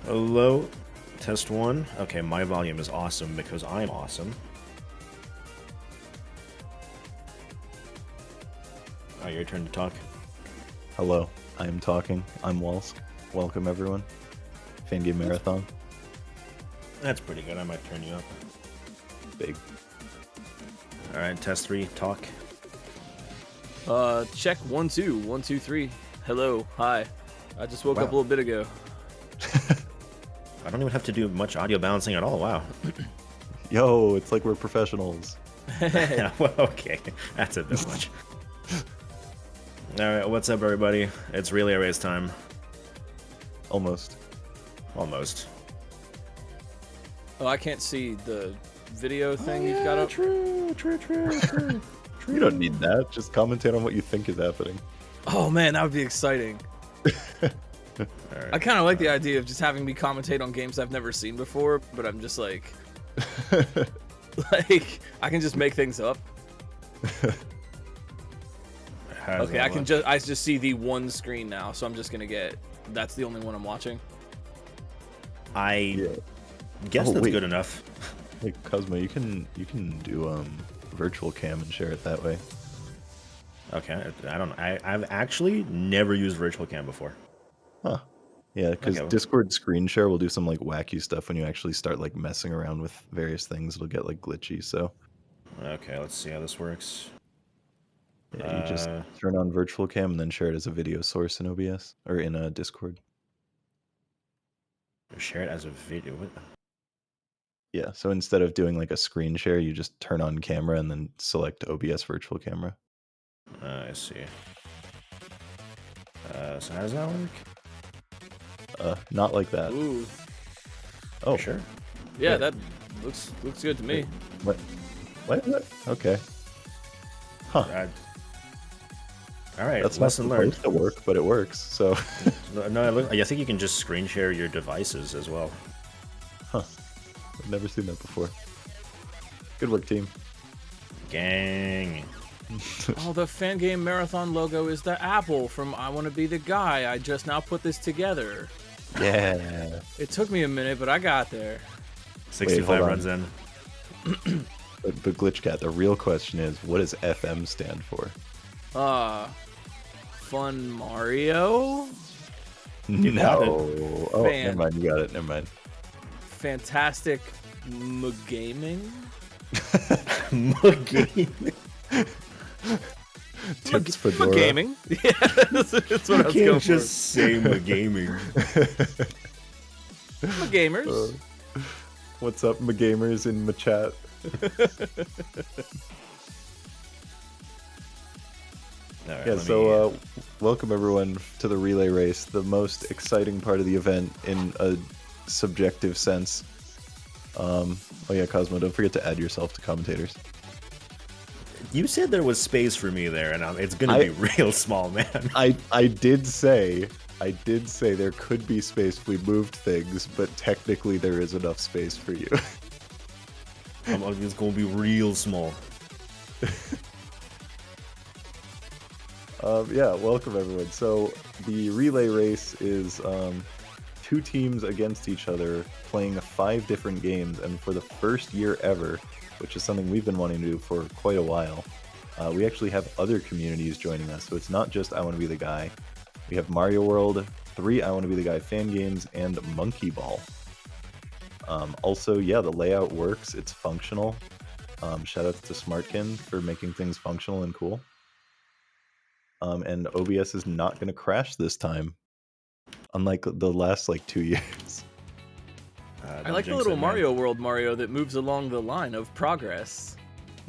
Hello, test one. Okay, my volume is awesome because I'm awesome. Alright, your turn to talk. Hello, I am talking. I'm Wolsk. Welcome everyone. Fangame Marathon. That's pretty good. I might turn you up. Big. Alright, test three, talk. Check 1 2 1 2 3. Hello, hi. I just woke up a little bit ago. I don't even have to do much audio balancing at all. Wow. Yo, it's like we're professionals. Yeah, well, okay, that's a bit much. Alright, what's up, everybody? It's relay race time. Almost. Almost. Oh, I can't see the video thing you've got up. True. You don't need that. Just commentate on what you think is happening. Oh man, that would be exciting. Right. I kind of like the idea of just having me commentate on games I've never seen before, but I'm just like, I can just make things up. Okay, I just see the one screen now, so I'm just gonna get. That's the only one I'm watching. I guess that's good enough. Hey, Cosmo, you can do virtual cam and share it that way. Okay, I've actually never used virtual cam before. Huh. Yeah, because Discord screen share will do some like wacky stuff when you actually start like messing around with various things. It'll get like glitchy. So. Okay, let's see how this works. Yeah, you just turn on virtual cam and then share it as a video source in OBS or in a Discord. Share it as a video. What? Yeah, so instead of doing like a screen share, you just turn on camera and then select OBS virtual camera. I see. So how does that work? Not like that. Ooh. Oh, sure. Yeah, that looks good to me. What? Okay. Huh. All right. That's lesson not learned. To work, but it works. So. No, I think you can just screen share your devices as well. Huh. I've never seen that before. Good work, team. Gang. Oh, the Fangame Marathon logo is the apple from I Want to Be the Guy. I just now put this together. Yeah. It took me a minute, but I got there. 65 runs in. But GlitchCat, the real question is, what does FM stand for? Fun Mario? No. Oh, never mind. You got it. Never mind. Fantastic gaming. Gaming. Tips Fedora. Gaming. Yeah, that's what I was going for. Just say gaming. Gamers. What's up, gamers in my chat? Right, yeah, so welcome everyone to the relay race, the most exciting part of the event in a subjective sense. Oh yeah, Cosmo, don't forget to add yourself to commentators. You said there was space for me there, and it's gonna be real small, man. I did say there could be space if we moved things, but technically there is enough space for you. It's gonna be real small. Yeah, welcome everyone. So the relay race is two teams against each other playing 5 different games, and for the first year ever, which is something we've been wanting to do for quite a while, we actually have other communities joining us. So it's not just I Want to Be the Guy. We have Mario World, 3 I Want to Be the Guy fan games, and Monkey Ball. Also, yeah, the layout works. It's functional. Shoutouts to Smartkin for making things functional and cool. And OBS is not going to crash this time, unlike the last 2 years. I like the little Mario World Mario that moves along the line of progress.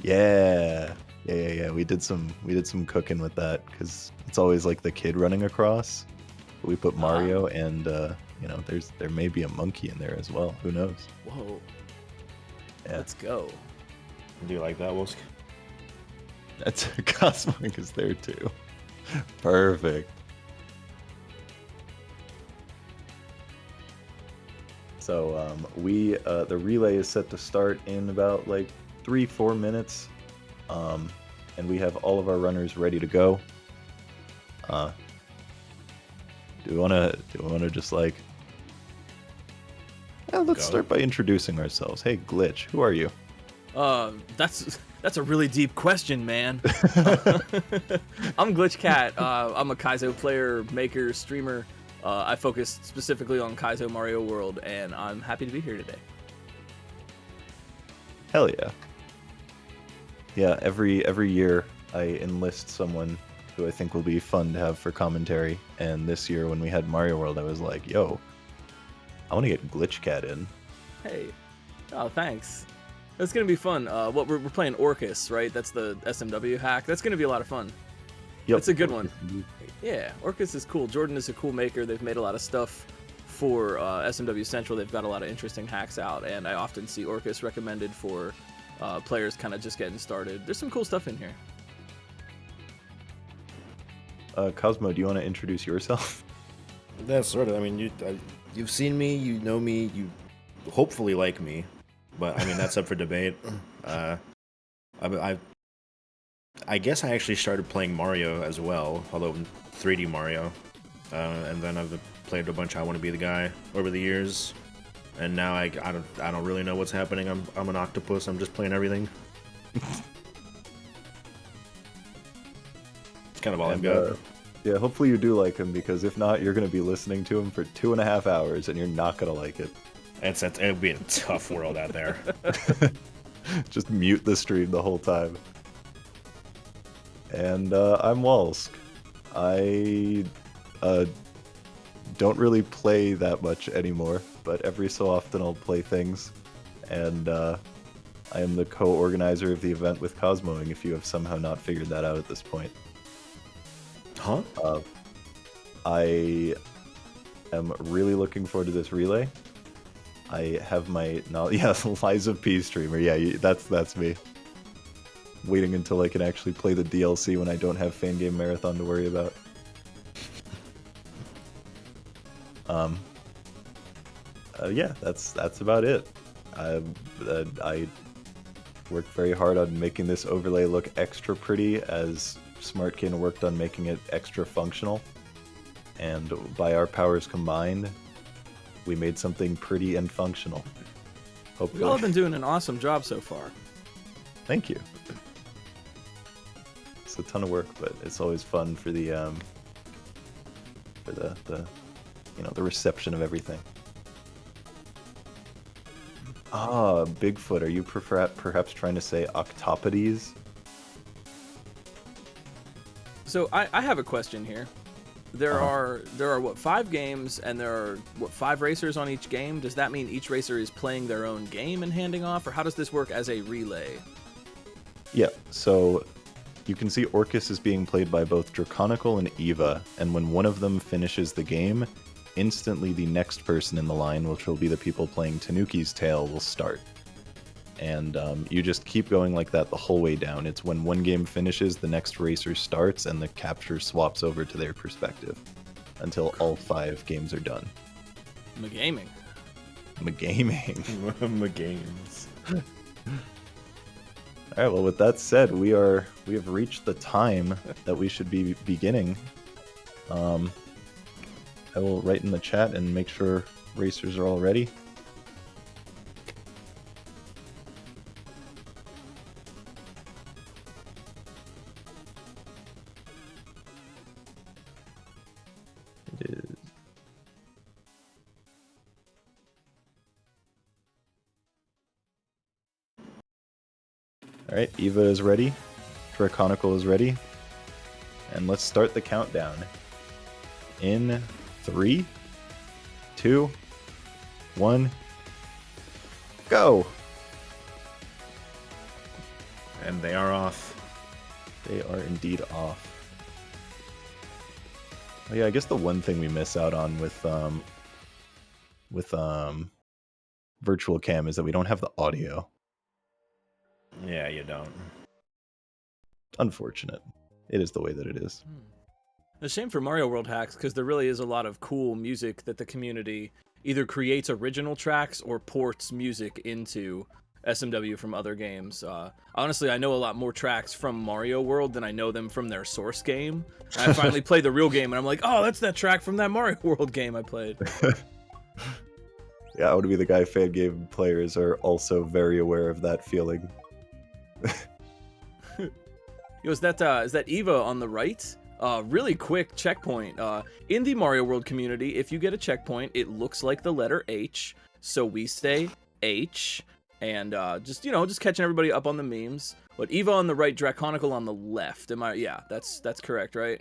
Yeah. We did some cooking with that because it's always like the kid running across. But we put Mario and there may be a monkey in there as well. Who knows? Whoa. Yeah. Let's go. Do you like that, Wolsk? That's Cosmoing is there too. Perfect. So the relay is set to start in about 3-4 minutes, and we have all of our runners ready to go. Do we want to just let's start by introducing ourselves. Hey, Glitch, who are you? That's a really deep question, man. I'm GlitchCat. I'm a Kaizo player, maker, streamer. I focus specifically on Kaizo Mario World, and I'm happy to be here today. Hell yeah. Yeah, every year I enlist someone who I think will be fun to have for commentary, and this year when we had Mario World, I was like, yo, I want to get GlitchCat in. Hey. Oh, thanks. It's going to be fun. We're playing Orcus, right? That's the SMW hack. That's going to be a lot of fun. Yep. It's a good one. Yeah, Orcus is cool. Jordan is a cool maker. They've made a lot of stuff for SMW Central. They've got a lot of interesting hacks out, and I often see Orcus recommended for players kind of just getting started. There's some cool stuff in here. Cosmo, do you want to introduce yourself? Yeah, sort of. I mean, you've seen me, you know me, you hopefully like me, but I mean that's up for debate. I guess I actually started playing Mario as well, although 3D Mario, and then I've played a bunch of I Want to Be the Guy over the years, and now I don't really know what's happening. I'm an octopus. I'm just playing everything. It's kind of all I've got. Yeah, hopefully you do like him, because if not, you're going to be listening to him for 2.5 hours, and you're not going to like it. It would be a tough world out there. Just mute the stream the whole time. And I'm Wolsk. I don't really play that much anymore, but every so often I'll play things. And I am the co-organizer of the event with Cosmoing, if you have somehow not figured that out at this point. Huh? I am really looking forward to this relay. I have my Liza P streamer. Yeah, that's me. Waiting until I can actually play the DLC when I don't have Fangame Marathon to worry about. Yeah, that's about it. I worked very hard on making this overlay look extra pretty, as Smartkin worked on making it extra functional. And by our powers combined, we made something pretty and functional. Hopefully. You all have been doing an awesome job so far. Thank you. It's a ton of work, but it's always fun for the reception of everything. Ah, Bigfoot, are you perhaps trying to say octopodes? So I have a question here. There are what, 5 games, and there are what, 5 racers on each game? Does that mean each racer is playing their own game and handing off, or how does this work as a relay? Yeah, so you can see Orcus is being played by both Draconical and Eva, and when one of them finishes the game, instantly the next person in the line, which will be the people playing Tanuki's Tale, will start. And you just keep going like that the whole way down. It's when one game finishes, the next racer starts, and the capture swaps over to their perspective until all 5 games are done. Magaming. Magaming. Magames. All right, well, with that said, we have reached the time that we should be beginning. I will write in the chat and make sure racers are all ready. It is. All right, Eva is ready. Draconical is ready. And let's start the countdown. In 3, 2, 1, go! And they are off. They are indeed off. Oh, yeah, I guess the one thing we miss out on with virtual cam is that we don't have the audio. Yeah, you don't. Unfortunate. It is the way that it is. A shame for Mario World hacks, because there really is a lot of cool music that the community either creates original tracks or ports music into SMW from other games. Honestly, I know a lot more tracks from Mario World than I know them from their source game. I finally played the real game, and I'm like, oh, that's that track from that Mario World game I played. Yeah, I want to be the guy fan game players are also very aware of that feeling. Yo, is that Eva on the right? Really quick checkpoint. In the Mario World community, if you get a checkpoint, it looks like the letter H. So we say H, and just catching everybody up on the memes. But Eva on the right, Draconical on the left. Am I? Yeah, that's correct, right?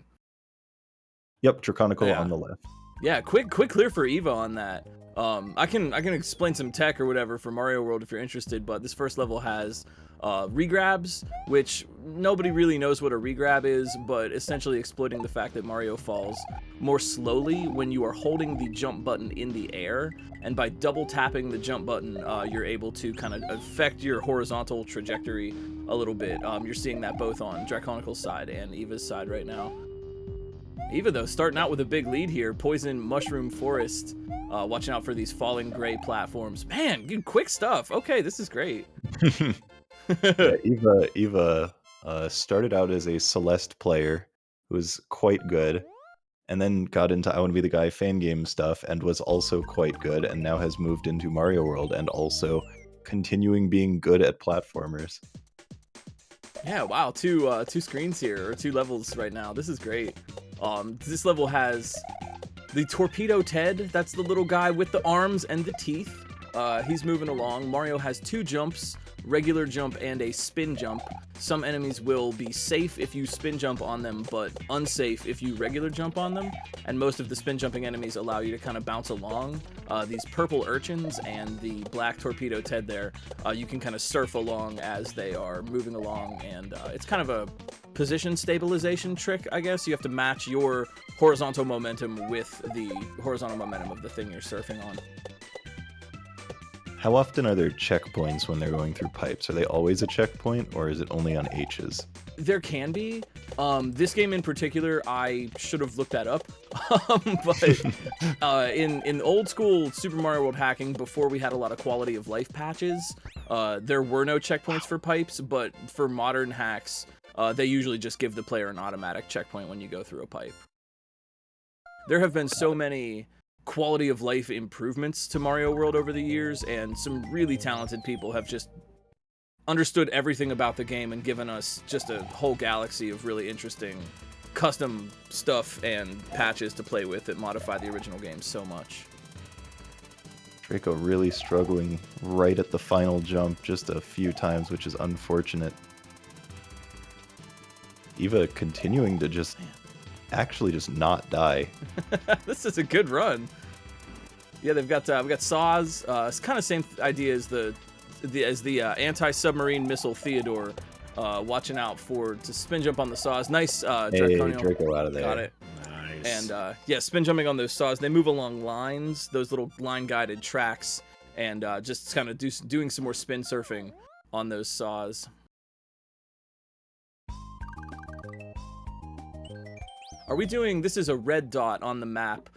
Yep, Draconical Yeah. on the left. Yeah, quick clear for Eva on that. I can explain some tech or whatever for Mario World if you're interested, but this first level has regrabs, which nobody really knows what a regrab is, but essentially exploiting the fact that Mario falls more slowly when you are holding the jump button in the air, and by double tapping the jump button, you're able to kind of affect your horizontal trajectory a little bit. You're seeing that both on Draconical's side and Eva's side right now. Eva, though, starting out with a big lead here. Poison Mushroom Forest. Watching out for these falling gray platforms. Man, good quick stuff. Okay, this is great. Yeah, Eva started out as a Celeste player who was quite good, and then got into I Want to Be the Guy fan game stuff and was also quite good, and now has moved into Mario World and also continuing being good at platformers. Yeah, wow, two screens here, or 2 levels right now. This is great. This level has the Torpedo Ted. That's the little guy with the arms and the teeth. He's moving along. Mario has 2 jumps, regular jump and a spin jump. Some enemies will be safe if you spin jump on them, but unsafe if you regular jump on them. And most of the spin jumping enemies allow you to kind of bounce along. These purple urchins and the black Torpedo Ted there, you can kind of surf along as they are moving along, and it's kind of a position stabilization trick, I guess. You have to match your horizontal momentum with the horizontal momentum of the thing you're surfing on. How often are there checkpoints when they're going through pipes? Are they always a checkpoint, or is it only on H's? There can be. This game in particular, I should have looked that up. But in old school Super Mario World hacking, before we had a lot of quality of life patches, there were no checkpoints for pipes, but for modern hacks, they usually just give the player an automatic checkpoint when you go through a pipe. There have been so many quality of life improvements to Mario World over the years, and some really talented people have just understood everything about the game and given us just a whole galaxy of really interesting custom stuff and patches to play with that modify the original game so much. Draco really struggling right at the final jump just a few times, which is unfortunate. Eva continuing to just actually just not die. This is a good run. Yeah, we got saws. It's kind of same idea as the anti-submarine missile Theodore. Watching out to spin jump on the saws. Nice Draconial. Hey, Draco out of there. Got it. Nice. And yeah, spin jumping on those saws. They move along lines, those little line guided tracks, and just kind of doing some more spin surfing on those saws. Are we doing, this is a red dot on the map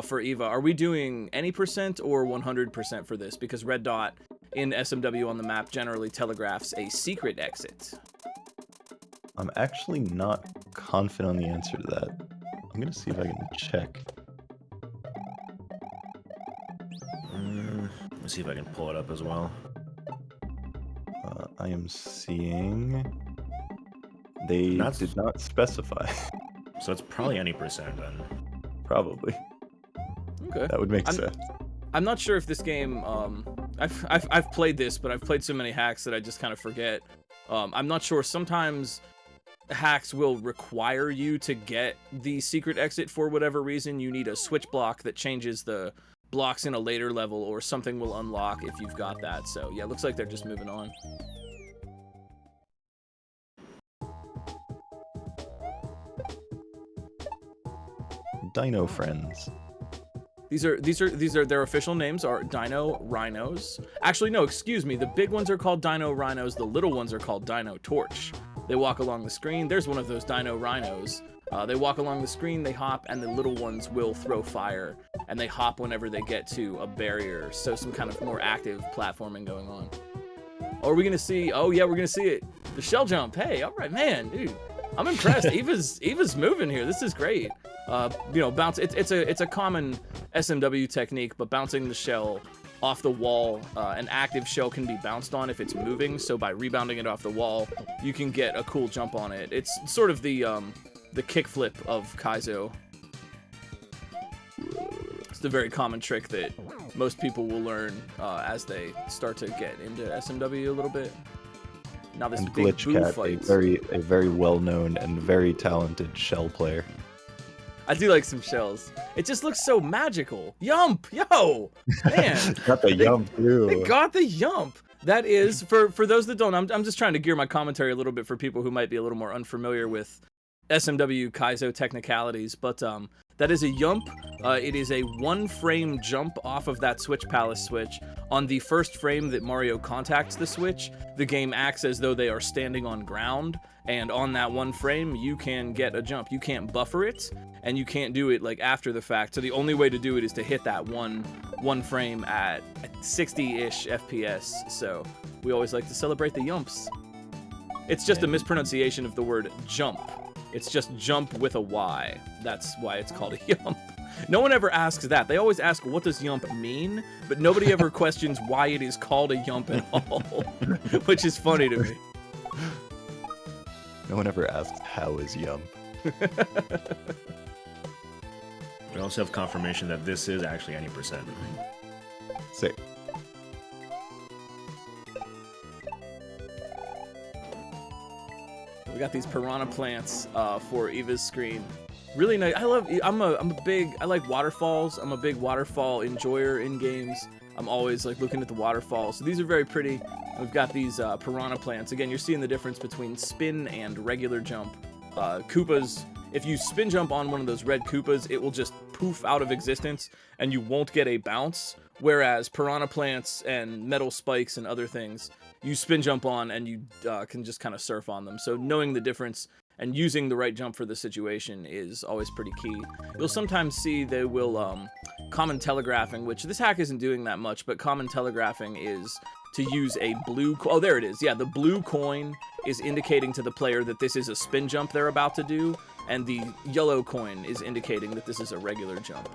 for Eva. Are we doing any % or 100% for this? Because red dot in SMW on the map generally telegraphs a secret exit. I'm actually not confident on the answer to that. I'm gonna see if I can check. Let's see if I can pull it up as well. I am seeing they did not specify. So it's probably any % then. Probably. Okay. That would make sense. I'm not sure if this game. I've played this, but I've played so many hacks that I just kind of forget. I'm not sure. Sometimes hacks will require you to get the secret exit for whatever reason. You need a switch block that changes the blocks in a later level, or something will unlock if you've got that. So yeah, it looks like they're just moving on. Dino Friends. These are their official names are Dino Rhinos. Actually, no, excuse me. The big ones are called Dino Rhinos. The little ones are called Dino Torch. They walk along the screen. There's one of those Dino Rhinos. They walk along the screen, they hop, and the little ones will throw fire. And they hop whenever they get to a barrier. So some kind of more active platforming going on. Oh, are we gonna see? Oh yeah, we're gonna see it. The shell jump. Hey, all right, man, dude. I'm impressed. Eva's moving here. This is great. You know, bounce. It's a common SMW technique, but bouncing the shell off the wall, an active shell can be bounced on if it's moving. So by rebounding it off the wall, you can get a cool jump on it. It's sort of the kickflip of Kaizo. It's a very common trick that most people will learn as they start to get into SMW a little bit. Now this And big boo GlitchCat, fight. a very well-known and very talented shell player. I do like some shells. It just looks so magical. Yump! Yo! Man! Got the yum too. They got the yump! That is, for those that don't, I'm just trying to gear my commentary a little bit for people who might be a little more unfamiliar with SMW Kaizo technicalities, but that is a yump. It is a 1-frame jump off of that Switch Palace switch. On the first frame that Mario contacts the switch, the game acts as though they are standing on ground, and on that 1 frame, you can get a jump. You can't buffer it, and you can't do it like after the fact. So the only way to do it is to hit that one frame at 60-ish FPS. So we always like to celebrate the yumps. It's just a mispronunciation of the word jump. It's just jump with a Y. That's why it's called a yump. No one ever asks that. They always ask, what does yump mean? But nobody ever questions why it is called a yump at all, which is funny to me. No one ever asks, how is yum? We also have confirmation that this is actually any percent. Sick. We got these piranha plants for Eva's screen. Really nice. I like waterfalls. I'm a big waterfall enjoyer in games. I'm always like looking at the waterfalls. So these are very pretty. We've got these piranha plants. Again, you're seeing the difference between spin and regular jump. Koopas, if you spin jump on one of those red Koopas, it will just poof out of existence and you won't get a bounce. Whereas piranha plants and metal spikes and other things, you spin jump on and you can just kind of surf on them. So knowing the difference and using the right jump for the situation is always pretty key. You'll sometimes see they will common telegraphing, which this hack isn't doing that much, but common telegraphing is to use a blue... Oh, there it is. Yeah, the blue coin is indicating to the player that this is a spin jump they're about to do, and the yellow coin is indicating that this is a regular jump.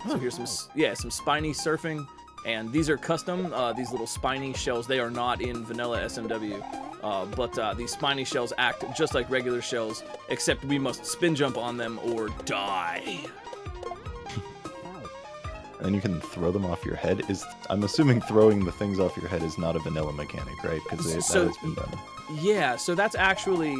So here's some spiny surfing, and these are custom, these little spiny shells. They are not in vanilla SMW, but these spiny shells act just like regular shells, except we must spin jump on them or die. And then you can throw them off your head. I'm assuming throwing the things off your head is not a vanilla mechanic, right? Because that has been done. Yeah, so that's actually...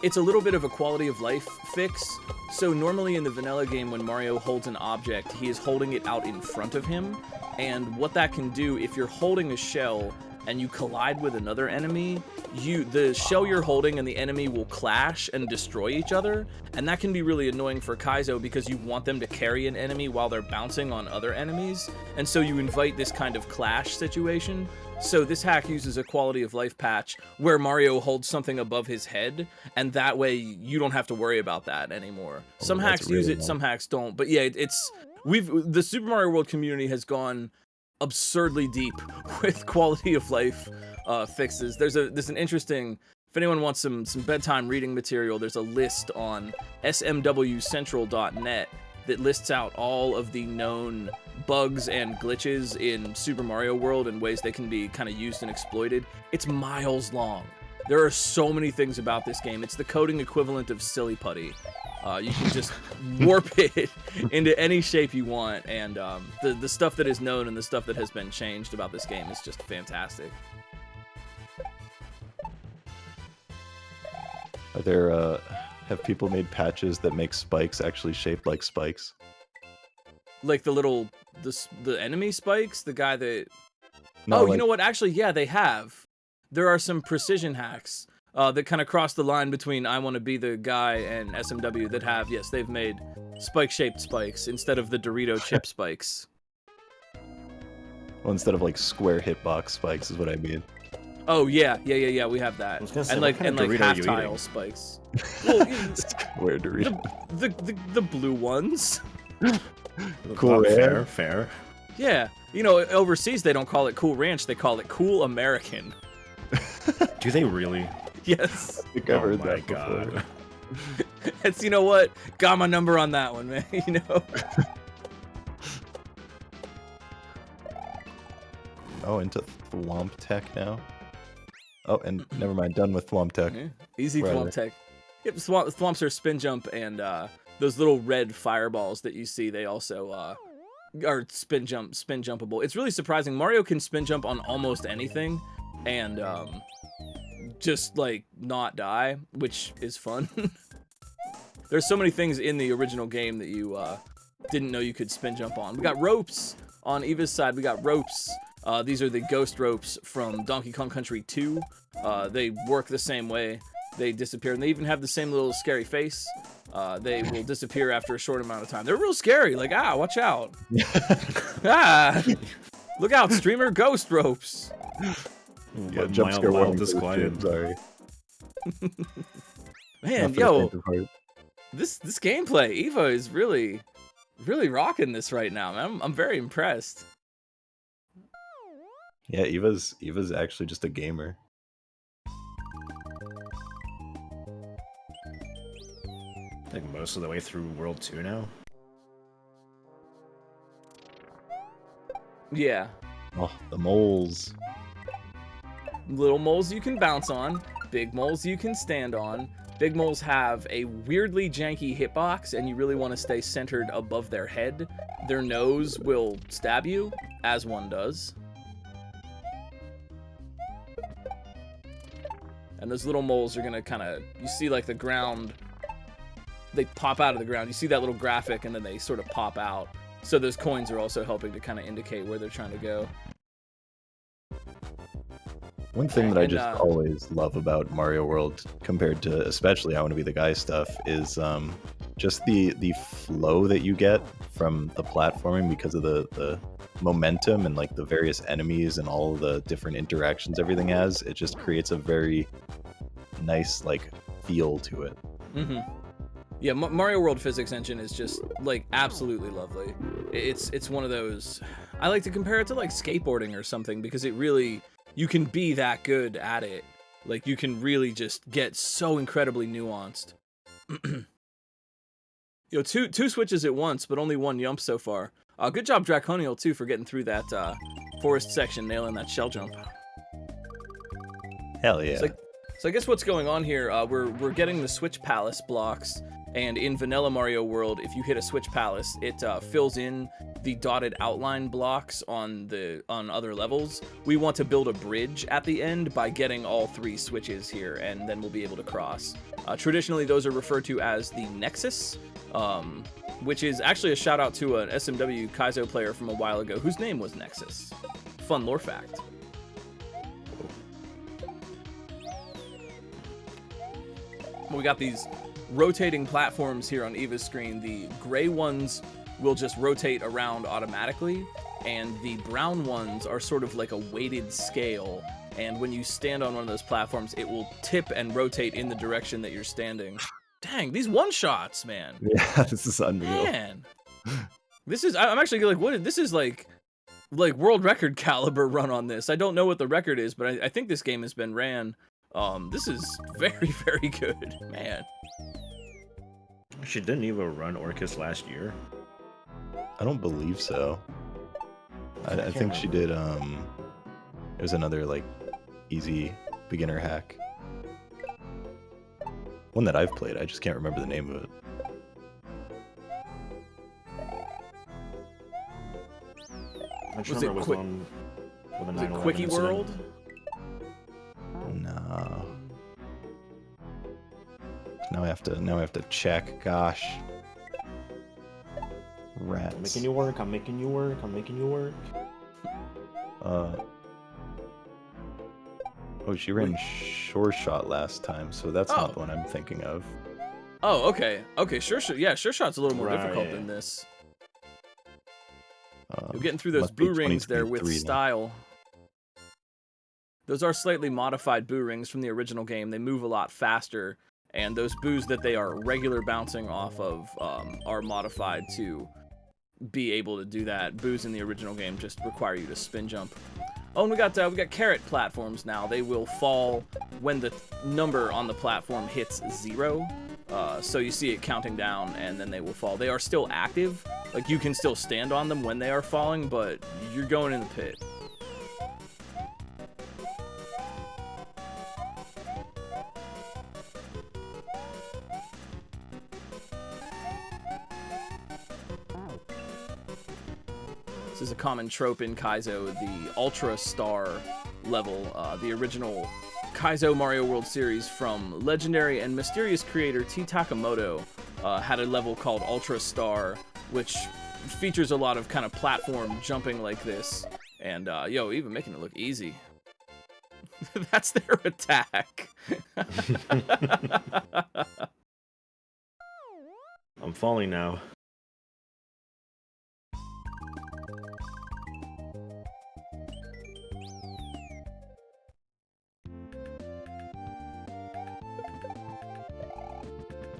It's a little bit of a quality of life fix. So normally in the vanilla game, when Mario holds an object, he is holding it out in front of him. And what that can do, if you're holding a shell and you collide with another enemy, the shell you're holding and the enemy will clash and destroy each other. And that can be really annoying for Kaizo because you want them to carry an enemy while they're bouncing on other enemies. And so you invite this kind of clash situation. So this hack uses a quality of life patch where Mario holds something above his head, and that way you don't have to worry about that anymore. Some hacks use it, some hacks don't. But yeah, the Super Mario World community has gone absurdly deep with quality of life fixes. There's an interesting, if anyone wants some bedtime reading material, there's a list on smwcentral.net that lists out all of the known bugs and glitches in Super Mario World and ways they can be kind of used and exploited. It's miles long. There are so many things about this game. It's the coding equivalent of silly putty. You can just warp it into any shape you want, and the stuff that is known and the stuff that has been changed about this game is just fantastic. Are there, have people made patches that make spikes actually shaped like spikes? Like the enemy spikes? The guy that... No, you know what? Actually, yeah, they have. There are some precision hacks that kind of cross the line between I Want to Be the Guy and SMW that have, yes, they've made spike-shaped spikes instead of the Dorito chip spikes. Well, instead of like square hitbox spikes is what I mean. Oh yeah, we have that. Say, and like half tile eating? spikes. Well, Square Dorito. The blue ones. Cool Air. Fair. Yeah, you know, overseas they don't call it Cool Ranch, they call it Cool American. Do they really? Yes. I think I've heard Oh my that before. god. It's, you know what? Got my number on that one, man. You know. into Thwomp Tech now. Oh, and never mind. Done with Thwomp Tech. Yeah, easy Where are Thwomp Tech. Yep, Thwomps are spin jump, and those little red fireballs that you see, they also are spin jumpable. It's really surprising. Mario can spin jump on almost anything, and just like not die, which is fun. There's so many things in the original game that you didn't know you could spin jump on. We got ropes on Eva's side. We got ropes. These are the ghost ropes from Donkey Kong Country 2. They work the same way. They disappear, and they even have the same little scary face. They will disappear after a short amount of time. They're real scary. Like, watch out. Look out, streamer ghost ropes. Yeah, jump scare warning. Disquiet. Sorry. Man, yo, this gameplay, Eva is really rocking this right now, man. I'm very impressed. Yeah, Eva's actually just a gamer. I think most of the way through World 2 now. Yeah. Oh, the moles. Little moles you can bounce on, big moles you can stand on. Big moles have a weirdly janky hitbox, and you really want to stay centered above their head. Their nose will stab you, as one does. And those little moles are gonna kind of, you see like the ground, they pop out of the ground. You see that little graphic, and then they sort of pop out. So those coins are also helping to kind of indicate where they're trying to go. One thing that I just always love about Mario World, compared to especially I Want to Be the Guy stuff, is just the flow that you get from the platforming because of the momentum and like the various enemies and all of the different interactions everything has. It just creates a very nice like feel to it. Mm-hmm. Yeah, Mario World physics engine is just like absolutely lovely. It's one of those, I like to compare it to like skateboarding or something, because it really, you can be that good at it. Like you can really just get so incredibly nuanced. Two switches at once, but only one jump so far. Good job Draconial too for getting through that forest section, nailing that shell jump. Hell yeah. So I guess what's going on here, we're getting the Switch Palace blocks, and in Vanilla Mario World, if you hit a Switch Palace, it fills in the dotted outline blocks on other levels. We want to build a bridge at the end by getting all 3 switches here, and then we'll be able to cross. Traditionally, those are referred to as the Nexus, which is actually a shout out to an SMW Kaizo player from a while ago whose name was Nexus. Fun lore fact. We got these rotating platforms here on Eva's screen. The gray ones will just rotate around automatically, and the brown ones are sort of like a weighted scale, and when you stand on one of those platforms, it will tip and rotate in the direction that you're standing. Dang, these one-shots, man. Yeah, this is unreal. Man. This is, I'm actually like, what, this is like world record caliber run on this. I don't know what the record is, but I think this game has been ran. This is very, very good, man. She didn't even run Orcus last year. I don't believe so. I think she did, it was another, like, easy beginner hack. One that I've played, I just can't remember the name of it. I just remember it was on with a 9/11 Quickie incident. World? No. Now I have to check. Gosh. Rats. I'm making you work. I'm making you work. I'm making you work. Oh, she ran Sure Shot last time, so that's not the one I'm thinking of. Oh, okay. Okay, Sure Shot. Yeah, Sure Shot's a little more difficult than this. You're getting through those blue rings there with style. Those are slightly modified boo rings from the original game. They move a lot faster, and those boos that they are regular bouncing off of are modified to be able to do that. Boos in the original game just require you to spin jump. Oh, and we got carrot platforms now. They will fall when the number on the platform hits 0. So you see it counting down, and then they will fall. They are still active. Like, you can still stand on them when they are falling, but you're going in the pit. This is a common trope in Kaizo, the Ultra Star level, the original Kaizo Mario World series from legendary and mysterious creator T. Takamoto had a level called Ultra Star, which features a lot of kind of platform jumping like this, and yo, even making it look easy. That's their attack. I'm falling now.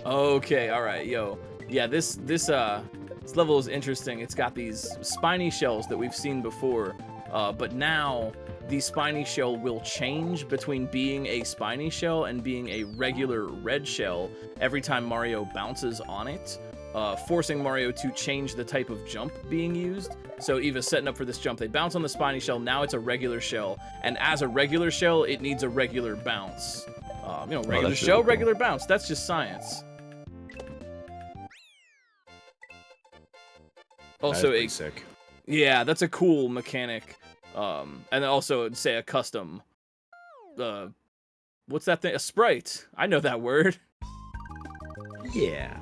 Okay, all right, yo, yeah, this level is interesting. It's got these spiny shells that we've seen before, but now the spiny shell will change between being a spiny shell and being a regular red shell every time Mario bounces on it, forcing Mario to change the type of jump being used. So Eva's setting up for this jump. They bounce on the spiny shell. Now it's a regular shell, and as a regular shell, it needs a regular bounce. Regular shell, really cool. Regular bounce. That's just science. Also, that is pretty sick. Yeah, that's a cool mechanic. And also, say a custom. What's that thing? A sprite. I know that word. Yeah.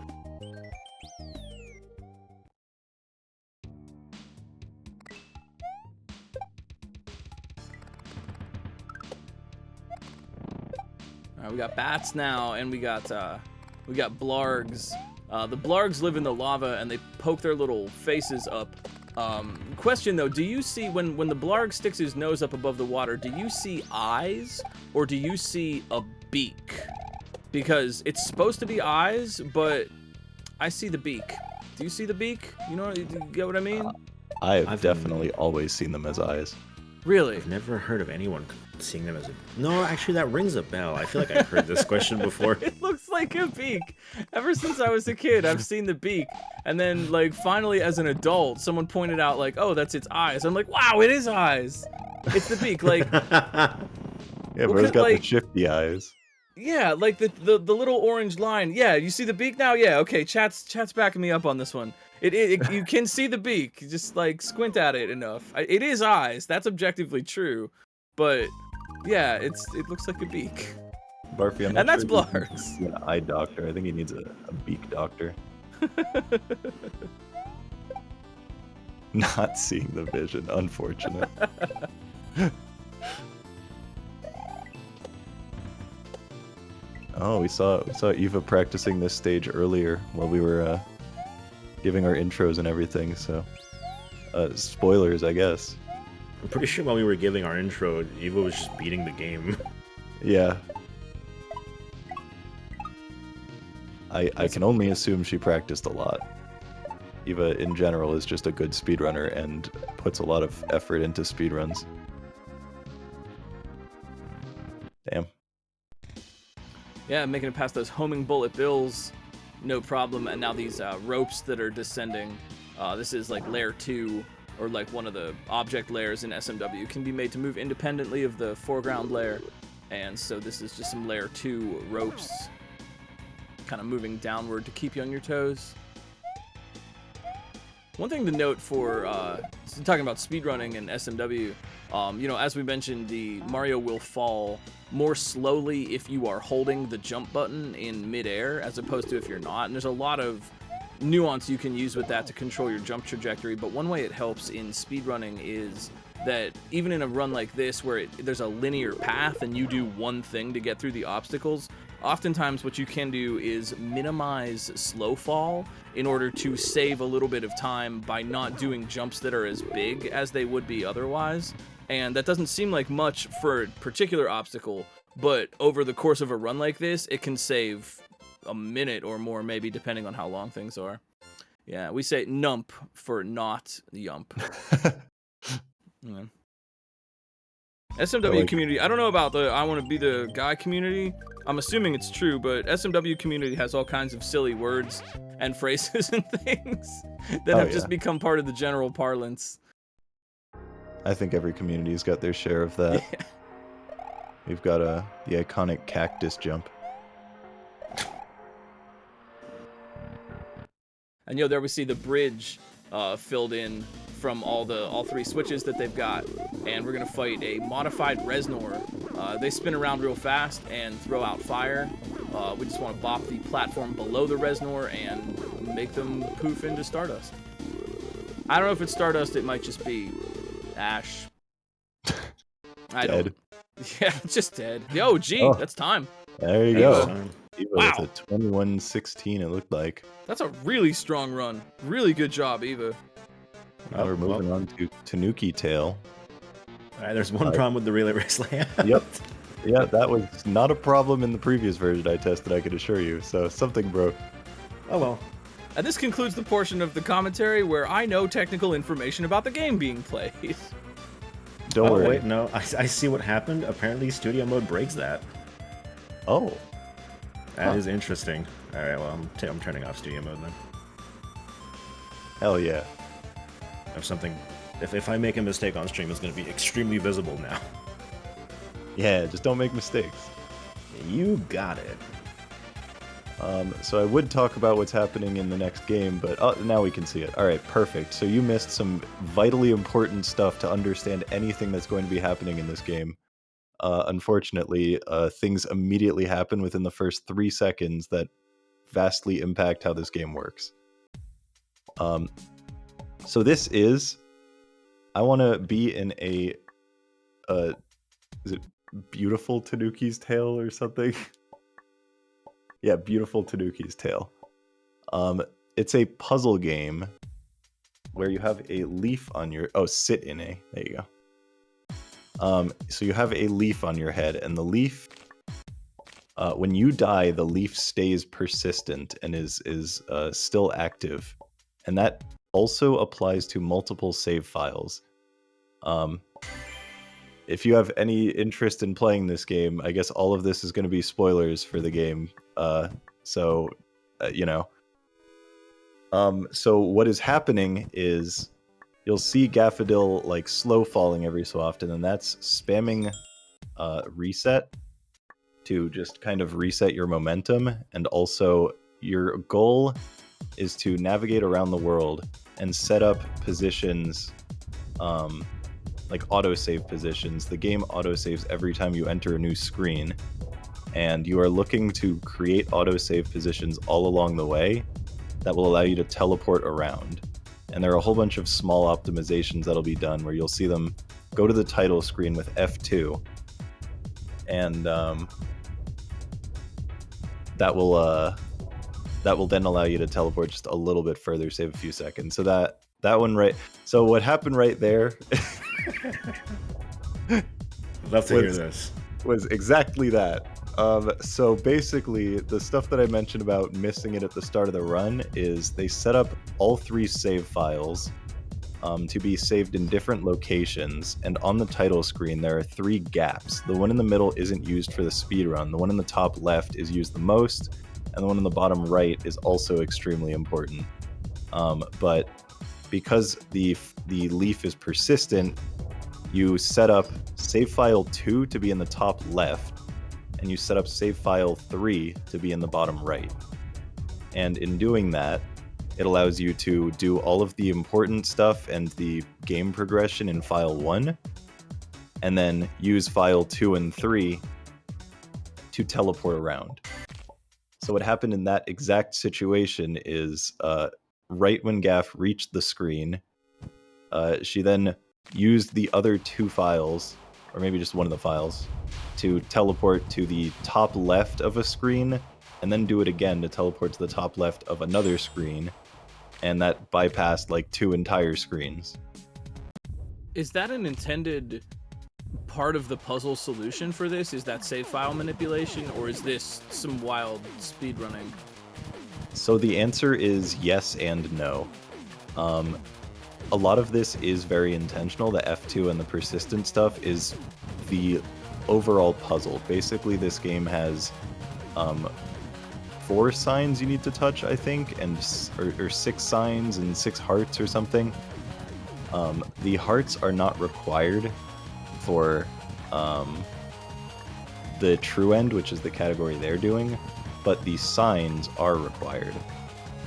All right, we got bats now, and we got blargs. The blargs live in the lava, and they poke their little faces up. Question though, do you see, when the blarg sticks his nose up above the water, do you see eyes, or do you see a beak? Because it's supposed to be eyes, but I see the beak. Do you see the beak? You get what I mean? I've definitely always seen them as eyes. Really? I've never heard of anyone seeing them as a... No, actually, that rings a bell. I feel like I've heard this question before. It looks like a beak. Ever since I was a kid, I've seen the beak. And then, like, finally, as an adult, someone pointed out, like, oh, that's its eyes. I'm like, wow, it is eyes. It's the beak. Like... Yeah, but it's got the shifty eyes. Yeah, like the little orange line. Yeah, you see the beak now? Yeah, okay, chat's backing me up on this one. You can see the beak. Just like squint at it enough. It is eyes. That's objectively true. But yeah, it looks like a beak. Barfy, I'm not and that's sure Blars. An eye doctor. I think he needs a beak doctor. Not seeing the vision, unfortunate. Oh, we saw Eva practicing this stage earlier while we were giving our intros and everything, so spoilers, I guess. I'm pretty sure while we were giving our intro, Eva was just beating the game. Yeah. I can only assume she practiced a lot. Eva, in general, is just a good speedrunner and puts a lot of effort into speedruns. Damn. Yeah, making it past those homing bullet bills, no problem. And now these ropes that are descending, this is like layer 2, or like one of the object layers in SMW, can be made to move independently of the foreground layer. And so this is just some layer 2 ropes, kind of moving downward to keep you on your toes. One thing to note for talking about speedrunning and SMW, as we mentioned, the Mario will fall more slowly if you are holding the jump button in midair as opposed to if you're not. And there's a lot of nuance you can use with that to control your jump trajectory. But one way it helps in speedrunning is that even in a run like this where there's a linear path and you do one thing to get through the obstacles, oftentimes what you can do is minimize slow fall in order to save a little bit of time by not doing jumps that are as big as they would be otherwise. And that doesn't seem like much for a particular obstacle, but over the course of a run like this, it can save a minute or more, maybe, depending on how long things are. Yeah, we say nump for not yump. Yeah. SMW community, I don't know about the I want to be the guy community. I'm assuming it's true, but SMW community has all kinds of silly words and phrases and things that have just become part of the general parlance. I think every community's got their share of that. Yeah. We've got the iconic cactus jump. And there we see the bridge filled in from all 3 switches that they've got, and we're gonna fight a modified Reznor. They spin around real fast and throw out fire. We just want to bop the platform below the Reznor and make them poof into Stardust. I don't know if it's Stardust, it might just be ash. Dead. Yeah, just dead. Yo, gee, Oh. that's time. There you Eva. go. Eva Wow. with a 21-16, it looked like. That's a really strong run. Really good job, Eva. Now we're moving on to Tanuki Tail. All right, there's one problem with the relay race layout. Yep. Yeah, that was not a problem in the previous version I tested, I can assure you. So something broke. Oh well. And this concludes the portion of the commentary where I know technical information about the game being played. Don't Oh worry. wait, no, I see what happened. Apparently, studio mode breaks that. Oh. That is interesting. All right, well, I'm turning off studio mode then. Hell yeah. If I make a mistake on stream, it's going to be extremely visible now. Yeah, just don't make mistakes. You got it. So I would talk about what's happening in the next game, but now we can see it. All right, perfect. So you missed some vitally important stuff to understand anything that's going to be happening in this game. Unfortunately, things immediately happen within the first 3 seconds that vastly impact how this game works. So this is... I want to be in a... is it Beautiful Tanuki's Tale or something? Yeah, Beautiful Tanuki's Tale. It's a puzzle game where you have a leaf on your... Oh, sit in a. There you go. So you have a leaf on your head, and the leaf... when you die, the leaf stays persistent and is still active. And that also applies to multiple save files. If you have any interest in playing this game, I guess all of this is going to be spoilers for the game. You know. So what is happening is you'll see Gaffadil like slow falling every so often, and that's spamming reset to just kind of reset your momentum. And also your goal is to navigate around the world and set up positions, like autosave positions. The game autosaves every time you enter a new screen, and you are looking to create autosave positions all along the way that will allow you to teleport around. And there are a whole bunch of small optimizations that'll be done where you'll see them go to the title screen with F2, and that will then allow you to teleport just a little bit further, save a few seconds. So that one right. So what happened right there Love to hear this. was exactly that. So basically, the stuff that I mentioned about missing it at the start of the run is they set up all 3 save files to be saved in different locations, and on the title screen there are 3 gaps. The one in the middle isn't used for the speedrun. The one in the top left is used the most, and the one in the bottom right is also extremely important. But because the leaf is persistent, you set up save file 2 to be in the top left, and you set up save file 3 to be in the bottom right. And in doing that, it allows you to do all of the important stuff and the game progression in file 1, and then use file 2 and 3 to teleport around. So what happened in that exact situation is, right when Gaff reached the screen, she then used the other 2 files, or maybe just one of the files, to teleport to the top left of a screen, and then do it again to teleport to the top left of another screen, and that bypassed like 2 entire screens. Is that an intended part of the puzzle solution for this? Is that save file manipulation, or is this some wild speedrunning? So the answer is yes and no. A lot of this is very intentional. The F2 and the persistent stuff is the overall puzzle. Basically, this game has 4 signs you need to touch, I think, and or 6 signs and 6 hearts or something. The hearts are not required for the true end, which is the category they're doing, but the signs are required.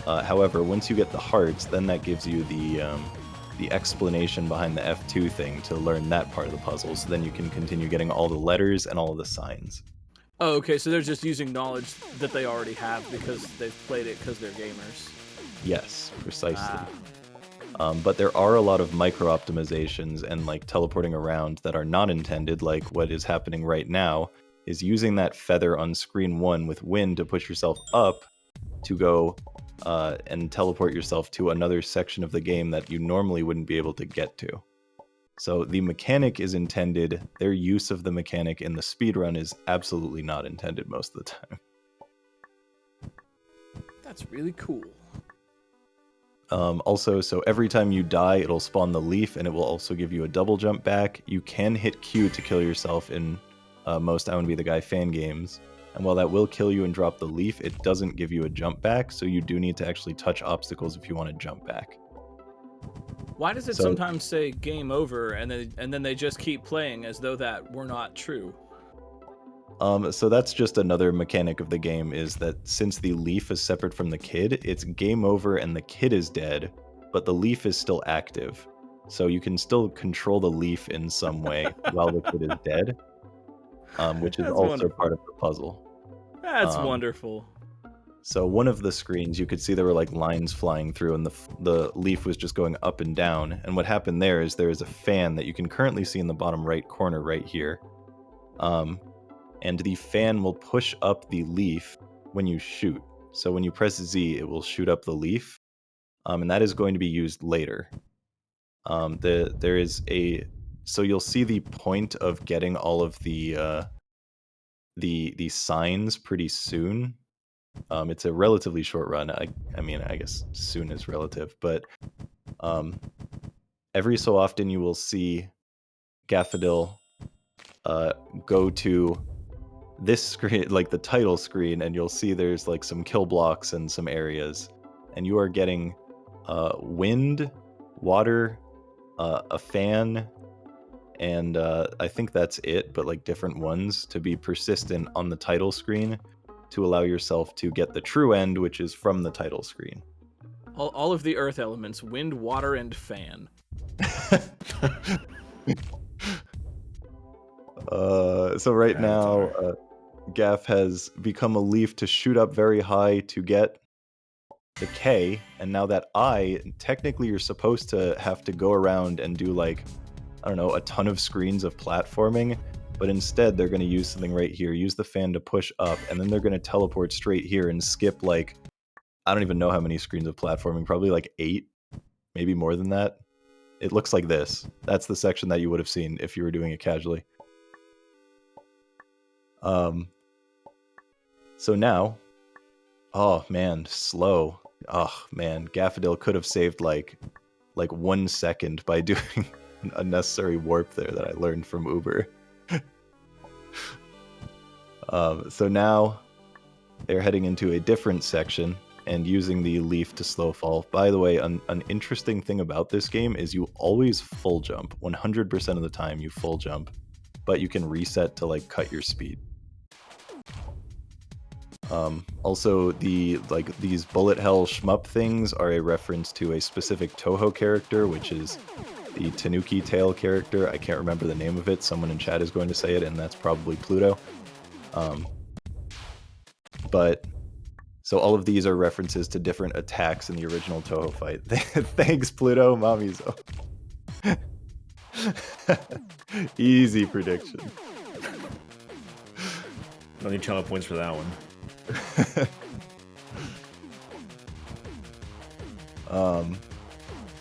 However, once you get the hearts, then that gives you the the explanation behind the F2 thing to learn that part of the puzzle, so then you can continue getting all the letters and all of the signs. Oh, okay, so they're just using knowledge that they already have because they've played it because they're gamers. Yes, precisely. Ah. But there are a lot of micro optimizations and like teleporting around that are not intended, like what is happening right now is using that feather on screen 1 with wind to push yourself up to go and teleport yourself to another section of the game that you normally wouldn't be able to get to. So the mechanic is intended, their use of the mechanic in the speedrun is absolutely not intended most of the time. That's really cool. Also, so every time you die, it'll spawn the leaf, and it will also give you a double jump back. You can hit Q to kill yourself in most I Want to Be the Guy fan games. And while that will kill you and drop the leaf, it doesn't give you a jump back, so you do need to actually touch obstacles if you want to jump back. Why does it sometimes say game over, and then they just keep playing as though that were not true? So that's just another mechanic of the game, is that since the leaf is separate from the kid, it's game over and the kid is dead, but the leaf is still active. So you can still control the leaf in some way while the kid is dead, which is also wonderful. Part of the puzzle. That's wonderful. So one of the screens, you could see there were like lines flying through, and the leaf was just going up and down. And what happened there is a fan that you can currently see in the bottom right corner right here. And the fan will push up the leaf when you shoot. So when you press Z, it will shoot up the leaf, and that is going to be used later. There is so you'll see the point of getting all of the signs pretty soon. It's a relatively short run. I mean, I guess soon is relative, but every so often you will see Gaffadil go to this screen, like the title screen, and you'll see there's like some kill blocks and some areas, and you are getting wind, water, a fan, and I think that's it, but like different ones to be persistent on the title screen to allow yourself to get the true end, which is from the title screen. All of the earth elements: wind, water, and fan. So right now, Gaff has become a leaf to shoot up very high to get the K, and now that I, technically you're supposed to have to go around and do like, I don't know, a ton of screens of platforming, but instead they're going to use something right here, use the fan to push up, and then they're going to teleport straight here and skip like, I don't even know how many screens of platforming, probably like 8, maybe more than that. It looks like this. That's the section that you would have seen if you were doing it casually. So now, oh man, slow. Oh man, Gaffadil could have saved like 1 second by doing an unnecessary warp there that I learned from Uber. So now they're heading into a different section and using the leaf to slow fall. By the way, an interesting thing about this game is you always full jump. 100% of the time you full jump, but you can reset to like cut your speed. Also, these bullet hell shmup things are a reference to a specific Toho character, which is the Tanuki tail character. I can't remember the name of it. Someone in chat is going to say it, and that's probably Pluto. But so all of these are references to different attacks in the original Toho fight. Thanks, Pluto, Mamizo. Easy prediction. No need channel points for that one.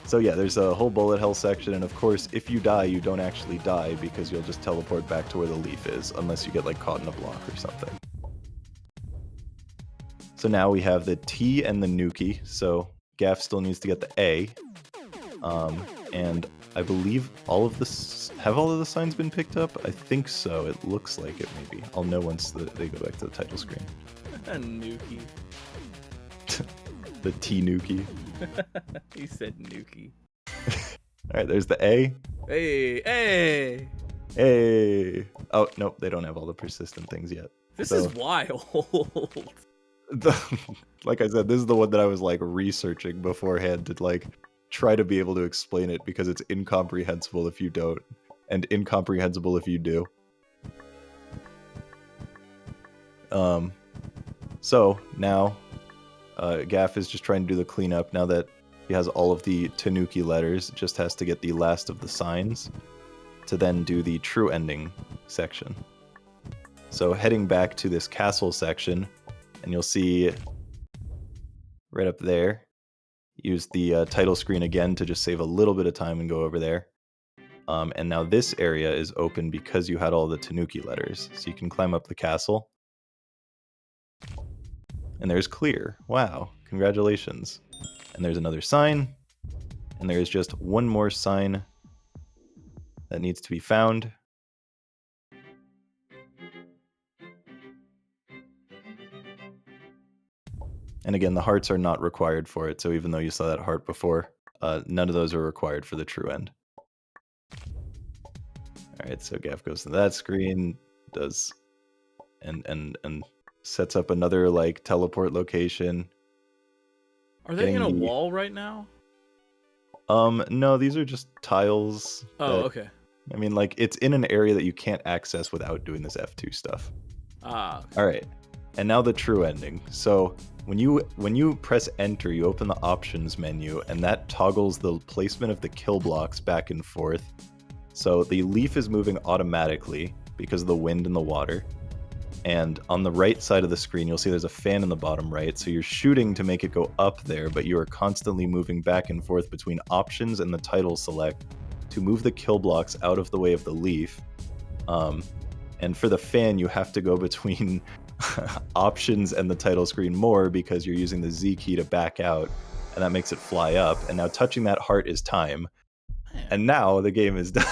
So yeah, there's a whole bullet hell section, and of course, if you die, you don't actually die because you'll just teleport back to where the leaf is, unless you get like caught in a block or something. So now we have the T and the Nuki, so Gaff still needs to get the A. And I believe have all of the signs been picked up? I think so. It looks like it, maybe. I'll know once they go back to the title screen. A Nuki. The T-Nuki. He said Nuki. Alright, there's the A. Hey! Oh, nope, they don't have all the persistent things yet. This is wild. Like I said, this is the one that I was like researching beforehand to like try to be able to explain it because it's incomprehensible if you don't, and incomprehensible if you do. So now Gaff is just trying to do the cleanup. Now that he has all of the Tanuki letters, just has to get the last of the signs to then do the true ending section. So heading back to this castle section, and you'll see right up there, use the title screen again to just save a little bit of time and go over there. And now this area is open because you had all the Tanuki letters. So you can climb up the castle. And there's clear. Wow, congratulations. And there's another sign. And there's just one more sign that needs to be found. And again, the hearts are not required for it. So even though you saw that heart before, none of those are required for the true end. All right, so Gaff goes to that screen, does and sets up another like teleport location. Are they in a wall right now? No, these are just tiles. Oh, okay. I mean, like, it's in an area that you can't access without doing this F2 stuff. Ah. Okay. All right, and now the true ending. So when you press enter, you open the options menu, and that toggles the placement of the kill blocks back and forth. So the leaf is moving automatically because of the wind and the water. And on the right side of the screen, you'll see there's a fan in the bottom right. So you're shooting to make it go up there, but you are constantly moving back and forth between options and the title select to move the kill blocks out of the way of the leaf. And for the fan, you have to go between options and the title screen more because you're using the Z key to back out, and that makes it fly up. And now touching that heart is time. And now the game is done.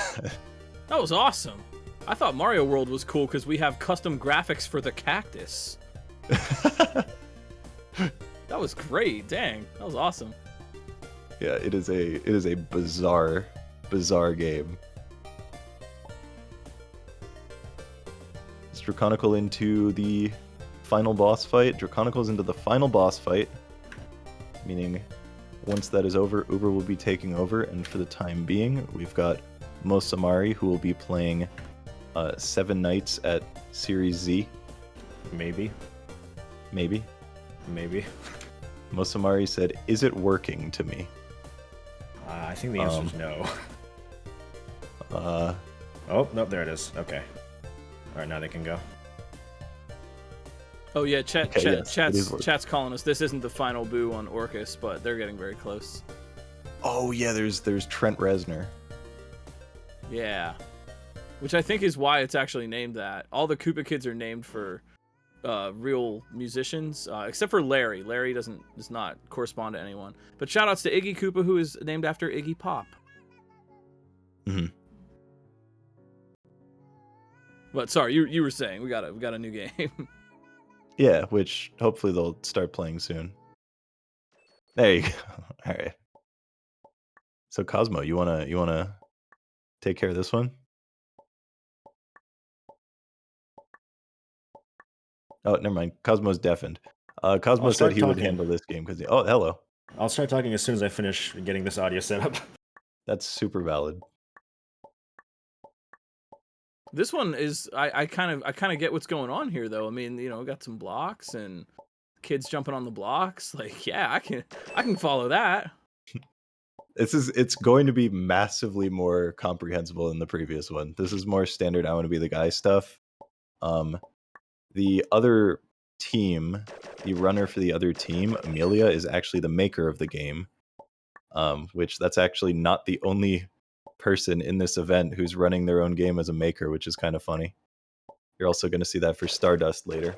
That was awesome. I thought Mario World was cool because we have custom graphics for the cactus. That was great. Dang, that was awesome. Yeah, it is a bizarre game. Is Draconical into the final boss fight? Draconical's into the final boss fight, meaning once that is over, Uber will be taking over, and for the time being, we've got Mosamari, who will be playing 7 nights at Series Z. Maybe. Mosamari said, "Is it working to me?" I think the answer is no. Oh, no, there it is. Okay. All right, now they can go. Oh yeah, chat's calling us. This isn't the final boo on Orcus, but they're getting very close. Oh yeah, there's Trent Reznor. Yeah, which I think is why it's actually named that. All the Koopa kids are named for real musicians, except for Larry. Larry does not correspond to anyone. But shout outs to Iggy Koopa, who is named after Iggy Pop. Mm-hmm. But sorry, you were saying we got a new game. Yeah, which hopefully they'll start playing soon. There you go. All right. So Cosmo, you wanna take care of this one? Oh, never mind. Cosmo's deafened. Cosmo said he would handle this game because oh, hello. I'll start talking as soon as I finish getting this audio set up. That's super valid. This one is I kind of get what's going on here though. I mean, got some blocks and kids jumping on the blocks. Like, yeah, I can follow that. It's going to be massively more comprehensible than the previous one. This is more standard I want to be the guy stuff. The other team, the runner for the other team, Amelia, is actually the maker of the game. Which that's actually not the only person in this event who's running their own game as a maker, which is kind of funny. You're also going to see that for Stardust later.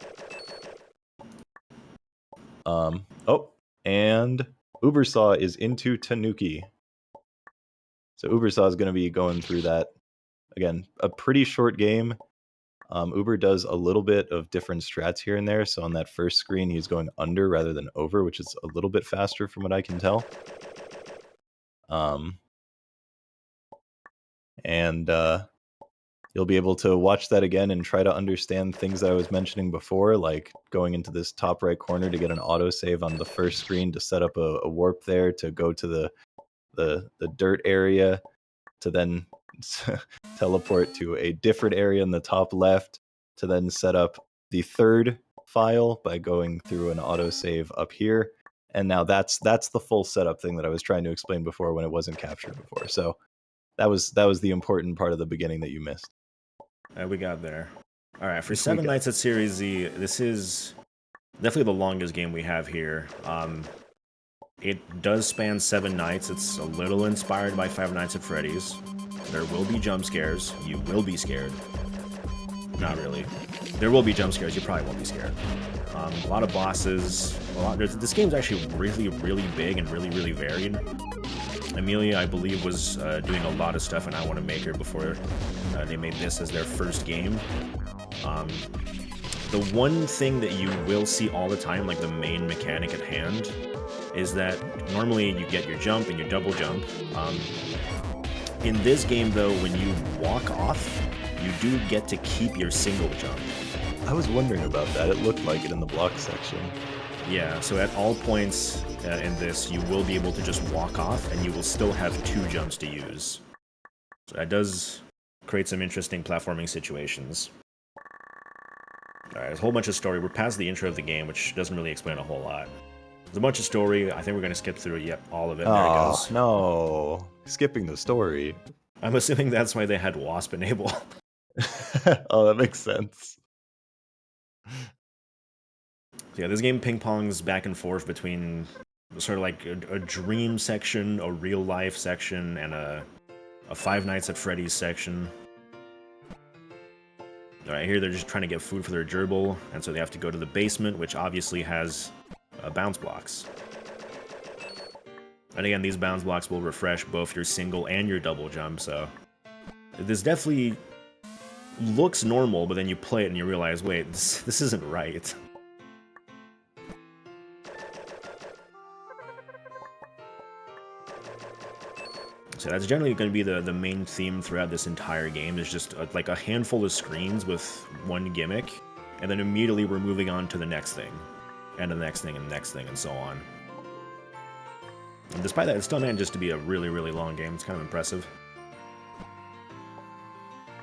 And Ubersaw is into Tanuki. So Ubersaw is going to be going through that. Again, a pretty short game. Uber does a little bit of different strats here and there. So on that first screen, he's going under rather than over, which is a little bit faster from what I can tell. And you'll be able to watch that again and try to understand things that I was mentioning before, like going into this top right corner to get an autosave on the first screen to set up a warp there to go to the the dirt area to then teleport to a different area in the top left to then set up the third file by going through an autosave up here. And now that's the full setup thing that I was trying to explain before when it wasn't captured before. So that was the important part of the beginning that you missed. We got there. All right, for 7 Nights at Series Z, this is definitely the longest game we have here. It does span 7 nights. It's a little inspired by Five Nights at Freddy's. There will be jump scares. You will be scared. Not really. There will be jump scares. You probably won't be scared. A lot of bosses. This game's actually really, really big and really, really varied. Amelia, I believe, was doing a lot of stuff in I Want to Make Her before they made this as their first game. The one thing that you will see all the time, like the main mechanic at hand, is that normally you get your jump and your double jump. In this game, though, when you walk off, you do get to keep your single jump. I was wondering about that. It looked like it in the block section. Yeah, so at all points in this, you will be able to just walk off, and you will still have 2 jumps to use. So that does create some interesting platforming situations. Alright, there's a whole bunch of story. We're past the intro of the game, which doesn't really explain a whole lot. There's a bunch of story. I think we're going to skip through it. Yep, all of it. There it goes. No. Skipping the story. I'm assuming that's why they had Wasp enable. Oh, that makes sense. So yeah, this game ping-pongs back and forth between sort of like a dream section, a real-life section, and a Five Nights at Freddy's section. Alright, here they're just trying to get food for their gerbil, and so they have to go to the basement, which obviously has bounce blocks. And again, these bounce blocks will refresh both your single and your double jump, so this definitely looks normal, but then you play it and you realize, wait, this isn't right. So that's generally going to be the main theme throughout this entire game, is just like a handful of screens with one gimmick, and then immediately we're moving on to the next thing, and the next thing, and the next thing, and so on. And despite that, it still manages to be a really, really long game. It's kind of impressive.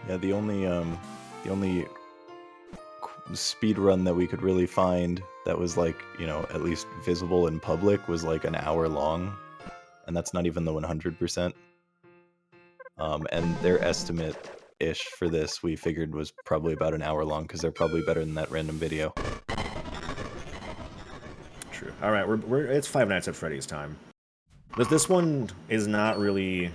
Yeah, the only speed run that we could really find that was like, you know, at least visible in public was like an hour long, and that's not even the 100%. And their estimate-ish for this, we figured, was probably about an hour long, because they're probably better than that random video. True. All right, it's Five Nights at Freddy's time. This one is not really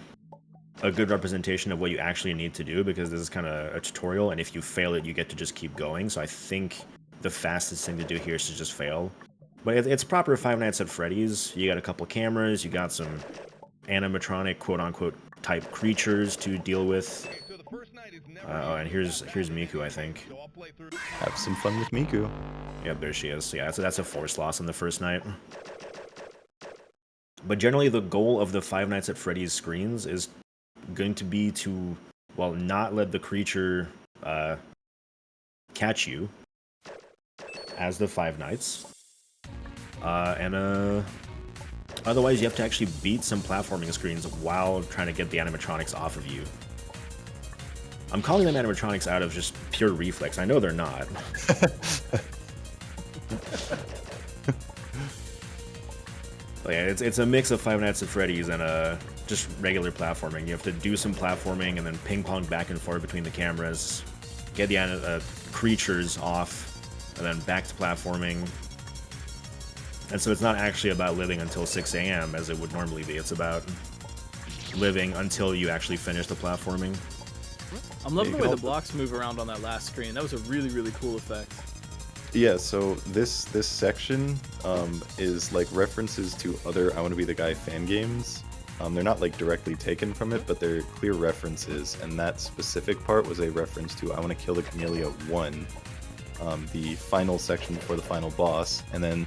a good representation of what you actually need to do, because this is kind of a tutorial, and if you fail it, you get to just keep going. So I think the fastest thing to do here is to just fail. But it's proper Five Nights at Freddy's. You got a couple cameras, you got some animatronic, quote-unquote, type creatures to deal with. Oh, and here's Miku, I think. Have some fun with Miku. Yep, there she is. So yeah, that's a force loss on the first night. But generally, the goal of the Five Nights at Freddy's screens is going to be to, well, not let the creature catch you as the Five Nights. Otherwise, you have to actually beat some platforming screens while trying to get the animatronics off of you. I'm calling them animatronics out of just pure reflex. I know they're not. But yeah, it's a mix of Five Nights at Freddy's and just regular platforming. You have to do some platforming and then ping-pong back and forth between the cameras, get the creatures off, and then back to platforming. And so it's not actually about living until 6 a.m. as it would normally be. It's about living until you actually finish the platforming. I'm loving the way the blocks move around on that last screen. That was a really, really cool effect. Yeah, so this section is like references to other I Want to Be the Guy fan games. They're not like directly taken from it, but they're clear references, and that specific part was a reference to I Want to Kill the Camellia 1, the final section before the final boss, and then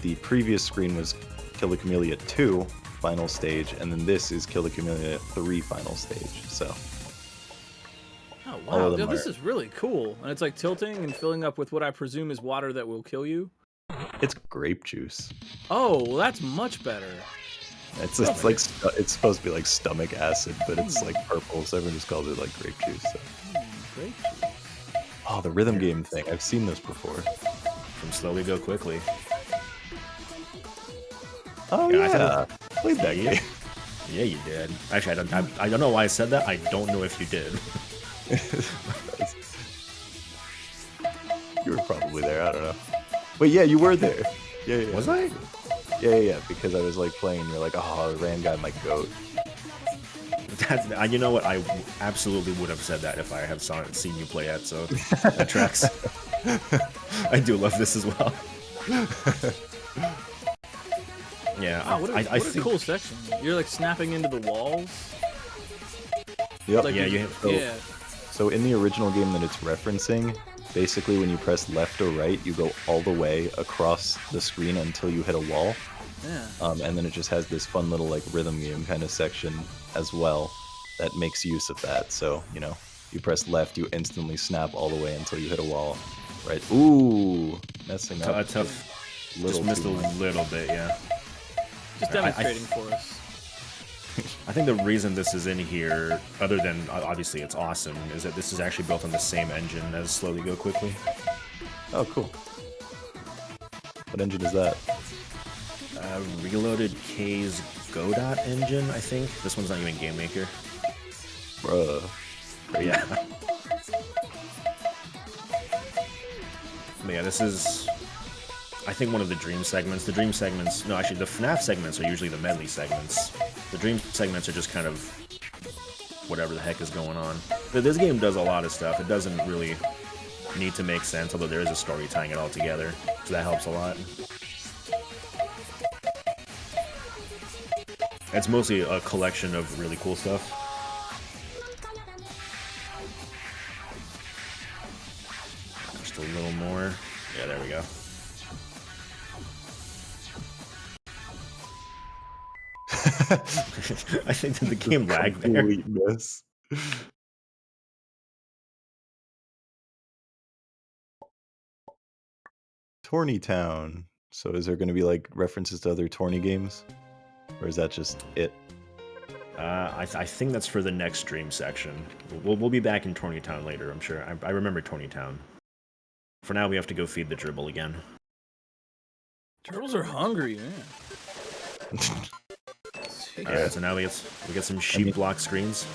the previous screen was Kill the Camellia 2, final stage, and then this is Kill the Camellia 3, final stage, so... Oh, wow, yo, this is really cool. And it's like tilting and filling up with what I presume is water that will kill you? It's grape juice. Oh, well, that's much better. It's like it's supposed to be like stomach acid, but it's like purple, so everyone just calls it like grape juice. So. Grape juice. Oh, the rhythm game thing. I've seen this before. From Slowly Go Quickly. Oh yeah, I played that game. Yeah, you did. Actually, I don't know why I said that. I don't know if you did. You were probably there. I don't know. Wait, yeah, you were there. Yeah. Was I? Yeah. Because I was like playing. You're like, oh, Rand got my goat. You know what? I absolutely would have said that if I had seen you play it. So that tracks. I do love this as well. Yeah, wow, what a cool section. You're like snapping into the walls. Yep. Like Yeah. So in the original game that it's referencing, basically when you press left or right, you go all the way across the screen until you hit a wall. Yeah. And then it just has this fun little like rhythm game kind of section as well that makes use of that. So, you know, you press left, you instantly snap all the way until you hit a wall. Right. Ooh, messing up. Tough. Just missed a little bit, yeah. Just demonstrating for us. I think the reason this is in here, other than obviously it's awesome, is that this is actually built on the same engine as Slowly Go Quickly. Oh, cool. What engine is that? Reloaded K's Godot engine, I think. This one's not even Game Maker. Bruh. Crazy. Yeah. But yeah, this is, I think, one of the Dream segments. The Dream segments, no, actually, the FNAF segments are usually the medley segments. The Dream segments are just kind of whatever the heck is going on. But this game does a lot of stuff. It doesn't really need to make sense, although there is a story tying it all together, so that helps a lot. It's mostly a collection of really cool stuff. Just a little more. Yeah, there we go. I think that the game lagged there. Completeness. Torny Town. So is there going to be like references to other Torny games? Or is that just it? I think that's for the next stream section. We'll be back in Torny Town later, I'm sure. I remember Torny Town. For now, we have to go feed the Dribble again. Turtles are hungry, man. Alright, so now we get some sheep block screens.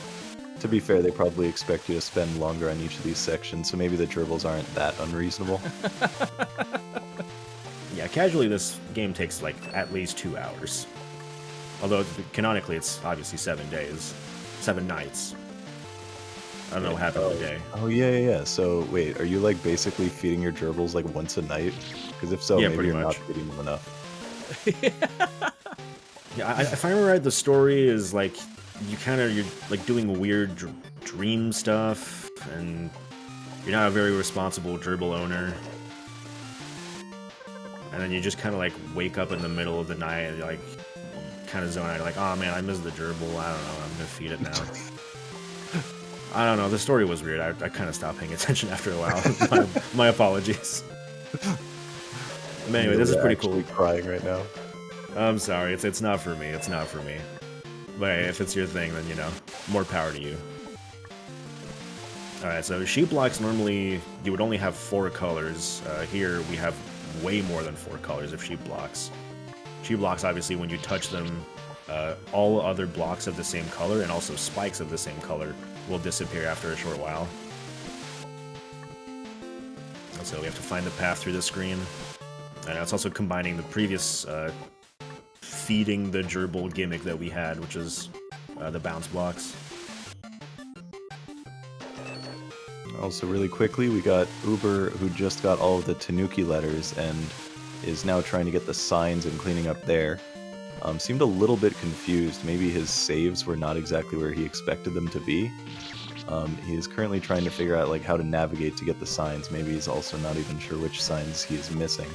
To be fair, they probably expect you to spend longer on each of these sections, so maybe the dribbles aren't that unreasonable. Yeah, casually this game takes like at least 2 hours. Although canonically it's obviously 7 days. 7 nights. I don't know what happened in a day. Oh yeah. So wait, are you like basically feeding your gerbils like once a night? Because if so, yeah, maybe you're much. not feeding them enough. Yeah, if I remember right, the story is like you're like doing weird dream stuff, and you're not a very responsible gerbil owner. And then you just kind of like wake up in the middle of the night and you're like kind of zone out. You're like, oh man, I miss the gerbil. I don't know. I'm gonna feed it now. I don't know. The story was weird. I kind of stopped paying attention after a while. my apologies. But anyway, this is pretty cool. Crying right now. I'm sorry. It's not for me. It's not for me. But hey, if it's your thing, then you know, more power to you. All right. So sheep blocks normally you would only have 4 colors. Here we have way more than 4 colors of sheep blocks. Sheep blocks, obviously, when you touch them, all other blocks of the same color and also spikes of the same color will disappear after a short while. And so we have to find the path through the screen. And it's also combining the previous feeding the gerbil gimmick that we had, which is the bounce blocks. Also, really quickly, we got Uber, who just got all of the Tanuki letters and is now trying to get the signs and cleaning up there. Seemed a little bit confused. Maybe his saves were not exactly where he expected them to be. He is currently trying to figure out like how to navigate to get the signs. Maybe he's also not even sure which signs he is missing.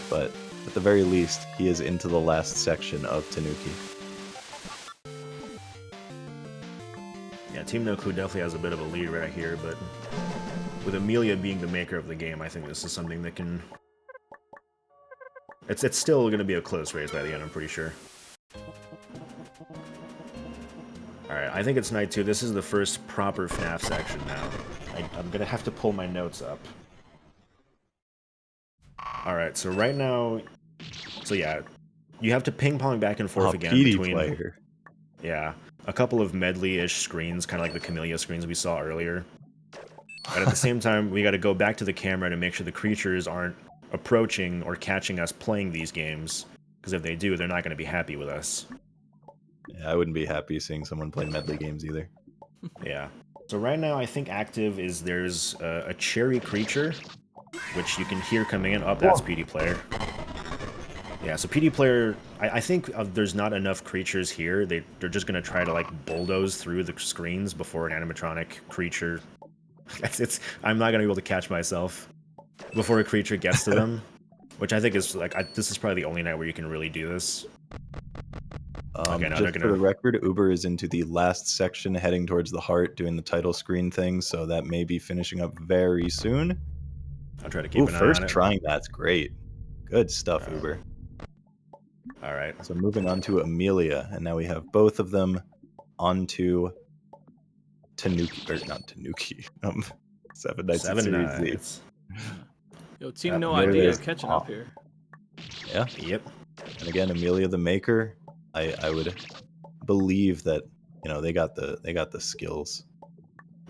But at the very least, he is into the last section of Tanuki. Yeah, Team No Clue definitely has a bit of a lead right here, but with Amelia being the maker of the game, I think this is something that can It's still going to be a close race by the end, I'm pretty sure. Alright, I think it's night 2. This is the first proper FNAF section now. I'm going to have to pull my notes up. Alright, so right now... So yeah, you have to ping-pong back and forth again PD between... player. Yeah, a couple of medley-ish screens, kind of like the Camellia screens we saw earlier. But at the same time, we got to go back to the camera to make sure the creatures aren't approaching or catching us playing these games. Because if they do, they're not going to be happy with us. Yeah, I wouldn't be happy seeing someone play medley games either. Yeah. So right now, I think active is there's a cherry creature, which you can hear coming in. Oh, that's PD player. Yeah, so PD player, I think there's not enough creatures here. They're just going to try to, like, bulldoze through the screens before an animatronic creature... I'm not going to be able to catch myself before a creature gets to them, which I think is, like, this is probably the only night where you can really do this. Okay, no, just for the record, Uber is into the last section heading towards the heart doing the title screen thing, so that may be finishing up very soon. I'll try to keep an eye on it. First trying that's great. Good stuff, Uber. All right. So moving on to Amelia, and now we have both of them onto Tanuki, or not Tanuki, 7 Nights at Series Z. Yo, team No Idea catching up here. Yeah. Yep. And again, Amelia the Maker, I would believe that, you know, they got the skills.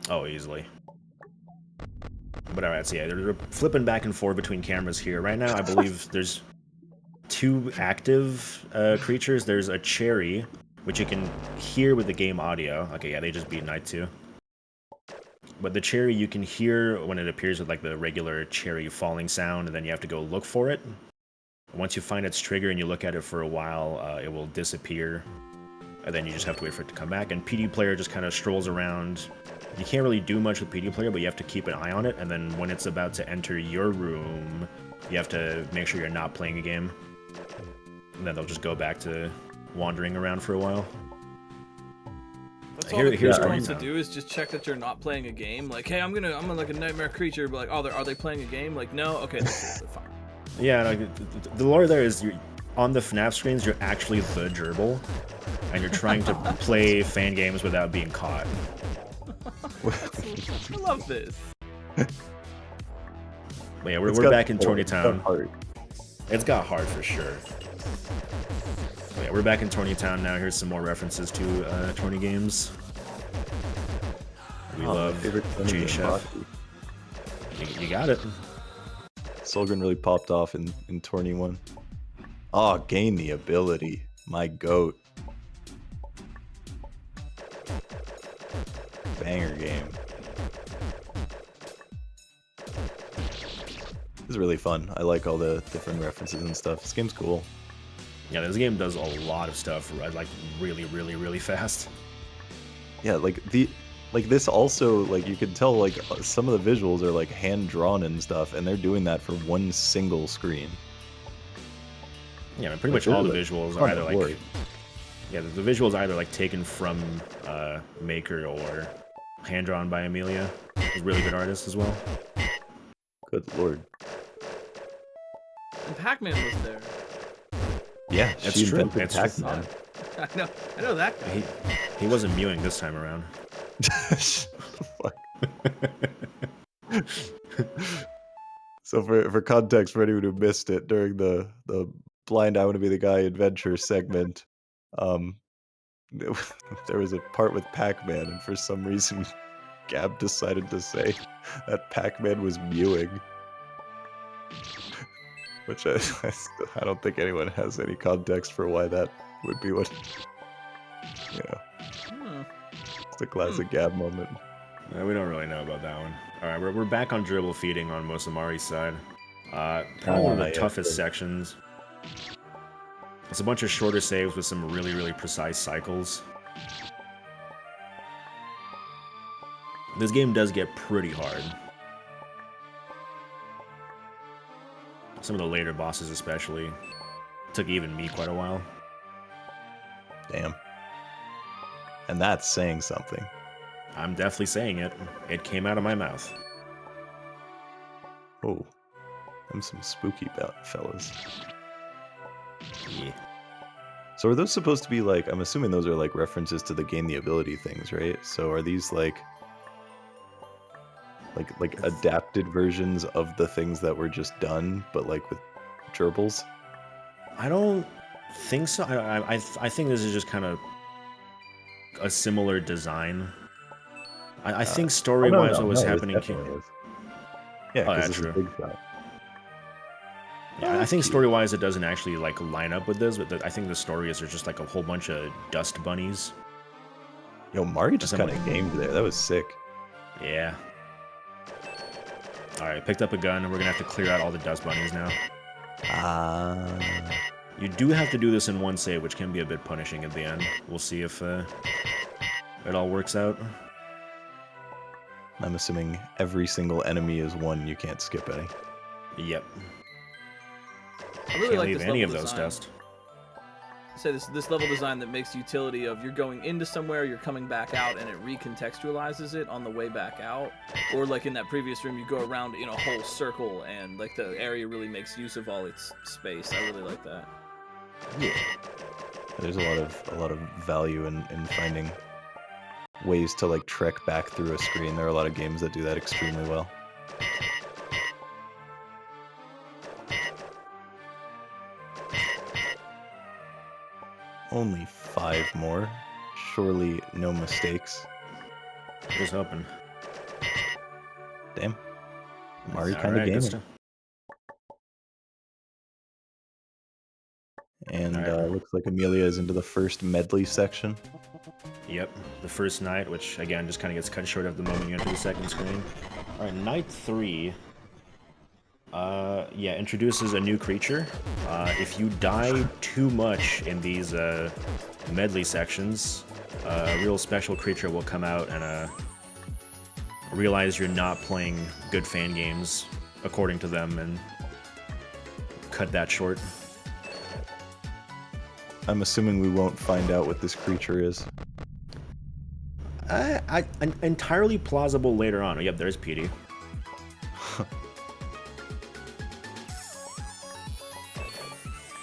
Oh, easily. But alright, so yeah, they're flipping back and forth between cameras here. Right now, I believe there's 2 active creatures. There's a cherry, which you can hear with the game audio. Okay, yeah, they just beat Night 2. But the cherry you can hear when it appears with, like, the regular cherry falling sound, and then you have to go look for it. Once you find its trigger and you look at it for a while, it will disappear. And then you just have to wait for it to come back. And PD player just kind of strolls around. You can't really do much with PD player, but you have to keep an eye on it. And then when it's about to enter your room, you have to make sure you're not playing a game. And then they'll just go back to wandering around for a while. That's all the creature wants to do is just check that you're not playing a game. Like, hey, I'm like a nightmare creature, but like, oh, are they playing a game? Like, no, okay, that's fine. Yeah, no, the lore there is on the FNAF screens, you're actually the gerbil, and you're trying to play Fangames without being caught. I love this. But yeah, we're back in Torny Town. It's got heart for sure. But yeah, we're back in Torny Town now. Here's some more references to Torny games. We love J-Chef. You got it. Solgren really popped off in Torny 1. Oh, gain the ability. My goat. Banger game. This is really fun. I like all the different references and stuff. This game's cool. Yeah, this game does a lot of stuff, like, really, really, really fast. Yeah, like this also, like, you can tell, like, some of the visuals are, like, hand-drawn and stuff, and they're doing that for one single screen. Yeah, I mean, pretty much all the visuals are either, like... Yeah, the visuals are either, like, taken from Maker or hand-drawn by Amelia. She's a really good artist as well. Good lord. And Pac-Man was there. Yeah, that's true. Pac-Man. I know that guy. He wasn't mewing this time around. So for context, for anyone who missed it, during the blind I Want to Be the Guy adventure segment, there was a part with Pac-Man, and for some reason Gab decided to say that Pac-Man was mewing. Which I don't think anyone has any context for why that would be what, you know. It's a classic Gab moment. We don't really know about that one. Alright, we're back on dribble feeding on Mosamari's side. Probably one of the toughest sections. It's a bunch of shorter saves with some really, really precise cycles. This game does get pretty hard. Some of the later bosses especially. Took even me quite a while. Damn. And that's saying something. I'm definitely saying it. It came out of my mouth. Oh. Them some spooky fellas. Yeah. So are those supposed to be like, I'm assuming those are like references to the gain the ability things, right? So are these like adapted versions of the things that were just done, but like with gerbils? I don't think so. I think this is just kind of a similar design. I think Oh no, story-wise, no, what was no, this happening here. definitely is. Yeah, Oh, because yeah, this is true. big shot. Yeah, I think story-wise, it doesn't actually like line up with this, but I think the story is there's just like a whole bunch of dust bunnies. Yo, Mari just Some- kind of gamed there. That was sick. Yeah. All right, picked up a gun, and we're gonna have to clear out all the dust bunnies now. Ah. You do have to do this in one save, which can be a bit punishing at the end. We'll see if it all works out. I'm assuming every single enemy is one. You can't skip any. Yep. I really Can't like leave this any of level those design. dust. Say this level design that makes utility of you're going into somewhere, you're coming back out, and it recontextualizes it on the way back out. Or like in that previous room, you go around in a whole circle, and like the area really makes use of all its space. I really like that. Yeah. There's a lot of value in finding ways to like trek back through a screen. There are a lot of games that do that extremely well. Only 5 more. Surely no mistakes. Just hoping. Damn. Mari All kind of right, good gaming. stuff. And Alright. looks like Amelia is into the first medley section. Yep, the first night, which again just kind of gets cut short of the moment you enter the second screen. All right, night 3. Yeah, introduces a new creature. If you die too much in these medley sections, a real special creature will come out and realize you're not playing good fan games according to them and cut that short. I'm assuming we won't find out what this creature is. Entirely plausible later on. Oh, yep, there's Petey.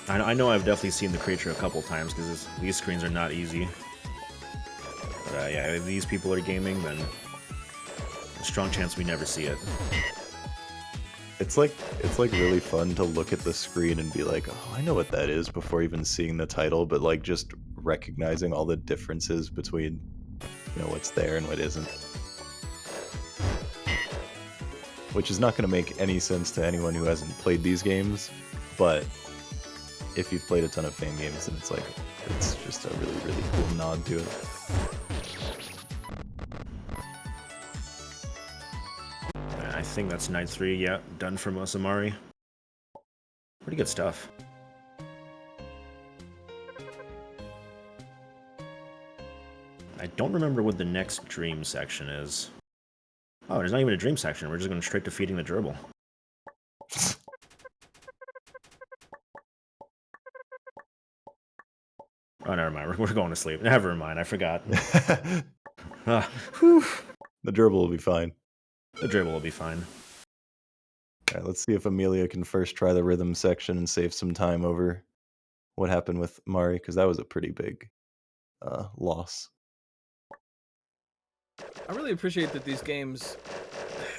I know I've definitely seen the creature a couple times because these screens are not easy. But yeah, if these people are gaming, then a strong chance we never see it. It's like really fun to look at the screen and be like, oh, I know what that is before even seeing the title, but like just recognizing all the differences between, you know, what's there and what isn't. Which is not going to make any sense to anyone who hasn't played these games, but if you've played a ton of fan games, then it's like, it's just a really, really cool nod to it. I think that's night 3, yeah, done for Mosamari. Pretty good stuff. I don't remember what the next dream section is. Oh, there's not even a dream section, we're just going straight to feeding the gerbil. Oh, never mind, we're going to sleep. Never mind, I forgot. The gerbil will be fine. The dribble will be fine. All right, let's see if Amelia can first try the rhythm section and save some time over what happened with Mari, because that was a pretty big loss. I really appreciate that these games,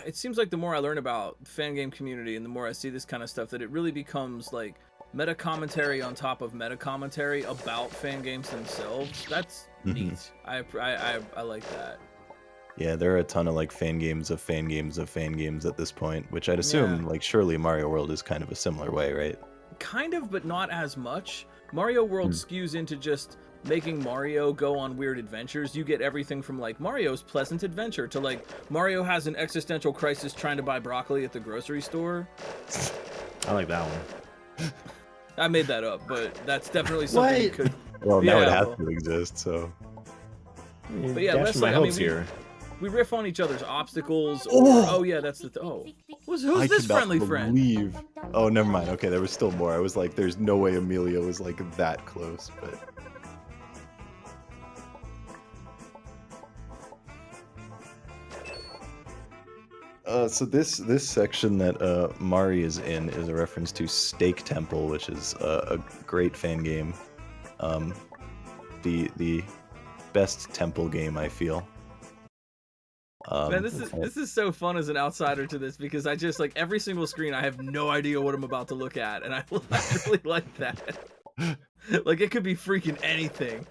it seems like the more I learn about fan game community and the more I see this kind of stuff, that it really becomes like meta commentary on top of meta commentary about fan games themselves. That's neat. I like that. Yeah, there are a ton of like fan games of fan games of fan games at this point, which I'd assume like surely Mario World is kind of a similar way, right? Kind of, but not as much. Mario World skews into just making Mario go on weird adventures. You get everything from like Mario's pleasant adventure to like Mario has an existential crisis trying to buy broccoli at the grocery store. I like that one. I made that up, but that's definitely something you could. Well, now it Yeah, has well. to exist, so. But yeah, Dashing Leslie, my I mean, hopes here. we riff on each other's obstacles. Or, oh yeah, that's the. Who's this friendly friend? Believe. Oh, never mind. Okay, there was still more. I was like, there's no way Amelia was like that close, but. So this section that Mari is in is a reference to Steak Temple, which is a great fan game. The best temple game, I feel. Man, this is so fun as an outsider to this, because I just like every single screen I have no idea what I'm about to look at, and I really like that. Like it could be freaking anything.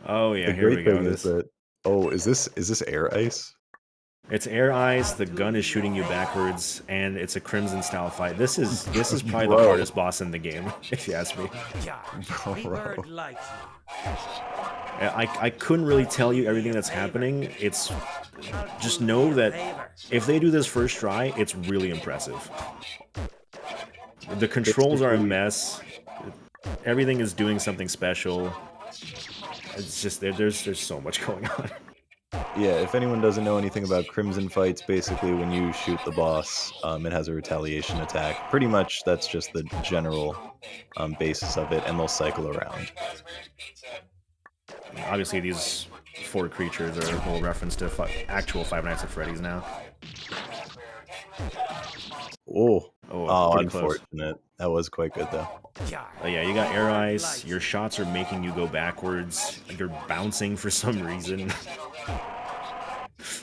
Oh yeah, the here we great go. thing is that is this air ice? It's air ice. The gun is shooting you backwards, and it's a Crimson style fight. This is probably the Bro. hardest boss in the game, if you ask me. Bro. I couldn't really tell you everything that's happening. It's just know that if they do this first try, it's really impressive. The controls are a mess. Everything is doing something special. It's just there's so much going on. Yeah, if anyone doesn't know anything about Crimson fights, basically when you shoot the boss, it has a retaliation attack. Pretty much that's just the general basis of it, and they'll cycle around. Obviously, these 4 creatures are a whole reference to actual Five Nights at Freddy's now. Oh, pretty close. unfortunate. That was quite good though. Yeah, you got air ice. Your shots are making you go backwards. You're bouncing for some reason.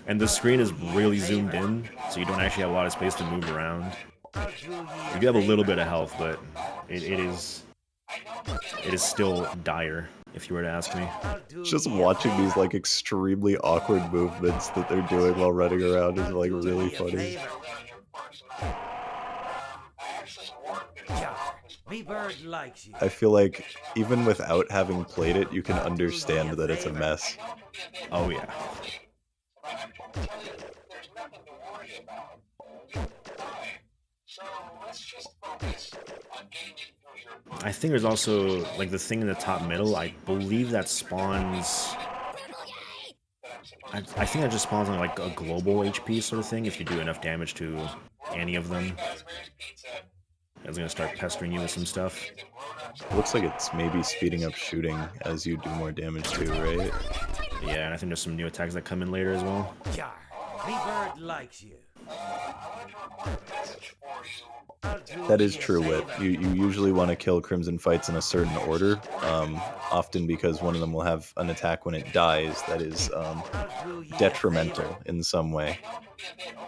And the screen is really zoomed in, so you don't actually have a lot of space to move around. You do have a little bit of health, but it is still dire, if you were to ask me. Just watching these like extremely awkward movements that they're doing while running around is like really funny. I feel like even without having played it, you can understand that it's a mess. Oh yeah. I think there's also like the thing in the top middle. I believe that spawns. I think that just spawns on like a global HP sort of thing if you do enough damage to any of them. It's gonna start pestering you with some stuff. Looks like it's maybe speeding up shooting as you do more damage too, right? Yeah, and I think there's some new attacks that come in later as well. Bird likes you. That is true, Wit. You usually want to kill Crimson fights in a certain order, often because one of them will have an attack when it dies that is detrimental in some way,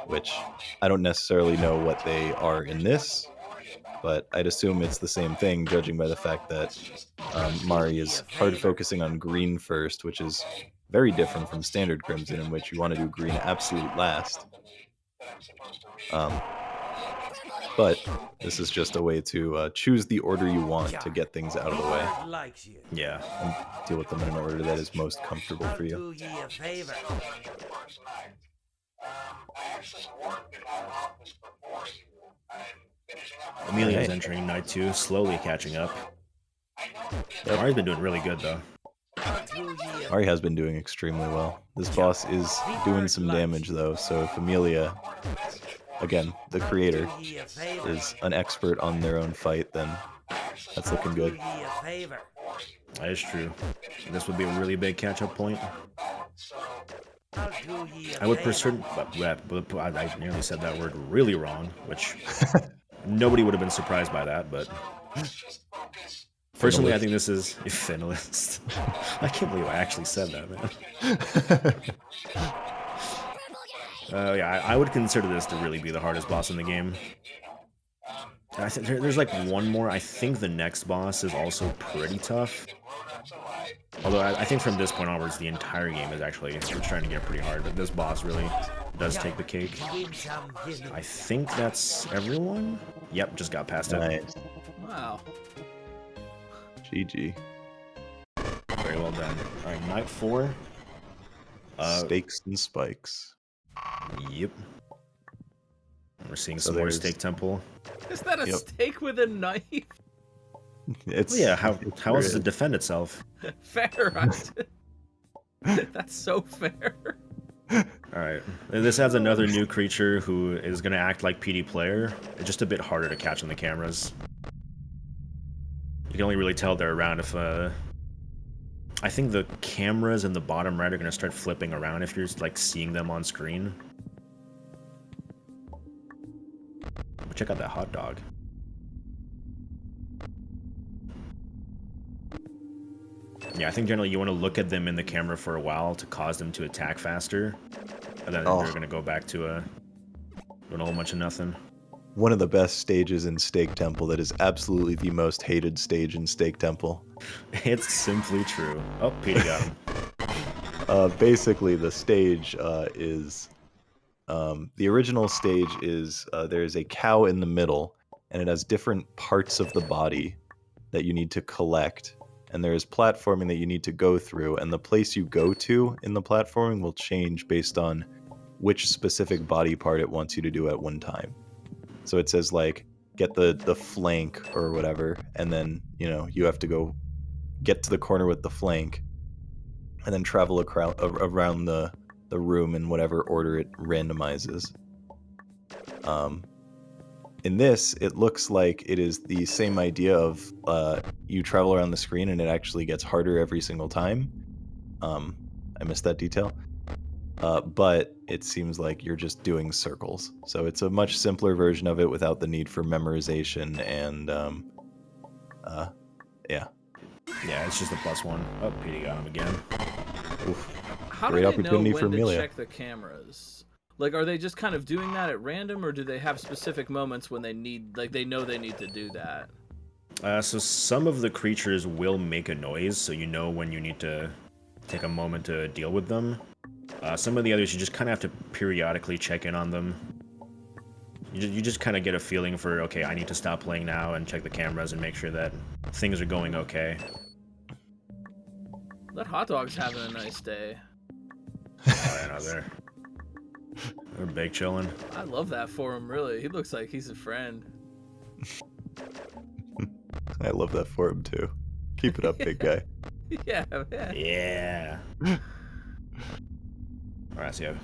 which I don't necessarily know what they are in this, but I'd assume it's the same thing, judging by the fact that Mari is hard focusing on green first, which is very different from standard Crimson, in which you want to do green absolute last. But this is just a way to choose the order you want to get things out of the way. Yeah. And deal with them in an order that is most comfortable for you. Amelia's entering night 2, slowly catching up. Mari's been doing really good though. Mari has been doing extremely well. This boss is doing some damage though, so if Amelia, again, the creator, is an expert on their own fight, then that's looking good. That is true. This would be a really big catch-up point. I would prefer... I nearly said that word really wrong, which nobody would have been surprised by that, but... Personally, I think this is a finalist. I can't believe I actually said that, man. Yeah, I would consider this to really be the hardest boss in the game. I think there's like one more. I think the next boss is also pretty tough. Although I think from this point onwards, the entire game is actually we're trying to get pretty hard. But this boss really does take the cake. I think that's everyone. Yep, just got past it. Nice. Wow. GG. Very well done. All right, night 4. Stakes and spikes. Yep. We're seeing some more Steak Temple. Is that a steak with a knife? It's well, yeah. How else does it defend itself? Fair. That's so fair. All right. This adds another new creature who is going to act like PD player. It's just a bit harder to catch on the cameras. You can only really tell they're around if I think the cameras in the bottom right are going to start flipping around if you're like seeing them on screen. Check out that hot dog. Yeah, I think generally you want to look at them in the camera for a while to cause them to attack faster, and then they're gonna go back to doing a whole bunch of nothing. One of the best stages in Steak Temple that is absolutely the most hated stage in Steak Temple. It's simply true. Oh, Petey got him. Basically, the stage is... the original stage is there's a cow in the middle, and it has different parts of the body that you need to collect. And there is platforming that you need to go through, and the place you go to in the platforming will change based on which specific body part it wants you to do at one time. So it says, like, get the flank or whatever, and then, you know, you have to go get to the corner with the flank, and then travel around the room in whatever order it randomizes. In this, it looks like it is the same idea of you travel around the screen and it actually gets harder every single time. I missed that detail. But it seems like you're just doing circles. So it's a much simpler version of it without the need for memorization and, yeah. Yeah, it's just a +1. Oh, Petey got him again. Oof. How Great do they know opportunity when for to Amelia. check the cameras? Like, are they just kind of doing that at random, or do they have specific moments when they need, like, they know they need to do that? So some of the creatures will make a noise, so you know when you need to take a moment to deal with them. Some of the others, you just kind of have to periodically check in on them. You just kind of get a feeling for, okay, I need to stop playing now and check the cameras and make sure that things are going okay. That hot dog's having a nice day. Oh, yeah, no, they're big chilling. I love that for him, really. He looks like he's a friend. I love that for him, too. Keep it up, big guy. Yeah, man. Yeah. Alright, so yeah.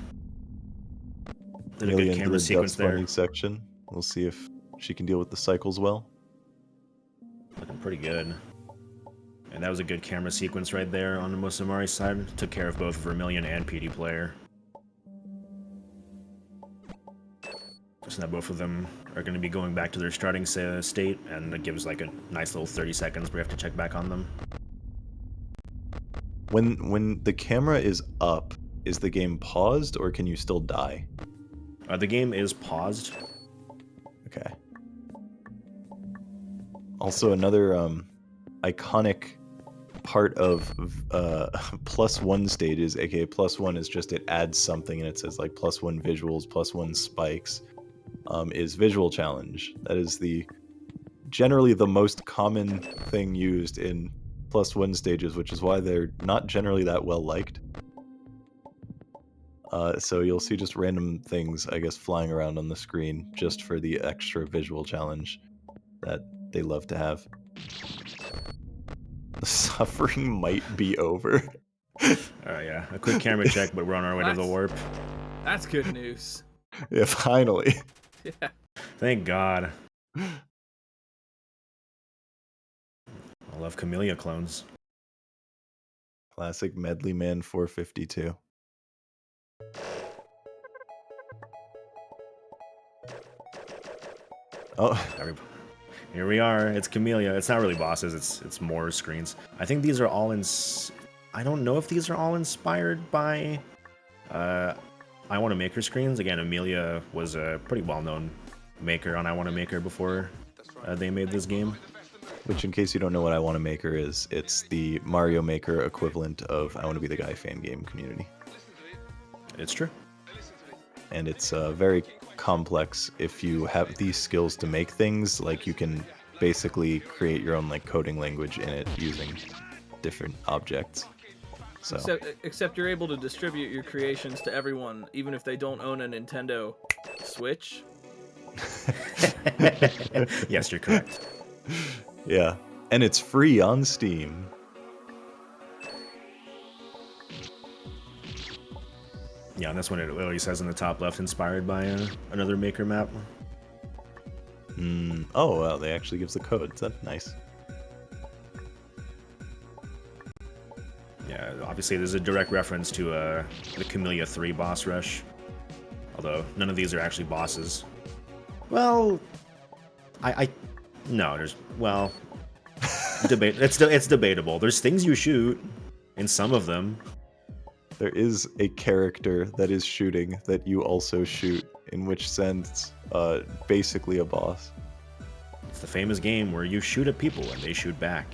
Did a Amelia good into camera the sequence there. Funny section. We'll see if she can deal with the cycles well. Looking pretty good. And that was a good camera sequence right there on the Musamari side. Took care of both Vermilion and PD player. So now both of them are going to be going back to their starting state, and it gives like a nice little 30 seconds where we have to check back on them. When the camera is up, is the game paused, or can you still die? The game is paused. Okay. Also, another iconic part of +1 stages, aka +1 is just it adds something and it says like +1 visuals, +1 spikes, is visual challenge. That is generally the most common thing used in +1 stages, which is why they're not generally that well liked. So you'll see just random things, I guess, flying around on the screen just for the extra visual challenge that they love to have. The suffering might be over. Yeah, a quick camera check, but we're on our way to the warp. That's good news. Yeah, finally. Yeah. Thank God. I love Camellia clones. Classic Medley Man 452. Oh, Here we are. It's Camellia. It's not really bosses. It's more screens. I think these are all I don't know if these are all inspired by I Want to Make Her screens. Again, Amelia was a pretty well-known maker on I Want to Make Her before they made this game. which, in case you don't know what I Want to Make Her is, it's the Mario Maker equivalent of I Want to Be the Guy Fangame community. It's true. And it's very complex. If you have these skills to make things, like, you can basically create your own like coding language in it using different objects. So Except you're able to distribute your creations to everyone, even if they don't own a Nintendo Switch. Yes, you're correct. yeah, and it's free on Steam. Yeah, and that's when it literally says in the top left, inspired by another maker map. Oh, well, they actually gives the codes. That's nice. Yeah, obviously there's a direct reference to the Camellia 3 boss rush. Although none of these are actually bosses. Well, I no, there's well, debate. It's debatable. There's things you shoot in some of them. There is a character that is shooting that you also shoot, in which sense, basically a boss. It's the famous game where you shoot at people and they shoot back.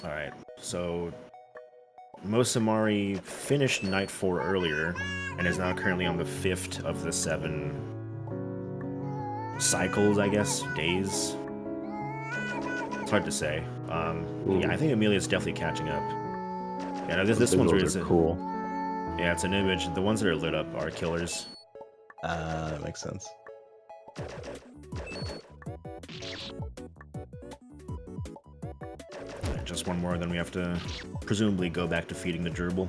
Alright, so Mosamari finished Night 4 earlier and is now currently on the 5th of the 7 cycles, I guess, days. It's hard to say. Yeah, I think Amelia's definitely catching up. Yeah, no, this one's really cool. Yeah, it's an image. The ones that are lit up are killers. That makes sense. Just one more, then we have to presumably go back to feeding the gerbil.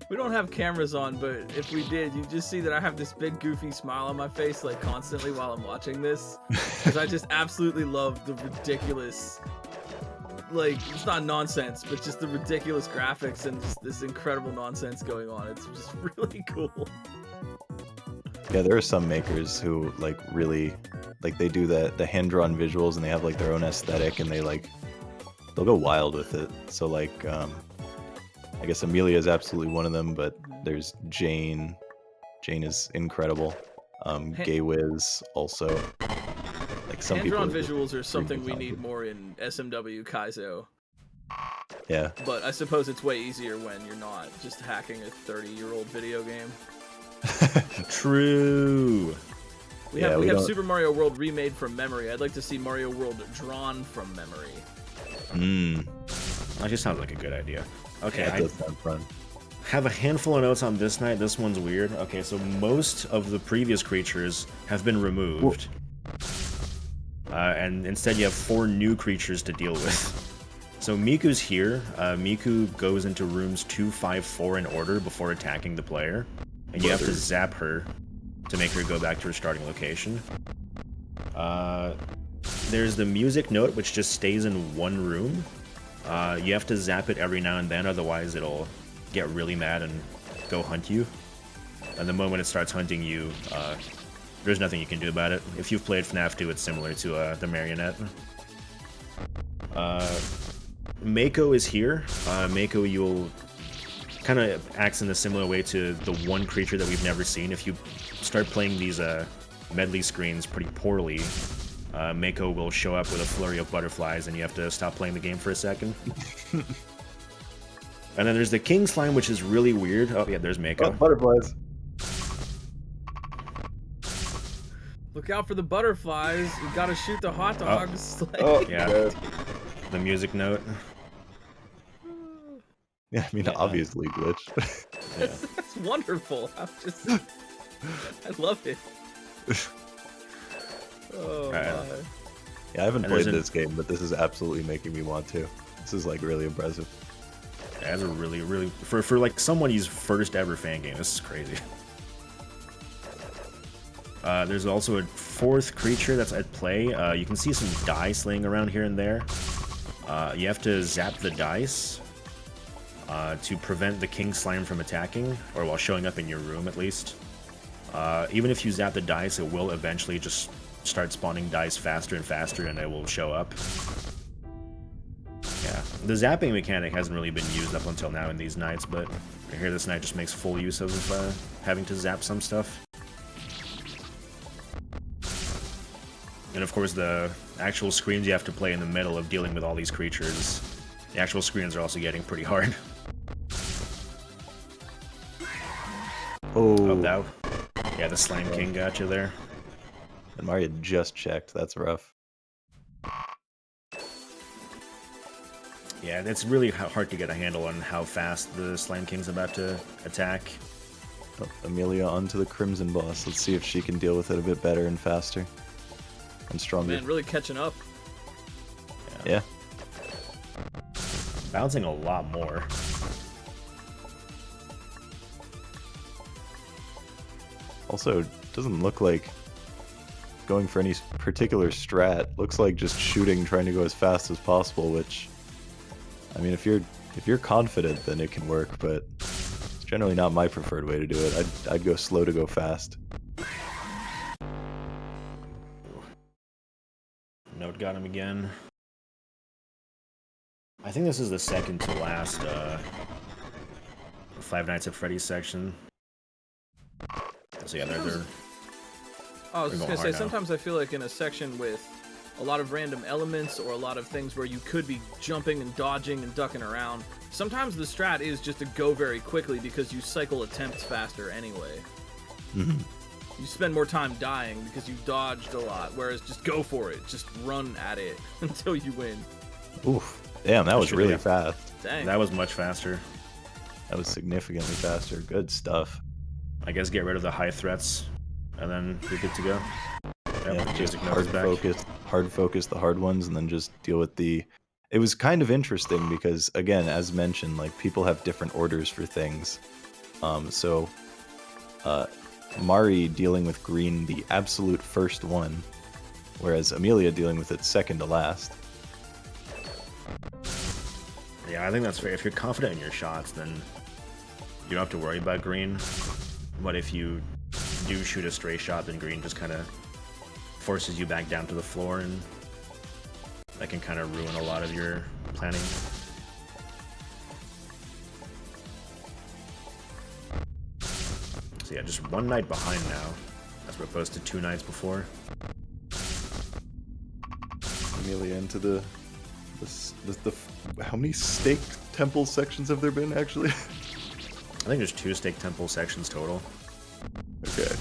We don't have cameras on, but if we did, you just see that I have this big goofy smile on my face like constantly while I'm watching this, because I just absolutely love the ridiculous, like, it's not nonsense, but just the ridiculous graphics and just this incredible nonsense going on. It's just really cool. Yeah, there are some makers who like really like they do the hand-drawn visuals and they have like their own aesthetic and they'll go wild with it. So like I guess Amelia is absolutely one of them, but there's Jane. Jane is incredible. Gay Wiz also. Like some people. Hand-drawn visuals are something we need more in SMW Kaizo. Yeah. But I suppose it's way easier when you're not just hacking a 30-year-old video game. True. We have Super Mario World remade from memory. I'd like to see Mario World drawn from memory. That just sounds like a good idea. Okay, yeah, that does sound fun. Have a handful of notes on this night. This one's weird. Okay, so most of the previous creatures have been removed. And instead you have 4 new creatures to deal with. So Miku's here. Miku goes into rooms 2, 5, 4 in order before attacking the player. And you have to zap her to make her go back to her starting location. There's the music note, which just stays in one room. You have to zap it every now and then, otherwise it'll get really mad and go hunt you. And the moment it starts hunting you, there's nothing you can do about it. If you've played FNAF 2, it's similar to the marionette. Mako is here. Mako, you'll kind of acts in a similar way to the one creature that we've never seen. If you start playing these medley screens pretty poorly, Mako will show up with a flurry of butterflies and you have to stop playing the game for a second. And then there's the King Slime, which is really weird. Oh yeah, there's Mako. Oh, butterflies. Look out for the butterflies. You gotta shoot the hot dogs. Oh, yeah. The music note. Yeah, I mean, obviously, Glitch. Yeah. That's wonderful. I love it. Oh, my. Yeah, I haven't played this game, but this is absolutely making me want to. This is like really impressive. That's a really for like somebody's first ever fan game. This is crazy. There's also a 4th creature that's at play. You can see some dice laying around here and there. You have to zap the dice to prevent the King Slime from attacking, or while showing up in your room at least. Even if you zap the dice, it will eventually just start spawning dice faster and faster and it will show up. Yeah, the zapping mechanic hasn't really been used up until now in these nights, but here this night just makes full use of having to zap some stuff. And of course the actual screens you have to play in the middle of dealing with all these creatures, the actual screens are also getting pretty hard. Oh, that, yeah, the Slime King got you there. And Mario just checked. That's rough. Yeah, it's really hard to get a handle on how fast the Slime King's about to attack. Oh, Amelia onto the Crimson boss. Let's see if she can deal with it a bit better and faster. And stronger. Man, really catching up. Yeah. Bouncing a lot more. Also, doesn't look like going for any particular strat. Looks like just shooting, trying to go as fast as possible, which, I mean, if you're confident, then it can work, but it's generally not my preferred way to do it. I'd go slow to go fast. Note got him again. I think this is the second to last Five Nights at Freddy's section. So yeah, they're I was just gonna say, now. sometimes I feel like in a section with a lot of random elements or a lot of things where you could be jumping and dodging and ducking around, sometimes the strat is just to go very quickly because you cycle attempts faster anyway. You spend more time dying because you dodged a lot, whereas just go for it. Just run at it until you win. Oof. Damn, that was really fast. Dang. That was much faster. That was significantly faster. Good stuff. I guess get rid of the high threats, and then you're good to go. Yeah, just hard focus the hard ones, and then just deal with the... It was kind of interesting because, again, as mentioned, like, people have different orders for things. Mari dealing with green the absolute first one, whereas Amelia dealing with it second to last. Yeah, I think that's fair. If you're confident in your shots, then you don't have to worry about green. But if you do shoot a stray shot, then green just kind of forces you back down to the floor, and that can kind of ruin a lot of your planning. So yeah, just one night behind now, as opposed to 2 nights before. Amelia into the how many stake temple sections have there been, actually? I think there's 2 stake temple sections total. Okay.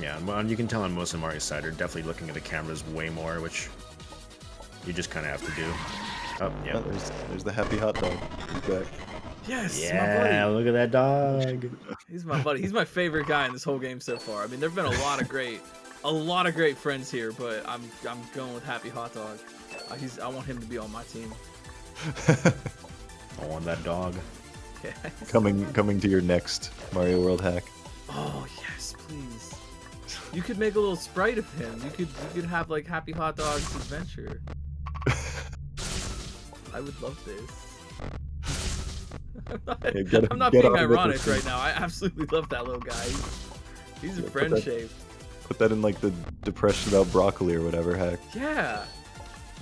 Yeah, well, you can tell on most of Mari's side, they're definitely looking at the cameras way more, which you just kind of have to do. Oh, yeah. Oh, there's the happy hot dog. He's back. Yes, Yeah, my buddy. look at that dog. He's my buddy. He's my favorite guy in this whole game so far. I mean, there've been a lot of great friends here, but I'm going with Happy Hot Dog. I want him to be on my team. I want that dog. Yes. Coming to your next Mario World hack. Oh yes, please. You could make a little sprite of him. You could have like Happy Hot Dog's adventure. I would love this. I'm not being ironic right now. I absolutely love that little guy. He's a friend shape. Put that in like the depression about broccoli or whatever hack. Yeah.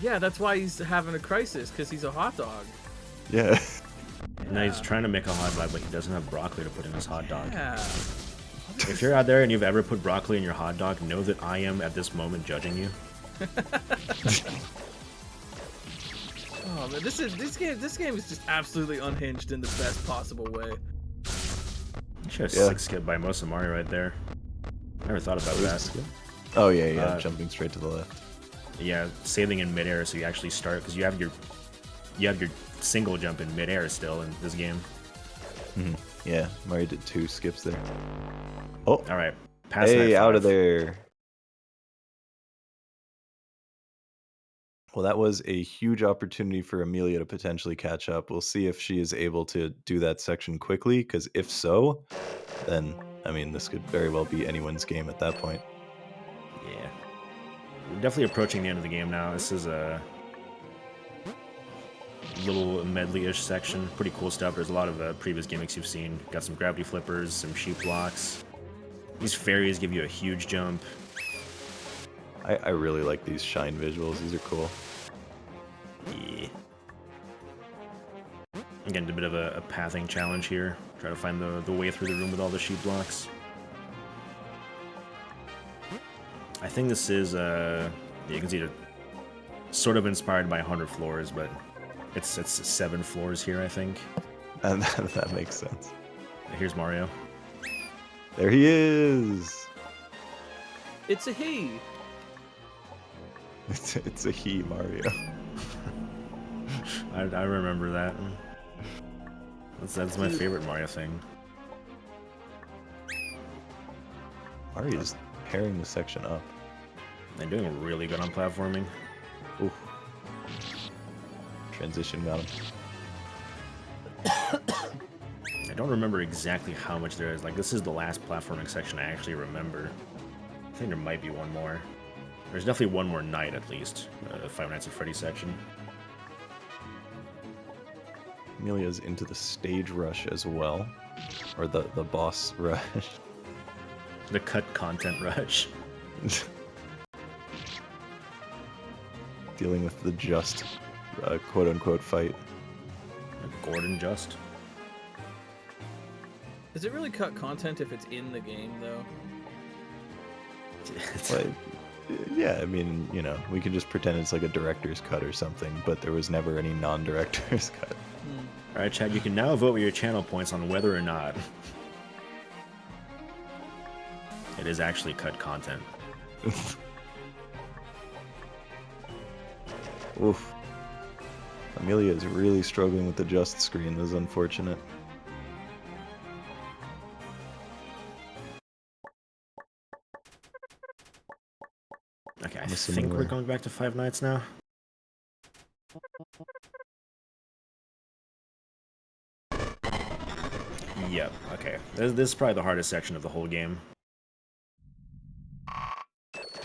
Yeah, that's why he's having a crisis, because he's a hot dog. Yeah. No, he's trying to make a hot dog, but he doesn't have broccoli to put in his hot dog. Yeah. If you're out there and you've ever put broccoli in your hot dog, know that I am at this moment judging you. Oh man, this game is just absolutely unhinged in the best possible way. Should have slick skip by most of Mario right there. Never thought about that. Oh yeah, jumping straight to the left. Yeah, sailing in midair, so you actually start because you have your single jump in midair still in this game. Yeah, Mario did 2 skips there. Oh, all right, pass. Hey, out of there. Well, that was a huge opportunity for Amelia to potentially catch up. We'll see if she is able to do that section quickly, because if so, then, I mean, this could very well be anyone's game at that point. Yeah. We're definitely approaching the end of the game now. This is a little medley-ish section. Pretty cool stuff. There's a lot of previous gimmicks you've seen. Got some gravity flippers, some sheep blocks. These fairies give you a huge jump. I really like these shine visuals. These are cool. Yeah. Again, a bit of a pathing challenge here. Try to find the way through the room with all the sheep blocks. I think this is, you can see it sort of inspired by 100 floors, but it's 7 floors here, I think. And that makes sense. Here's Mario. There he is! It's a he! It's a he, Mario. I remember that. That's my favorite Mario thing. Mario's pairing the section up. They're doing really good on platforming. Ooh. Transition got him. And don't remember exactly how much there is. Like, this is the last platforming section I actually remember. I think there might be one more. There's definitely one more night, at least. The Five Nights at Freddy's section. Amelia's into the stage rush as well. Or the boss rush. The cut content rush. Dealing with the just quote-unquote fight. Gordon Just. Does it really cut content if it's in the game, though? Like, yeah, I mean, you know, we could just pretend it's like a director's cut or something, but there was never any non-director's cut. Alright, Chad, you can now vote with your channel points on whether or not it is actually cut content. Oof. Amelia is really struggling with the just screen. This is unfortunate. Okay, I think we're going back to Five Nights now. Yep, okay. This is probably the hardest section of the whole game.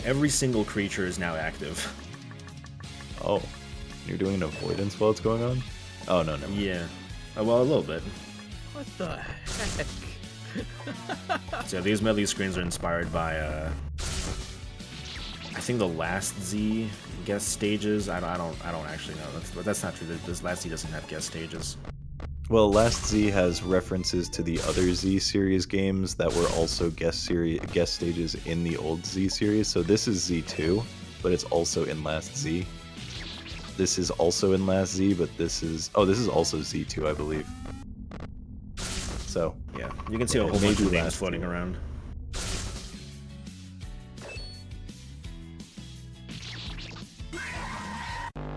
Every single creature is now active. Oh, you're doing an avoidance while it's going on? Oh, no, no. Yeah. Well, a little bit. What the heck? So these medley screens are inspired by, I think the last Z guest stages. I don't actually know. That's not true. This last Z doesn't have guest stages. Well, Last Z has references to the other Z series games that were also guest stages in the old Z series. So this is Z2, but it's also in Last Z. This is also in Last Z, but this is also Z2, I believe. So yeah, you can see a whole bunch of names floating around.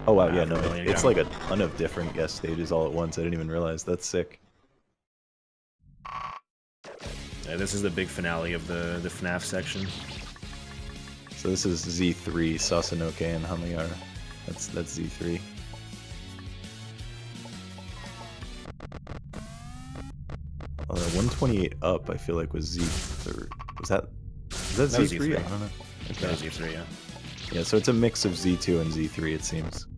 Oh wow, yeah, no, it's like a ton of different guest stages all at once. I didn't even realize. That's sick. Yeah, this is the big finale of the FNAF section. So this is Z3, Sasanoke and Hamiyara. That's Z3. Although 128 up, I feel like was Z3. Was that Z3? I don't know. Okay. That was Z3, yeah. Yeah, so it's a mix of Z2 and Z3, it seems.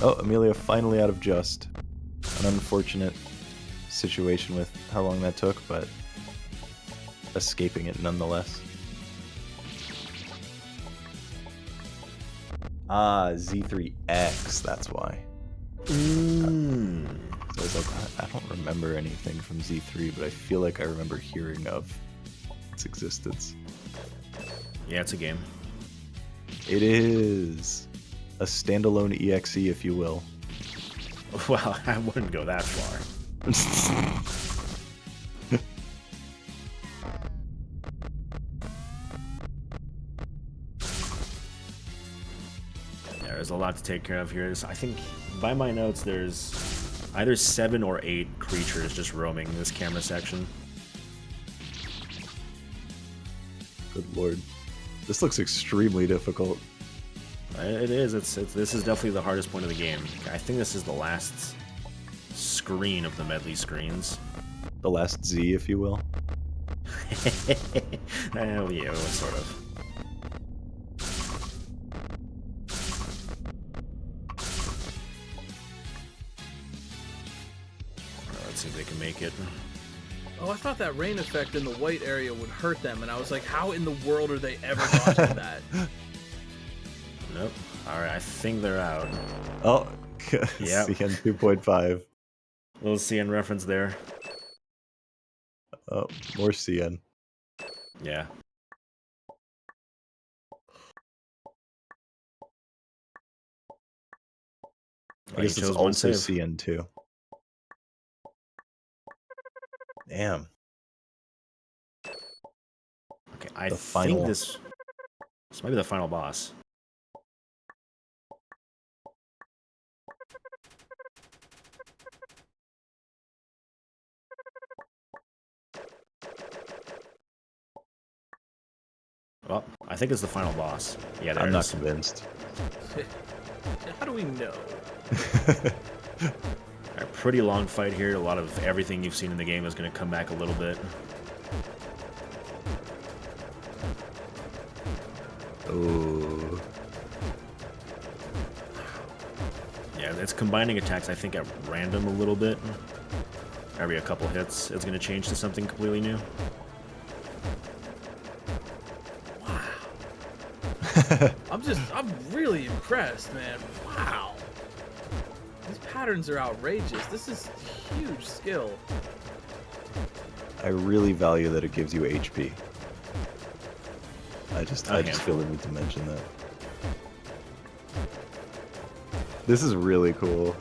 Oh, Amelia finally out of just. An unfortunate situation with how long that took, but escaping it nonetheless. Ah, Z3X, that's why. So I was like, I don't remember anything from Z3, but I feel like I remember hearing of its existence. Yeah, it's a game. It is a standalone EXE, if you will. Well, I wouldn't go that far. Yeah, there's a lot to take care of here. I think, by my notes, there's either 7 or 8 creatures just roaming this camera section. Good lord. This looks extremely difficult. It is. This is definitely the hardest point of the game. I think this is the last screen of the medley screens. The last Z, if you will. Oh, yeah, sort of. Let's see if they can make it. Oh, I thought that rain effect in the white area would hurt them, and I was like, how in the world are they ever dodging that? Nope. Alright, I think they're out. Oh, Yep. CN 2.5. Little CN reference there. Oh, more CN. Yeah. I guess it's also CN too. Damn. Okay, I think this might be the final boss. Well, I think it's the final boss. Yeah, there I'm it not is. convinced. How do we know? Alright, pretty long fight here. A lot of everything you've seen in the game is going to come back a little bit. Oh. Yeah, it's combining attacks, I think, at random a little bit. Every a couple hits, it's going to change to something completely new. I'm really impressed, man. Wow. These patterns are outrageous. This is huge skill. I really value that it gives you HP. I just feel the need to mention that. This is really cool.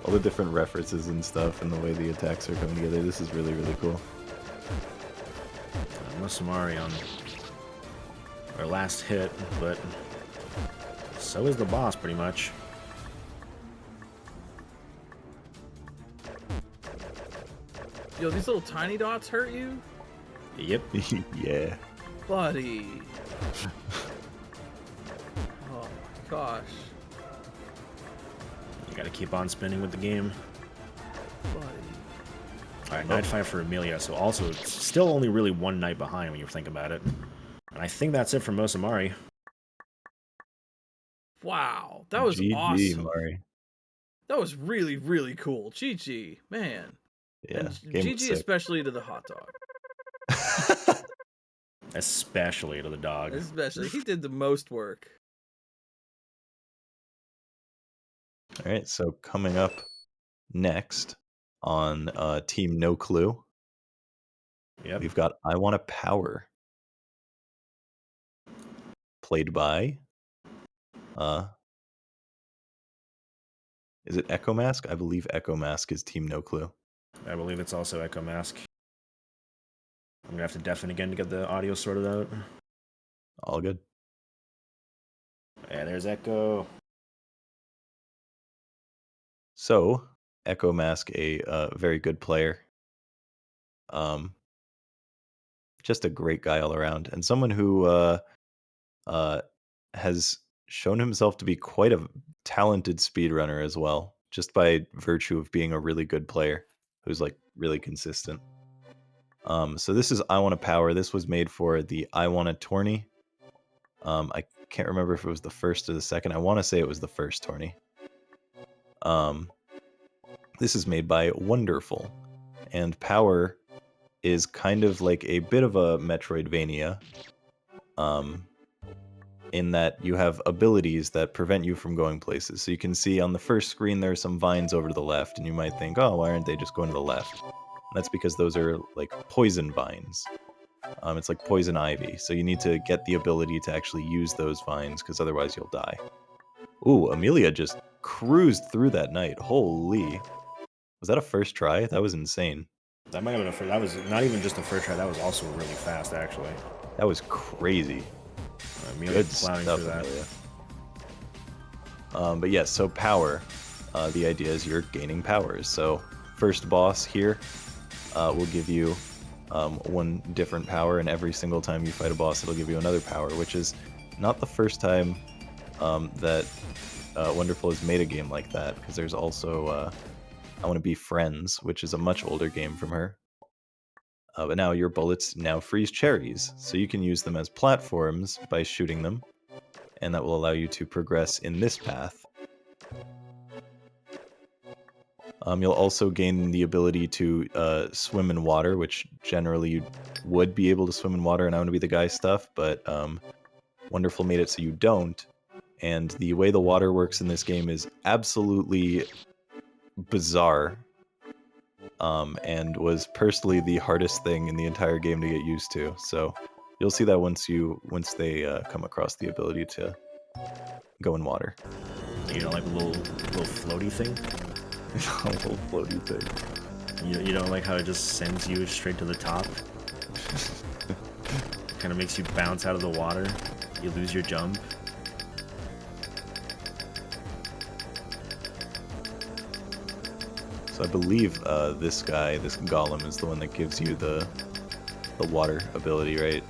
All the different references and stuff and the way the attacks are coming together. This is really, really cool. Masamari on our last hit, but so is the boss pretty much. Yo, these little tiny dots hurt you? Yep. Yeah. Buddy. Oh my gosh. You gotta keep on spinning with the game. Buddy. Alright, Night 5 for Amelia, so also it's still only really one night behind when you think about it. And I think that's it for Mosamari. Wow, that was GG, awesome. Mari. That was really, really cool. GG, man. Yeah. And GG especially to the hot dog. Especially to the dog. Especially. He did the most work. All right, so coming up next on Team No Clue, Yep. we've got I Want a Power, played by, is it Echo Mask? I believe Echo Mask is Team No Clue. I believe it's also Echo Mask. I'm gonna have to deafen again to get the audio sorted out. All good. Yeah, there's Echo. So, Echo Mask, a very good player. Just a great guy all around, and someone who has shown himself to be quite a talented speedrunner as well, just by virtue of being a really good player who's like really consistent. So this is I Want a Power. This was made for the I Want a tourney. I can't remember if it was the first or the second. I want to say it was the first tourney. This is made by Wonderful, and Power is kind of like a bit of a Metroidvania, in that you have abilities that prevent you from going places. So you can see on the first screen there are some vines over to the left, and you might think, oh, why aren't they just going to the left? And that's because those are like poison vines. It's like poison ivy, so you need to get the ability to actually use those vines, because otherwise you'll die. Ooh, Amelia just cruised through that night. Holy. Was that a first try? That was insane. That might have been a first. That was not even just a first try. That was also really fast, actually. That was crazy. Amelia Good plowing stuff, through that. Amelia. But yes, so power. The idea is you're gaining powers. So first boss here will give you one different power, and every single time you fight a boss, it'll give you another power, which is not the first time that Wonderful has made a game like that, because there's also I Want to Be Friends, which is a much older game from her. But now your bullets now freeze cherries, so you can use them as platforms by shooting them, and that will allow you to progress in this path. You'll also gain the ability to swim in water, which generally you would be able to swim in water, and I Want to Be the Guy stuff, but Wonderful made it so you don't. And the way the water works in this game is absolutely bizarre, and was personally the hardest thing in the entire game to get used to. So you'll see that once they come across the ability to go in water. You know, like a little floaty thing. A little floaty thing. You don't like how it just sends you straight to the top. Kind of makes you bounce out of the water. You lose your jump. So I believe this guy, this golem, is the one that gives you the water ability, right?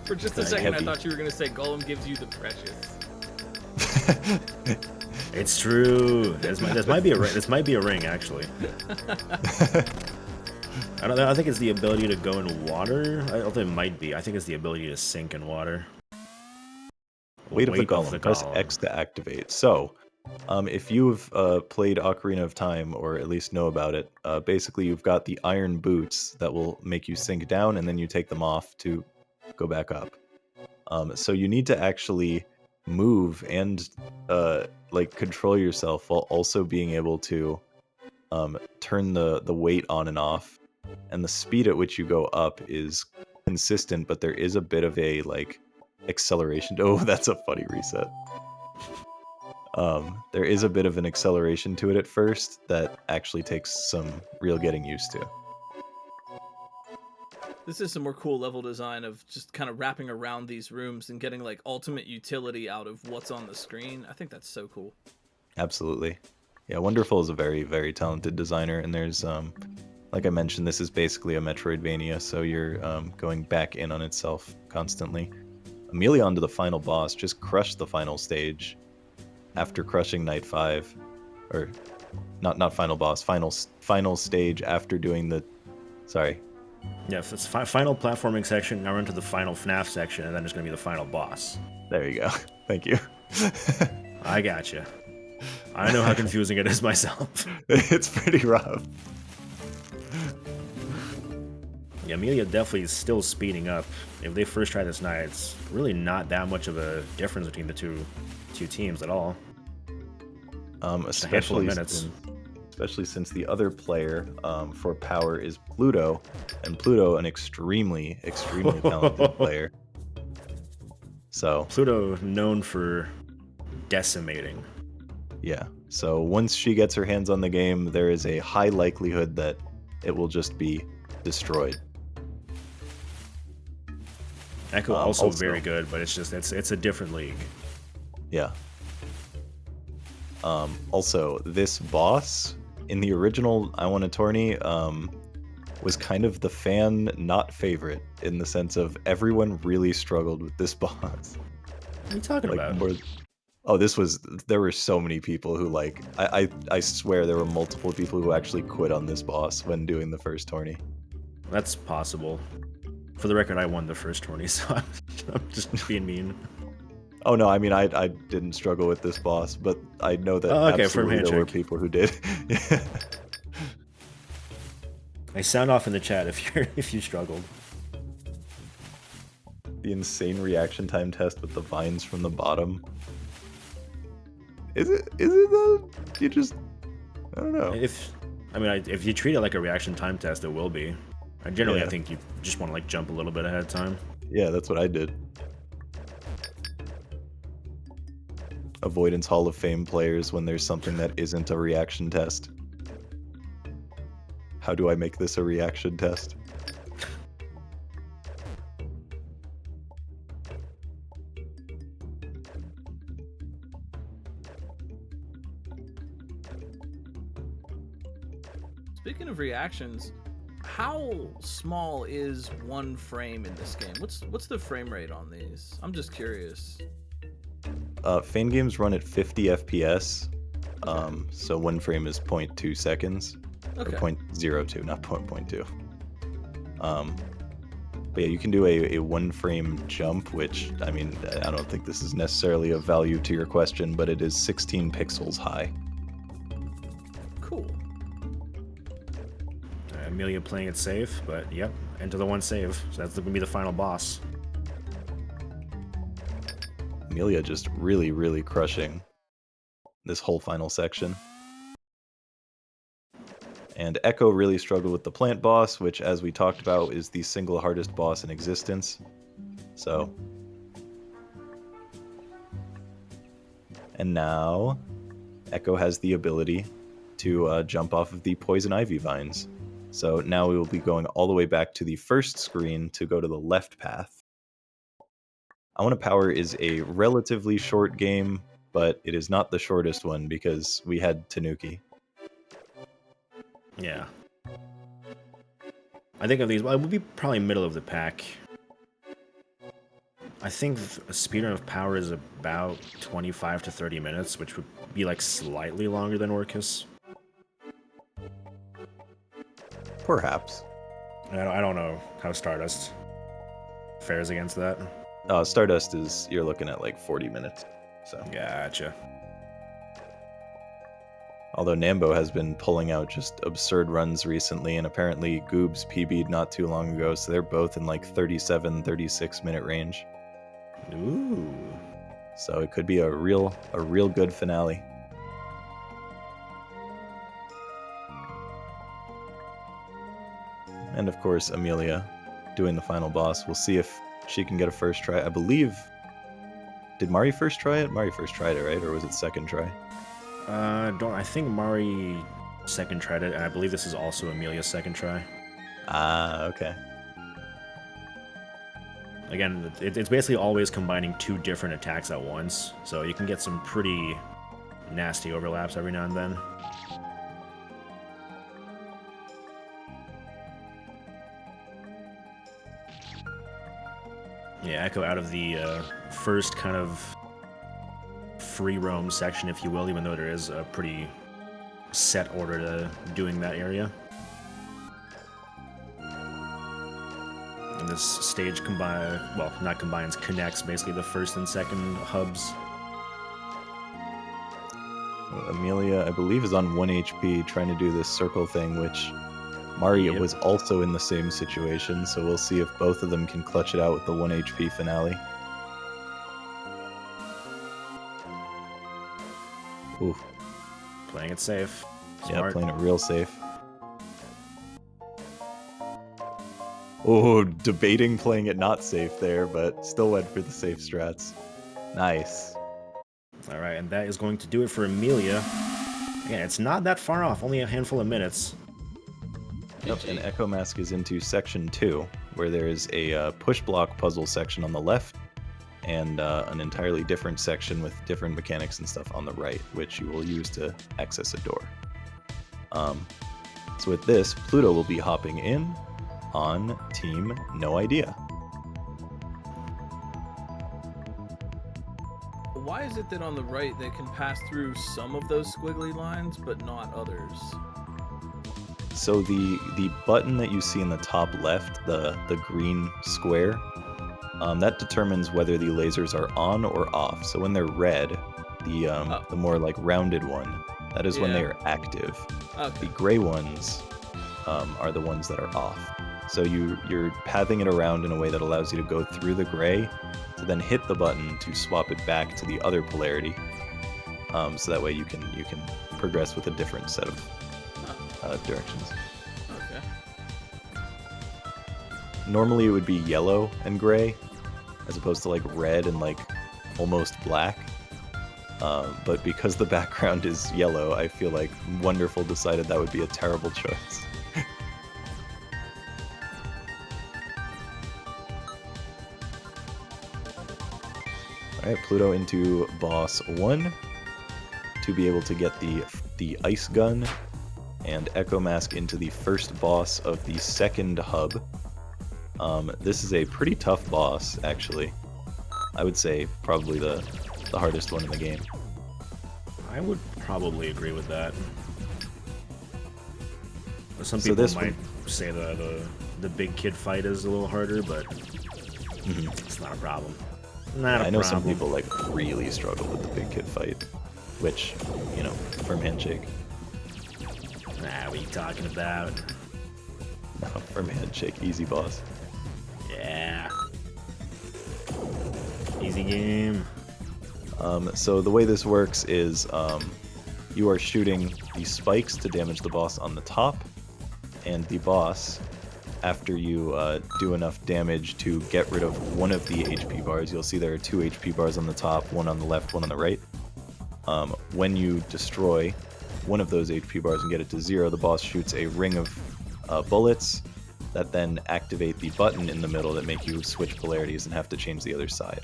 For just a second, I thought you were going to say Golem gives you the precious. It's true. This might be a ring. This might be a ring, actually. I don't know. I think it's the ability to go in water. I don't think it might be. I think it's the ability to sink in water. Weight of the Golem. Press X to activate. So, if you've played Ocarina of Time, or at least know about it, basically you've got the iron boots that will make you sink down, and then you take them off to go back up. So you need to actually move and like control yourself while also being able to turn the weight on and off. And the speed at which you go up is consistent, but there is a bit of a like acceleration. Oh, that's a funny reset. There is a bit of an acceleration to it at first that actually takes some real getting used to. This is some more cool level design of just kind of wrapping around these rooms and getting like ultimate utility out of what's on the screen. I think that's so cool. Absolutely. Yeah, Wonderful is a very, very talented designer, and there's, like I mentioned, this is basically a Metroidvania, so you're going back in on itself constantly. Amelia onto the final boss, just crushed the final stage after crushing Night 5. Or, not final boss, final stage after doing the... Sorry. Yeah, if it's final platforming section, now we're into the final FNAF section, and then it's going to be the final boss. There you go. Thank you. I gotcha. I know how confusing it is myself. It's pretty rough. Yeah, Amelia definitely is still speeding up. If they first try this night, it's really not that much of a difference between the two teams at all. Especially since the other player for power is Pluto, and Pluto an extremely talented player. So Pluto known for decimating. Yeah. So once she gets her hands on the game, there is a high likelihood that it will just be destroyed. Echo also very good, but it's just it's a different league. Yeah. Also, this boss in the original I Want a Tourney was kind of the fan not favorite, in the sense of everyone really struggled with this boss. What are you talking about? Oh, there were so many people who like, I swear there were multiple people who actually quit on this boss when doing the first tourney. That's possible. For the record, I won the first tourney, so I'm just being mean. Oh no, I mean, I didn't struggle with this boss, but I know that absolutely there were people who did. I sound off in the chat if you struggled. The insane reaction time test with the vines from the bottom. Is it that you just, I don't know. If you treat it like a reaction time test, it will be. I think you just want to like jump a little bit ahead of time. Yeah, that's what I did. Avoidance Hall of Fame players when there's something that isn't a reaction test. How do I make this a reaction test? Speaking of reactions, how small is one frame in this game? What's the frame rate on these? I'm just curious. Fangames run at 50 FPS, Okay. so one frame is 0.2 seconds. Okay. Or 0.02, not 0.2. But yeah, you can do a one frame jump, which, I mean, I don't think this is necessarily of value to your question, but it is 16 pixels high. Cool. Amelia playing it safe, but yep, enter the one save. So that's going to be the final boss. Amelia just really crushing this whole final section. And Echo really struggled with the plant boss, which, as we talked about, is the single hardest boss in existence. So. And now, Echo has the ability to jump off of the poison ivy vines. So now we will be going all the way back to the first screen to go to the left path. I Want to Power is a relatively short game, but it is not the shortest one because we had Tanuki. Yeah. I think of these, well, it would be probably middle of the pack. I think speedrun of power is about 25 to 30 minutes, which would be like slightly longer than Orcus. Perhaps. I don't know how Stardust fares against that. Stardust is, you're looking at like 40 minutes. So. Gotcha. Although Nambo has been pulling out just absurd runs recently, and apparently Goob's PB'd not too long ago, so they're both in like 37, 36 minute range. Ooh. So it could be a real good finale. And of course, Amelia doing the final boss. We'll see if she can get a first try. I believe... Did Mari first try it? Mari first tried it, right? Or was it second try? I think Mari second tried it, and I believe this is also Amelia's second try. Ah, okay. Again, it's basically always combining two different attacks at once, so you can get some pretty nasty overlaps every now and then. Yeah, Echo out of the first kind of free roam section, if you will, even though there is a pretty set order to doing that area. And this stage connects basically the first and second hubs. Amelia, I believe, is on 1 HP trying to do this circle thing, which Mari was also in the same situation, so we'll see if both of them can clutch it out with the 1 HP finale. Ooh. Playing it safe. Smart. Yeah, playing it real safe. Oh, debating playing it not safe there, but still went for the safe strats. Nice. Alright, and that is going to do it for Amelia. Again, it's not that far off, only a handful of minutes. Yep, and Echo Mask is into section 2, where there is a push block puzzle section on the left, and an entirely different section with different mechanics and stuff on the right, which you will use to access a door. So with this, Pluto will be hopping in on Team No Idea. Why is it that on the right they can pass through some of those squiggly lines, but not others? So the button that you see in the top left, the green square, that determines whether the lasers are on or off. So when they're red, the more like rounded one, that is when they are active. Okay. The gray ones are the ones that are off. So you're pathing it around in a way that allows you to go through the gray to then hit the button to swap it back to the other polarity. So that way you can progress with a different set of directions. Okay. Normally it would be yellow and gray, as opposed to like red and like almost black. But because the background is yellow, I feel like Wonderful decided that would be a terrible choice. Alright, Pluto into boss 1 to be able to get the ice gun, and Echo Mask into the first boss of the second hub. This is a pretty tough boss, actually. I would say probably the hardest one in the game. I would probably agree with that. Some So people this might say the big kid fight is a little harder, but it's not a problem. I know some people like really struggle with the big kid fight, which, you know, firm handshake. Nah, what are you talking about? No, firm handshake, easy boss. Yeah. Easy game. So the way this works is you are shooting the spikes to damage the boss on the top, and the boss, after you do enough damage to get rid of one of the HP bars, you'll see there are 2 HP bars on the top, one on the left, one on the right. When you destroy one of those HP bars and get it to 0, the boss shoots a ring of bullets that then activate the button in the middle that make you switch polarities and have to change the other side.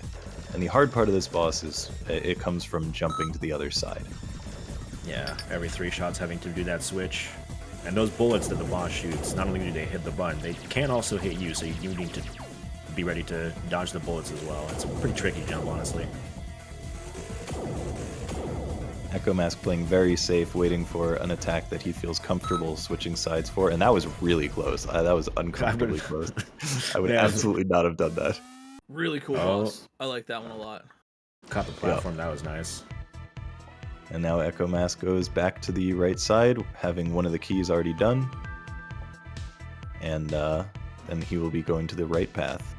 And the hard part of this boss is it comes from jumping to the other side. Yeah, every 3 shots having to do that switch. And those bullets that the boss shoots, not only do they hit the button, they can also hit you, so you do need to be ready to dodge the bullets as well. It's a pretty tricky jump, honestly. Echo Mask playing very safe, waiting for an attack that he feels comfortable switching sides for, and that was really close. That was uncomfortably close. I would Yeah. absolutely not have done that. Really cool boss. I like that one a lot. Caught the platform, that was nice. And now Echo Mask goes back to the right side, having one of the keys already done. And then he will be going to the right path.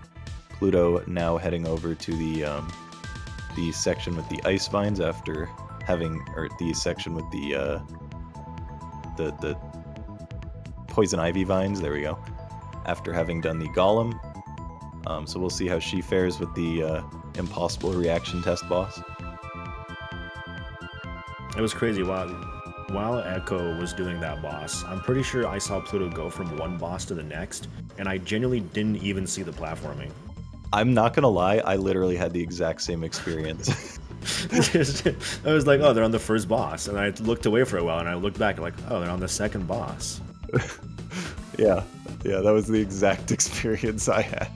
Pluto now heading over to the section with the ice vines after having, or the section with the poison ivy vines. There we go. After having done the golem, so we'll see how she fares with the impossible reaction test boss. It was crazy. While Echo was doing that boss, I'm pretty sure I saw Pluto go from one boss to the next, and I genuinely didn't even see the platforming. I'm not gonna lie, I literally had the exact same experience. I was like, oh, they're on the first boss, and I looked away for a while, and I looked back, like, oh, they're on the second boss. Yeah, that was the exact experience I had.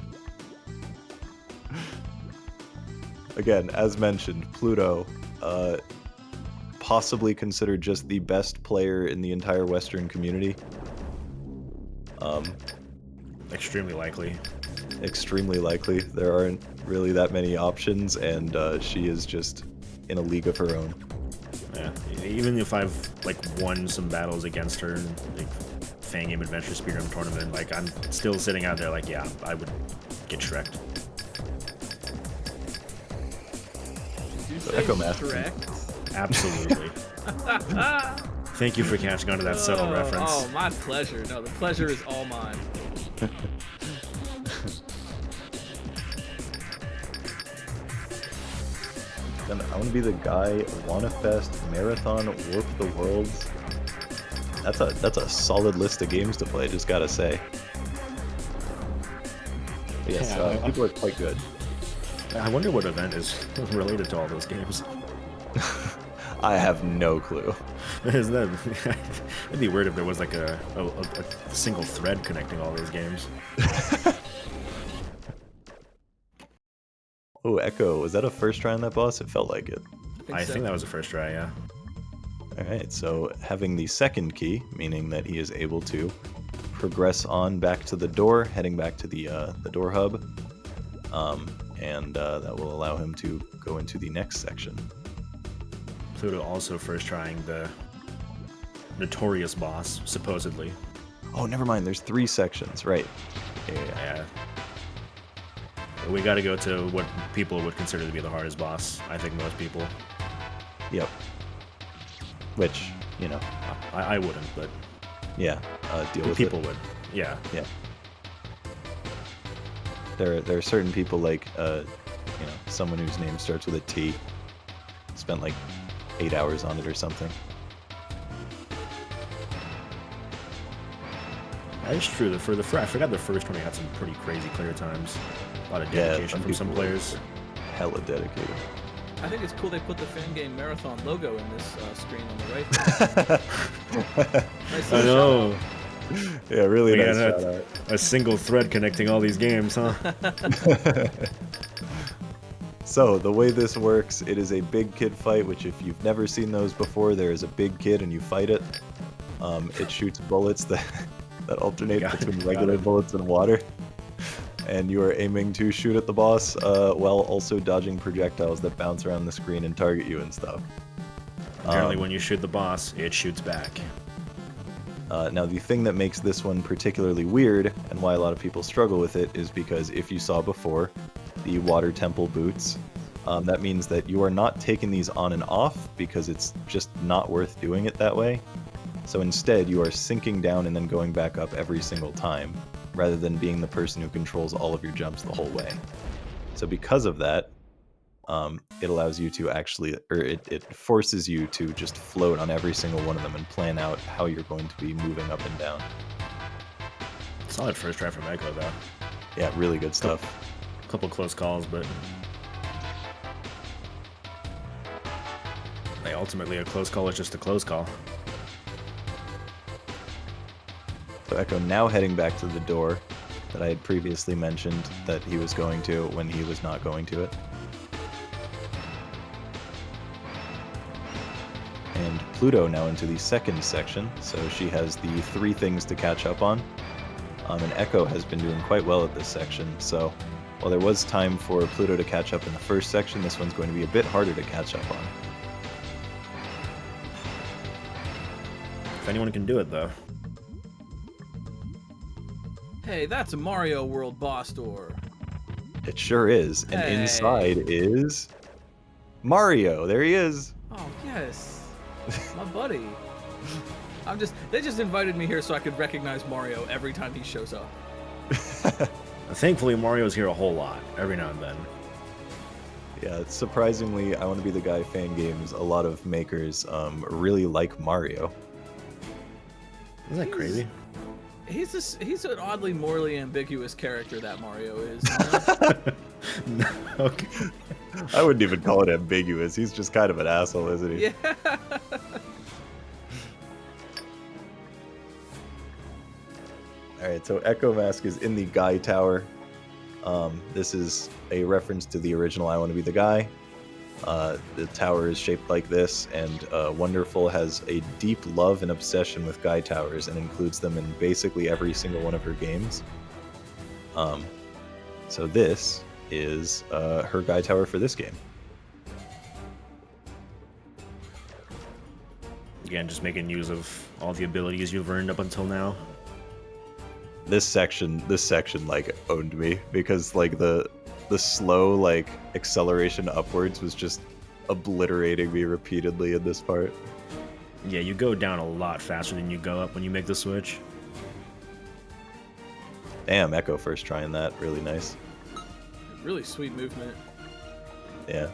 Again, as mentioned, Pluto, possibly considered just the best player in the entire Western community. Extremely likely. Extremely likely. There aren't really that many options, and she is just in a league of her own. Yeah, even if I've like won some battles against her in like Fangame Adventure Speedrun tournament, like I'm still sitting out there like, yeah, I would get Shrek'd. Echo Mask. Absolutely. Thank you for catching on to that subtle reference. Oh, my pleasure. No, the pleasure is all mine. I want to be the guy. Wanafest, Marathon, Warp the Worlds. That's a solid list of games to play. Just gotta say. Yes, Yeah, people are quite good. I wonder what event is related to all those games. I have no clue. Is that? It'd be weird if there was like a single thread connecting all those games. Oh, Echo, was that a first try on that boss? It felt like it. I think that was the first try, yeah. Alright, so having the second key, meaning that he is able to progress on back to the door, heading back to the door hub, and that will allow him to go into the next section. Pluto also first trying the notorious boss, supposedly. Oh, never mind, there's 3 sections, right. Yeah. We gotta go to what people would consider to be the hardest boss. I think most people. Yep. Which, you know. I wouldn't, but Yeah, deal with people it. would. Yeah. Yeah. There are certain people like, someone whose name starts with a T. Spent like 8 hours on it or something. That is true. I forgot the first one had some pretty crazy clear times. A lot of dedication from some players. Hella dedicated. I think it's cool they put the Fangame Marathon logo in this screen on the right. Nice I little know. Yeah, really We nice got shout out. a single thread connecting all these games, huh? So, the way this works, it is a big kid fight, which if you've never seen those before, there is a big kid and you fight it. It shoots bullets that alternate between regular bullets and water. And you are aiming to shoot at the boss while also dodging projectiles that bounce around the screen and target you and stuff. Apparently when you shoot the boss, it shoots back. Now, the thing that makes this one particularly weird, and why a lot of people struggle with it, is because if you saw before, the water temple boots, that means that you are not taking these on and off, because it's just not worth doing it that way. So instead, you are sinking down and then going back up every single time, rather than being the person who controls all of your jumps the whole way. So because of that, it allows you to actually, or it forces you to just float on every single one of them and plan out how you're going to be moving up and down. Solid first try from Echo, though. Yeah, really good stuff. A couple close calls, but ultimately a close call is just a close call. So Echo now heading back to the door, that I had previously mentioned that he was going to when he was not going to it. And Pluto now into the second section, so she has the 3 things to catch up on. And Echo has been doing quite well at this section, so while there was time for Pluto to catch up in the first section, this one's going to be a bit harder to catch up on. If anyone can do it, though. Hey, that's a Mario World boss door. It sure is, and Hey. inside is Mario. There he is. Oh, yes. My buddy. They just invited me here so I could recognize Mario every time he shows up. Thankfully, Mario's here a whole lot, every now and then. Yeah, surprisingly, I Want to Be the Guy fan games, a lot of makers really like Mario. Isn't that crazy? He's an oddly morally ambiguous character, that Mario is. No, okay. I wouldn't even call it ambiguous. He's just kind of an asshole, isn't he? Yeah. Alright, so Echo Mask is in the Guy Tower. This is a reference to the original I Want to Be the Guy. The tower is shaped like this, and Wonderful has a deep love and obsession with Guy Towers and includes them in basically every single one of her games. So this is her Guy Tower for this game. Again, just making use of all the abilities you've earned up until now. This section like owned me because like the slow like acceleration upwards was just obliterating me repeatedly in this part. Yeah, you go down a lot faster than you go up when you make the switch. Damn, Echo first trying that, really nice. Really sweet movement. Yeah.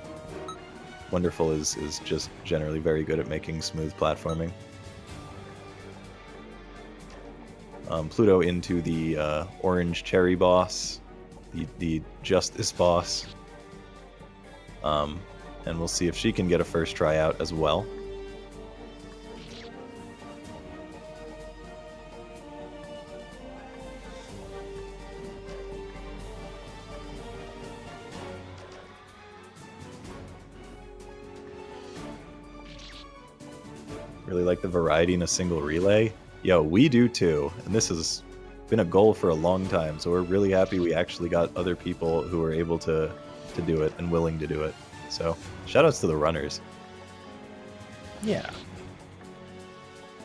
Wonderful is just generally very good at making smooth platforming. Pluto into the orange cherry boss, the Justice boss. And we'll see if she can get a first try out as well. Really like the variety in a single relay. Yo, we do too, and this has been a goal for a long time, so we're really happy we actually got other people who were able to do it and willing to do it. So, shoutouts to the runners. Yeah.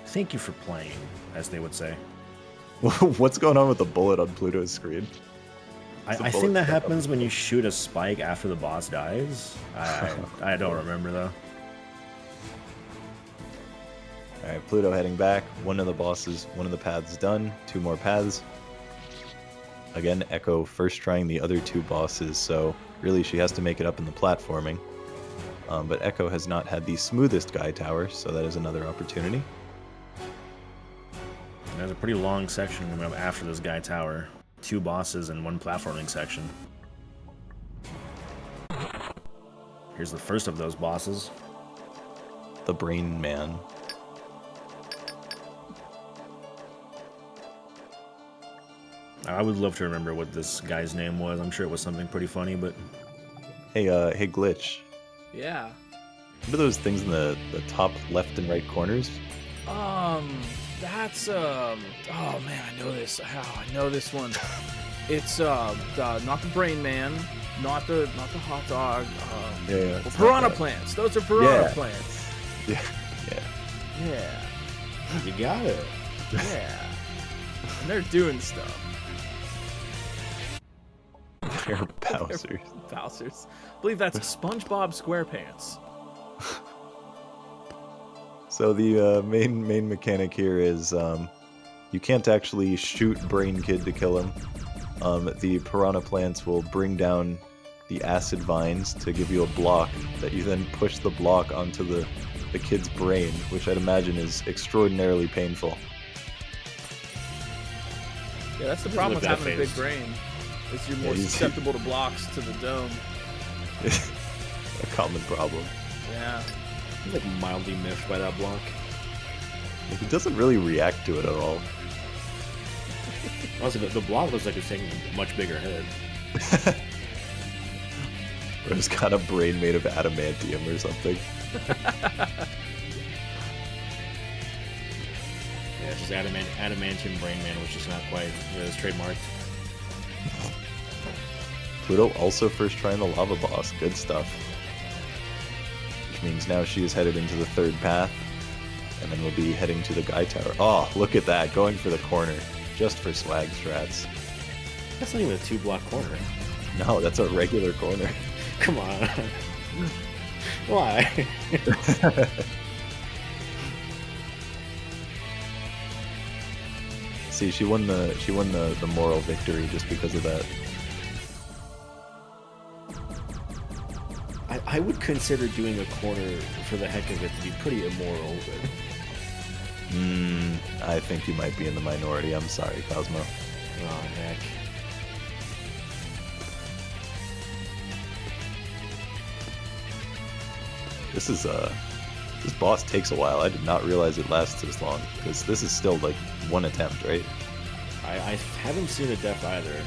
Thank you for playing, as they would say. What's going on with the bullet on Pluto's screen? I think that happens when you shoot a spike after the boss dies. I don't remember, though. Alright, Pluto heading back. One of the paths done. 2 more paths. Again, Echo first trying the other 2 bosses, so really she has to make it up in the platforming. But Echo has not had the smoothest Guy Tower, so that is another opportunity. There's a pretty long section coming up after this Guy Tower. 2 bosses and 1 platforming section. Here's the first of those bosses. The Brain Man. I would love to remember what this guy's name was. I'm sure it was something pretty funny, but... Hey, Glitch. Yeah. What are those things in the top left and right corners? That's oh man, I know this. Oh, I know this one. It's not the Brain Man, not the hot dog. Yeah. Well, piranha plants. Those are piranha plants. Yeah. Yeah. You got it. Yeah. And they're doing stuff. They're Bowsers. Bowsers. I believe that's SpongeBob SquarePants. So the main mechanic here is you can't actually shoot Brain Kid to kill him. The piranha plants will bring down the acid vines to give you a block that you then push the block onto the kid's brain, which I'd imagine is extraordinarily painful. Yeah, that's the problem with look having a big brain. Is you're more susceptible to blocks to the dome. A common problem. Yeah. He's like mildly miffed by that block. He doesn't really react to it at all. Also, the blob looks like it's taking a much bigger hit. Or it's got a brain made of adamantium or something. Yeah, it's just adamantium brain man, which is not quite it's trademarked. Pluto also first trying the lava boss. Good stuff. Which means now she is headed into the third path. And then we'll be heading to the Guy Tower. Oh, look at that. Going for the corner. Just for swag strats. That's not even a 2-block corner. No, that's a regular corner. Come on. Why? See, she won the moral victory just because of that. I would consider doing a corner for the heck of it to be pretty immoral, but... I think you might be in the minority. I'm sorry, Cosmo. Oh, heck. This boss takes a while. I did not realize it lasts this long, because this is still like one attempt, right? I haven't seen a death either.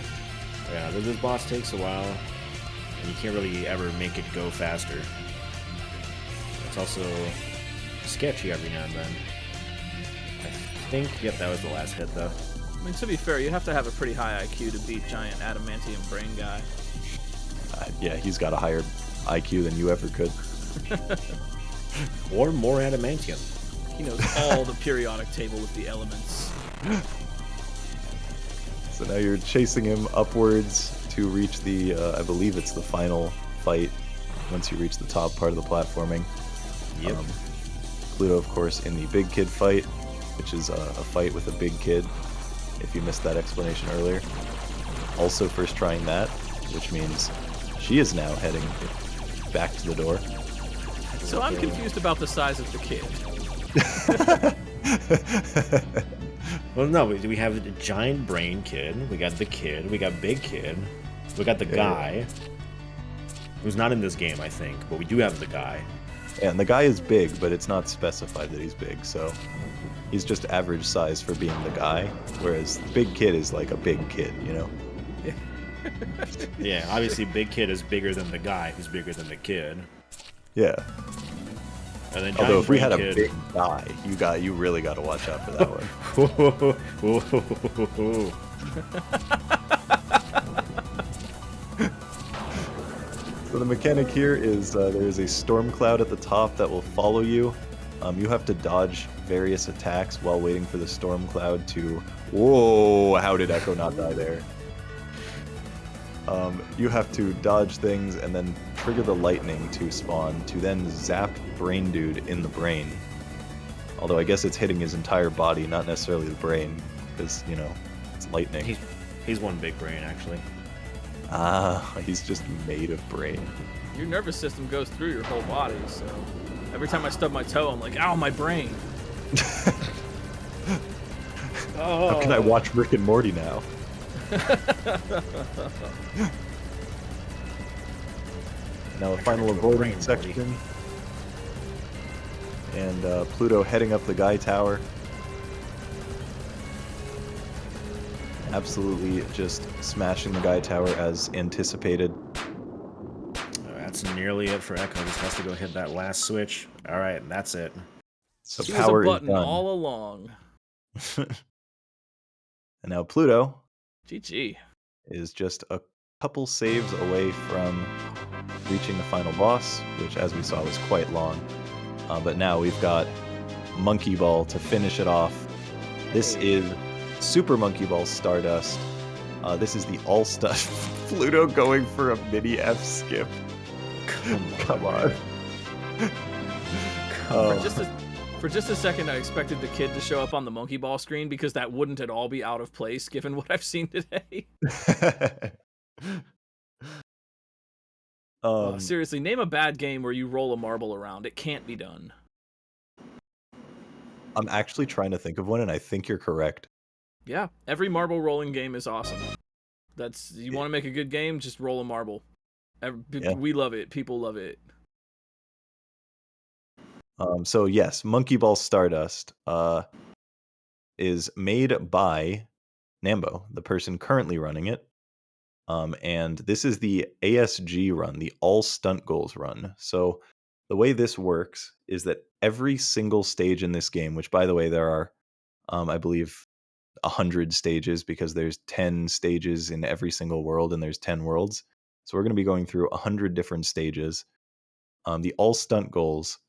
Yeah, this boss takes a while, and you can't really ever make it go faster. It's also sketchy every now and then. I think, yep, that was the last hit, though. I mean, to be fair, you have to have a pretty high IQ to beat giant adamantium brain guy. Yeah, he's got a higher IQ than you ever could. Or more adamantium. He knows all the periodic table with the elements. So now you're chasing him upwards to reach the, I believe it's the final fight once you reach the top part of the platforming. Yep. Pluto, of course, in the big kid fight, which is a fight with a big kid, if you missed that explanation earlier. Also first trying that, which means she is now heading back to the door. So I'm confused about the size of the kid. Well, no, we have the giant brain kid, we got the kid, we got big kid, we got the guy, who's not in this game, I think, but we do have the guy. And the guy is big, but it's not specified that he's big, so he's just average size for being the guy, whereas the big kid is like a big kid, you know? Yeah, obviously big kid is bigger than the guy, who's bigger than the kid. Yeah. And then Although if we had a kid... big guy, you really got to watch out for that one. So the mechanic here is there is a storm cloud at the top that will follow you. You have to dodge various attacks while waiting for the storm cloud to... Whoa! How did Echo not die there? You have to dodge things and then trigger the lightning to spawn, to then zap Brain Dude in the brain. Although I guess it's hitting his entire body, not necessarily the brain, because, you know, it's lightning. He's one big brain, actually. Ah, he's just made of brain. Your nervous system goes through your whole body, so every time I stub my toe, I'm like, ow, my brain. Oh. How can I watch Rick and Morty now? Now a final avoidance section. And Pluto heading up the Guy Tower. Absolutely just smashing the Guy Tower as anticipated. That's nearly it for Echo. Just has to go hit that last switch. Alright, that's it. So She power was a button is done. all along. And now Pluto GG. is just a couple saves away from reaching the final boss, which, as we saw, was quite long. But now we've got Monkey Ball to finish it off. This is Super Monkey Ball Stardust. This is the all-star Pluto going for a mini F skip. Come on. For just a second, I expected the kid to show up on the Monkey Ball screen because that wouldn't at all be out of place given what I've seen today. Seriously, name a bad game where you roll a marble around. It can't be done. I'm actually trying to think of one, and I think you're correct. Yeah, every marble rolling game is awesome. You want to make a good game, just roll a marble. We love it. People love it. So yes, Monkey Ball Stardust is made by Nambo, the person currently running it. And this is the ASG run, the All Stunt Goals run. So the way this works is that every single stage in this game, which by the way, there are, I believe, 100 stages because there's 10 stages in every single world and there's 10 worlds. So we're going to be going through 100 different stages. The All Stunt Goals,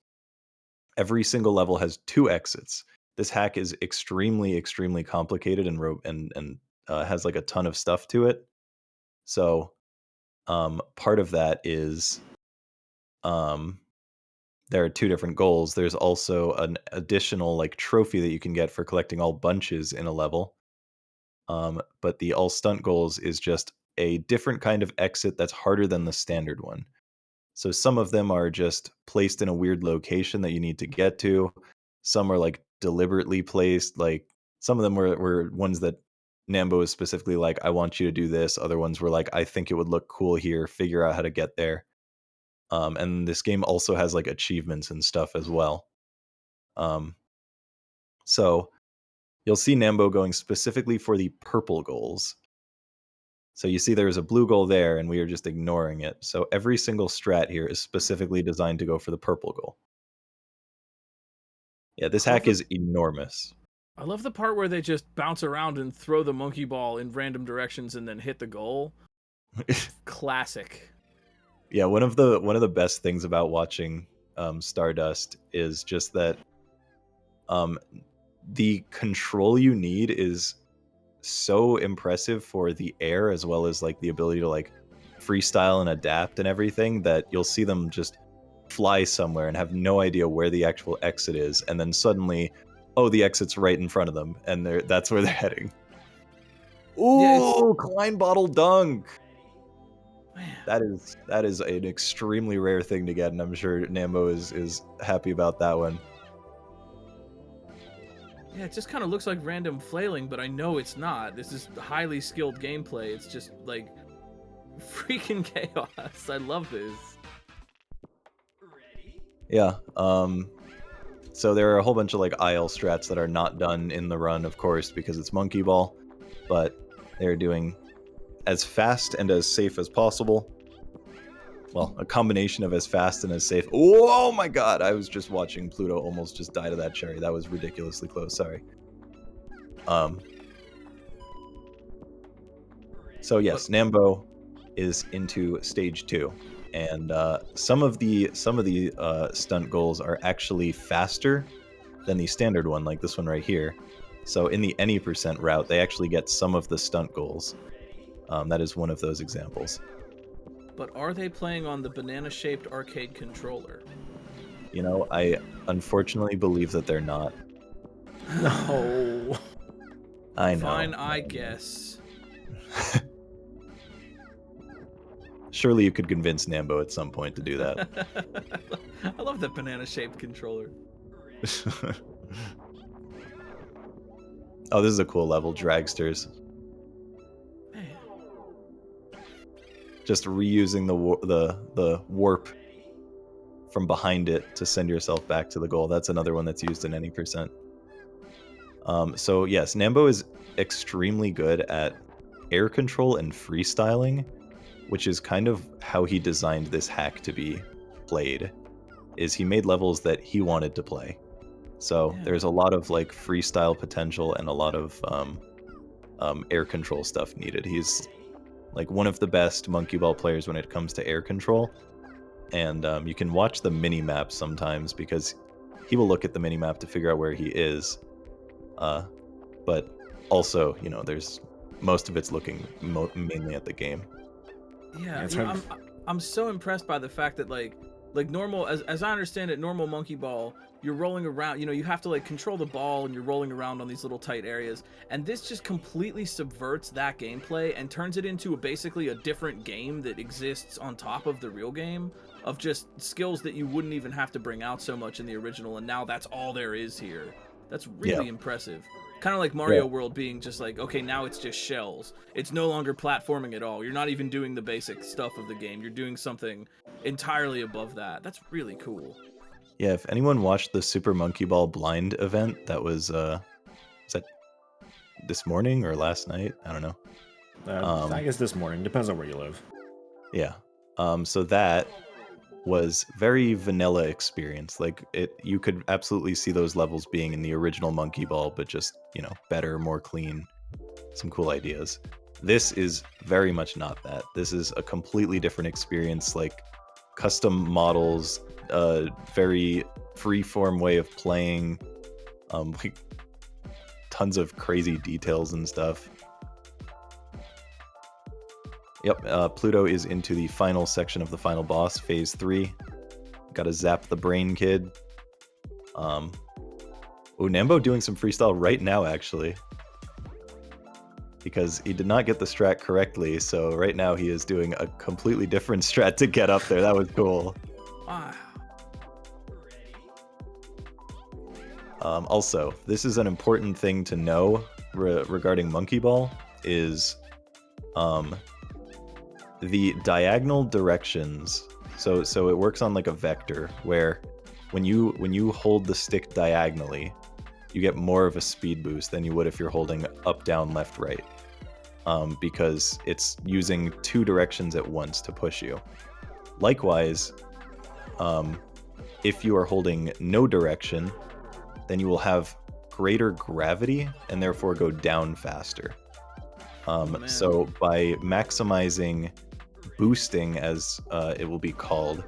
every single level has 2 exits. This hack is extremely, extremely complicated and has like a ton of stuff to it. So part of that is there are 2 different goals. There's also an additional like trophy that you can get for collecting all bunches in a level. But the all stunt goals is just a different kind of exit that's harder than the standard one. So some of them are just placed in a weird location that you need to get to. Some are like deliberately placed. Like some of them were ones that Nambo is specifically like, I want you to do this. Other ones were like, I think it would look cool here. Figure out how to get there. And this game also has like achievements and stuff as well. So you'll see Nambo going specifically for the purple goals. So you see there's a blue goal there, and we are just ignoring it. So every single strat here is specifically designed to go for the purple goal. Yeah, this hack is enormous. I love the part where they just bounce around and throw the monkey ball in random directions and then hit the goal. Classic. Yeah, one of the best things about watching Stardust is just that the control you need is so impressive for the air as well as like the ability to like freestyle and adapt and everything that you'll see them just fly somewhere and have no idea where the actual exit is, and then suddenly, oh, the exit's right in front of them, and that's where they're heading. Ooh, yeah, Klein bottle dunk. Man. That is an extremely rare thing to get, and I'm sure Nambo is happy about that one. Yeah, it just kind of looks like random flailing, but I know it's not. This is highly skilled gameplay. It's just like freaking chaos. I love this. Yeah. So there are a whole bunch of like IL strats that are not done in the run, of course, because it's Monkey Ball, but they're doing as fast and as safe as possible. Well, a combination of as fast and as safe. Oh my god, I was just watching Pluto almost just die to that cherry. That was ridiculously close, sorry. So yes, Nambo is into stage 2. And some of the stunt goals are actually faster than the standard one, like this one right here. So in the any percent route, they actually get some of the stunt goals. That is one of those examples. But are they playing on the banana-shaped arcade controller? You know, I unfortunately believe that they're not. No. I know. Fine, I guess. Surely you could convince Nambo at some point to do that. I love that banana-shaped controller. Oh, this is a cool level, Dragsters. Man. Just reusing the warp from behind it to send yourself back to the goal. That's another one that's used in any percent. So yes, Nambo is extremely good at air control and freestyling, which is kind of how he designed this hack to be played. Is he made levels that he wanted to play. So there's a lot of like freestyle potential and a lot of air control stuff needed. He's like one of the best monkey ball players when it comes to air control. And you can watch the mini map sometimes because he will look at the mini map to figure out where he is. But also, you know, there's most of it's looking mainly at the game. Yeah, I'm so impressed by the fact that like normal, as I understand it, normal monkey ball, you're rolling around, you know, you have to like control the ball and you're rolling around on these little tight areas, and this just completely subverts that gameplay and turns it into basically a different game that exists on top of the real game, of just skills that you wouldn't even have to bring out so much in the original, and now that's all there is here. That's really impressive. Kind of like Mario World being just like, okay, now it's just shells. It's no longer platforming at all. You're not even doing the basic stuff of the game. You're doing something entirely above that. That's really cool. Yeah, if anyone watched the Super Monkey Ball blind event, that was this morning or last night. I don't know. I guess this morning. Depends on where you live. Yeah. So that was very vanilla experience. Like you could absolutely see those levels being in the original Monkey Ball, but just, you know, better, more clean, some cool ideas. This is very much not that. This is a completely different experience, like custom models, very free-form way of playing, like tons of crazy details and stuff. Yep, Pluto is into the final section of the final boss, phase 3. Gotta zap the brain kid. Oh, Nambo doing some freestyle right now, actually. Because he did not get the strat correctly, so right now he is doing a completely different strat to get up there. That was cool. Wow. Also, this is an important thing to know regarding Monkey Ball, is the diagonal directions. So it works on like a vector, where when you hold the stick diagonally, you get more of a speed boost than you would if you're holding up, down, left, right. Because it's using 2 directions at once to push you. Likewise, if you are holding no direction, then you will have greater gravity and therefore go down faster. So by maximizing boosting, as it will be called,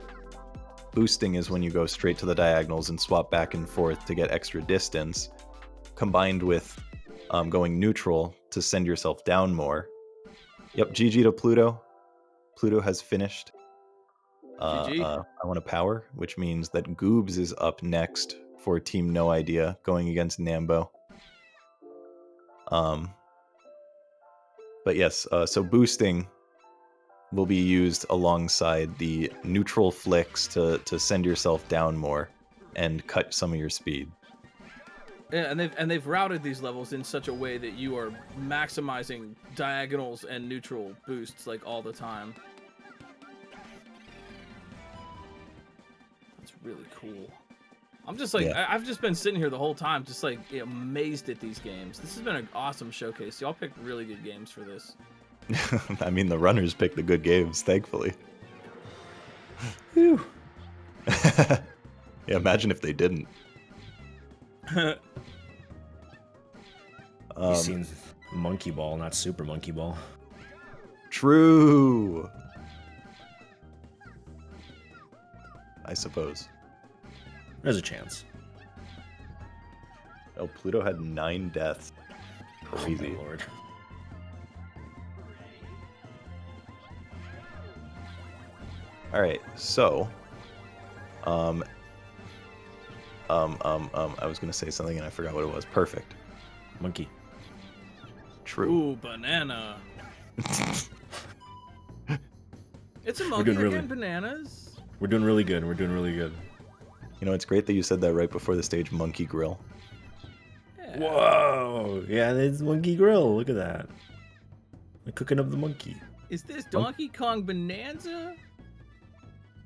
boosting is when you go straight to the diagonals and swap back and forth to get extra distance, combined with going neutral to send yourself down more. Yep, GG to Pluto. Pluto has finished. GG. I want a power, which means that Goobs is up next for Team No Idea, going against Nambo. But yes, so boosting will be used alongside the neutral flicks to send yourself down more and cut some of your speed. Yeah, and they've routed these levels in such a way that you are maximizing diagonals and neutral boosts like all the time. That's really cool. I'm just like, Yeah. I've just been sitting here the whole time, just like amazed at these games. This has been an awesome showcase. Y'all picked really good games for this. I mean, the runners picked the good games, thankfully. Whew. Yeah, imagine if they didn't. You've seen Monkey Ball, not Super Monkey Ball. True. I suppose. There's a chance. Oh, Pluto had 9 deaths. Crazy. Oh, Lord. All right, so, I was gonna say something and I forgot what it was. Perfect. Monkey. True. Ooh, banana. It's a monkey doing that really- getting bananas. We're doing really good. We're doing really good. You know, it's great that you said that right before the stage Monkey Grill. Yeah. Whoa! Yeah, it's Monkey Grill. Look at that. They're cooking up the monkey. Is this Donkey Kong Bonanza?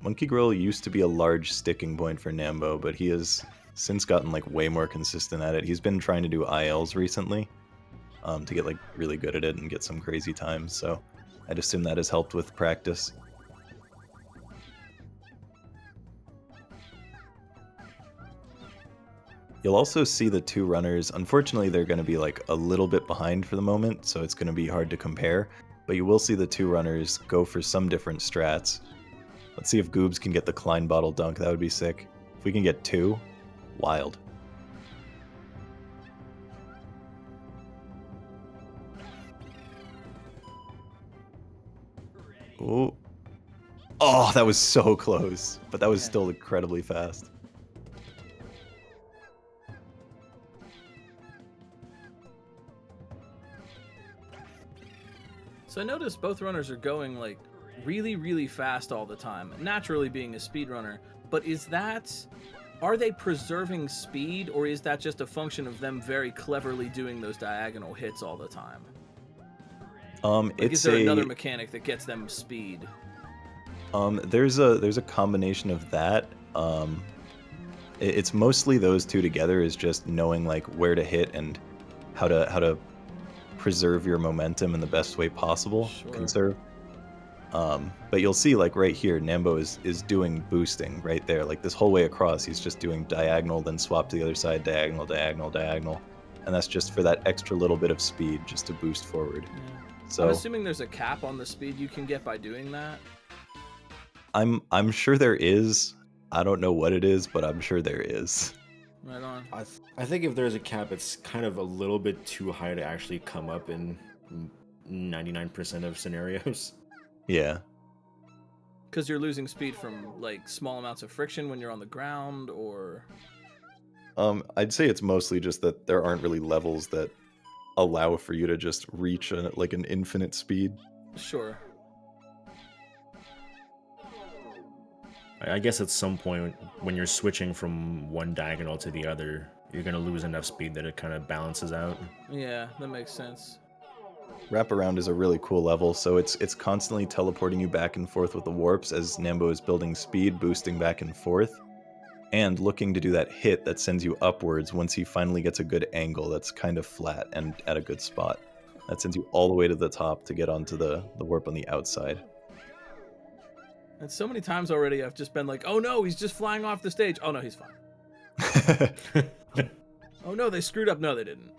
Monkey Grill used to be a large sticking point for Nambo, but he has since gotten like way more consistent at it. He's been trying to do ILs recently to get like really good at it and get some crazy times, so I'd assume that has helped with practice. You'll also see the 2 runners. Unfortunately, they're going to be like a little bit behind for the moment, so it's going to be hard to compare, but you will see the 2 runners go for some different strats. Let's see if Goobs can get the Klein bottle dunk. That would be sick. If we can get 2, wild. Ooh. Oh, that was so close, but that was still incredibly fast. So I noticed both runners are going like really, really fast all the time, naturally being a speedrunner. But are they preserving speed, or is that just a function of them very cleverly doing those diagonal hits all the time? Is there another mechanic that gets them speed? There's a combination of that. It's mostly those 2 together, is just knowing like where to hit and how to preserve your momentum in the best way possible. Sure. Conserve. But you'll see, like right here, Nambo is doing boosting right there. Like this whole way across, he's just doing diagonal, then swap to the other side, diagonal, diagonal, diagonal. And that's just for that extra little bit of speed, just to boost forward. Yeah. So I'm assuming there's a cap on the speed you can get by doing that. I'm sure there is. I don't know what it is, but I'm sure there is. Right on. I think if there's a cap, it's kind of a little bit too high to actually come up in 99% of scenarios. Yeah. Because you're losing speed from like small amounts of friction when you're on the ground, or I'd say it's mostly just that there aren't really levels that allow for you to just reach like an infinite speed. sure. I guess at some point when you're switching from one diagonal to the other, you're gonna lose enough speed that it kind of balances out. Yeah, that makes sense. Wraparound is a really cool level, so it's constantly teleporting you back and forth with the warps as Nambo is building speed, boosting back and forth, and looking to do that hit that sends you upwards once he finally gets a good angle that's kind of flat and at a good spot. That sends you all the way to the top to get onto the warp on the outside. And so many times already I've just been like, oh no, he's just flying off the stage. Oh no, he's fine. Oh no, they screwed up. No, they didn't.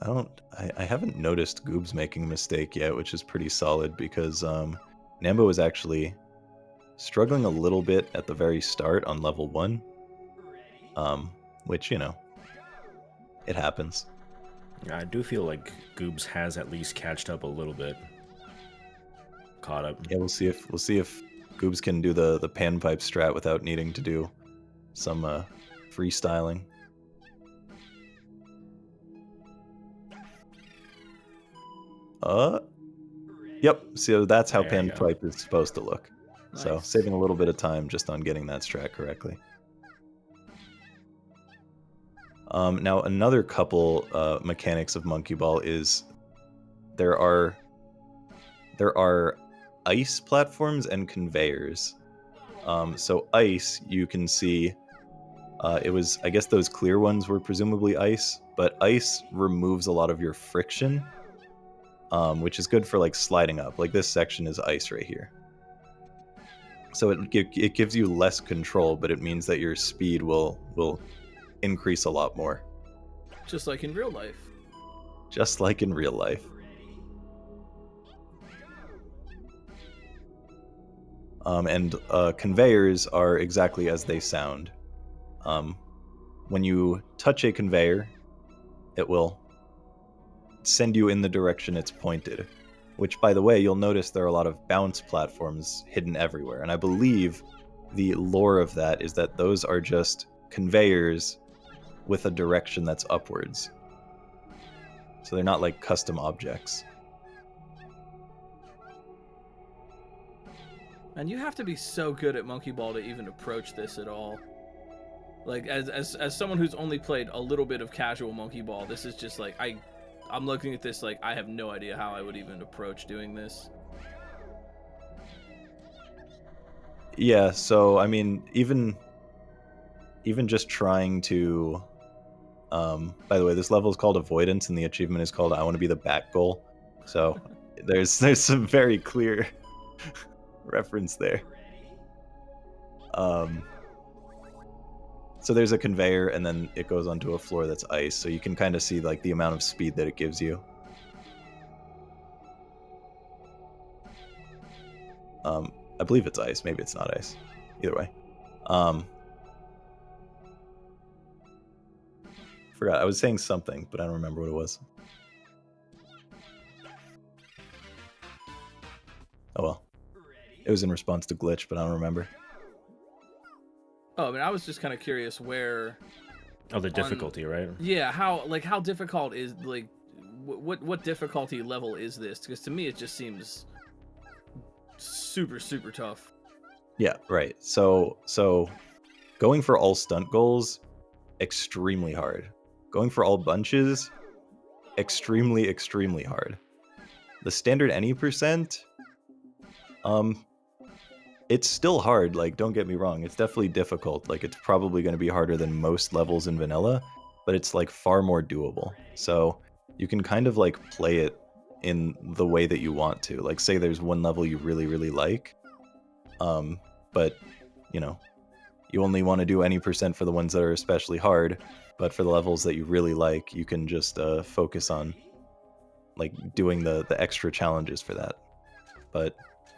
I haven't noticed Goobs making a mistake yet, which is pretty solid because Nambo was actually struggling a little bit at the very start on level 1. Which, you know, it happens. I do feel like Goobs has at least catched up a little bit. Caught up. Yeah, we'll see if Goobs can do the panpipe strat without needing to do some freestyling. Yep. So that's how There you go. panpipe is supposed to look. So Nice. saving a little bit of time just on getting that strat correctly. Now another couple mechanics of Monkey Ball is there are ice platforms and conveyors. So ice, you can see, it was, I guess those clear ones were presumably ice, but ice removes a lot of your friction, which is good for like sliding up. Like this section is ice right here. So it gives you less control, but it means that your speed will increase a lot more. Just like in real life. Just like in real life. And conveyors are exactly as they sound. When you touch a conveyor, it will send you in the direction it's pointed. Which, by the way, you'll notice there are a lot of bounce platforms hidden everywhere. And I believe the lore of that is that those are just conveyors with a direction that's upwards. So they're not like custom objects. And you have to be so good at Monkey Ball to even approach this at all. Like, as someone who's only played a little bit of casual Monkey Ball, this is just like, I'm looking at this like, I have no idea how I would even approach doing this. Yeah, so, I mean, even just trying to... by the way, this level is called Avoidance, and the achievement is called I Want to Be the Bat Goal. So, there's some very clear reference there. So there's a conveyor, and then it goes onto a floor that's ice, so you can kind of see like the amount of speed that it gives you. I believe it's ice, maybe it's not ice. Either way. Forgot, I was saying something, but I don't remember what it was. Oh well. It was in response to Glitch, but I don't remember. Oh, I mean, I was just kind of curious where... Oh, the difficulty, right? Yeah, how difficult is, like, what difficulty level is this? Because to me, it just seems super, super tough. Yeah, right. So going for all stunt goals, extremely hard. Going for all bunches, extremely, extremely hard. The standard any percent, It's still hard, like, don't get me wrong, it's definitely difficult. Like, it's probably going to be harder than most levels in vanilla, but it's like far more doable. So you can kind of like play it in the way that you want to. Like, say there's one level you really, really like, but you know, you only want to do any percent for the ones that are especially hard, but for the levels that you really like, you can just focus on like doing the extra challenges for that. But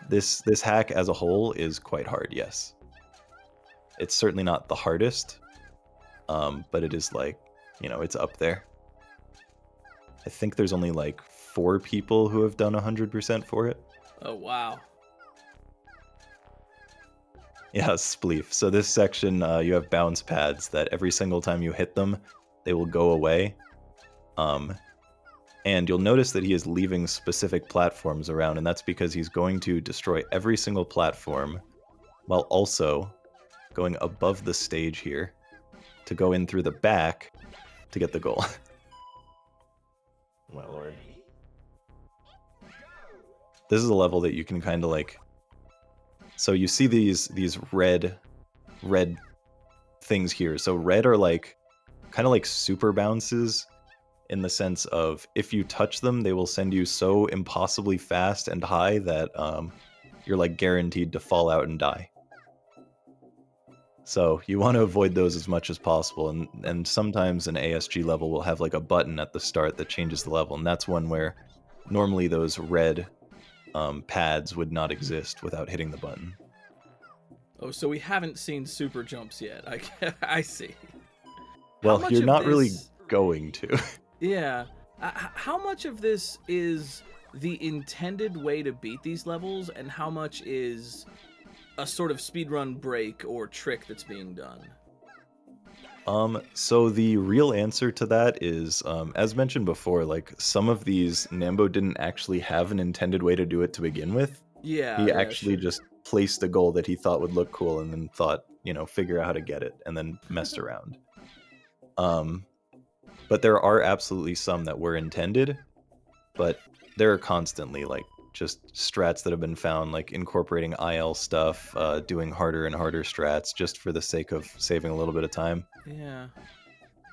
this hack as a whole is quite hard, yes. It's certainly not the hardest, but it is like, you know, it's up there. I think there's only like 4 people who have done 100% for it. Oh, wow. Yeah, spleef. So this section, you have bounce pads that every single time you hit them, they will go away. And you'll notice that he is leaving specific platforms around, and that's because he's going to destroy every single platform while also going above the stage here to go in through the back to get the goal. My lord. This is a level that you can kind of like... So you see these red things here. So red are like kind of like super bounces, in the sense of if you touch them, they will send you so impossibly fast and high that you're like guaranteed to fall out and die. So you want to avoid those as much as possible, and sometimes an ASG level will have like a button at the start that changes the level, and that's one where normally those red pads would not exist without hitting the button. Oh, so we haven't seen super jumps yet. I see. Well, you're not really going to. Yeah. How much of this is the intended way to beat these levels, and how much is a sort of speedrun break or trick that's being done? So the real answer to that is, as mentioned before, like some of these Nambo didn't actually have an intended way to do it to begin with. Yeah. He actually just placed a goal that he thought would look cool and then thought, you know, figure out how to get it and then messed around. But there are absolutely some that were intended, but there are constantly like just strats that have been found, like incorporating IL stuff, doing harder and harder strats just for the sake of saving a little bit of time. Yeah.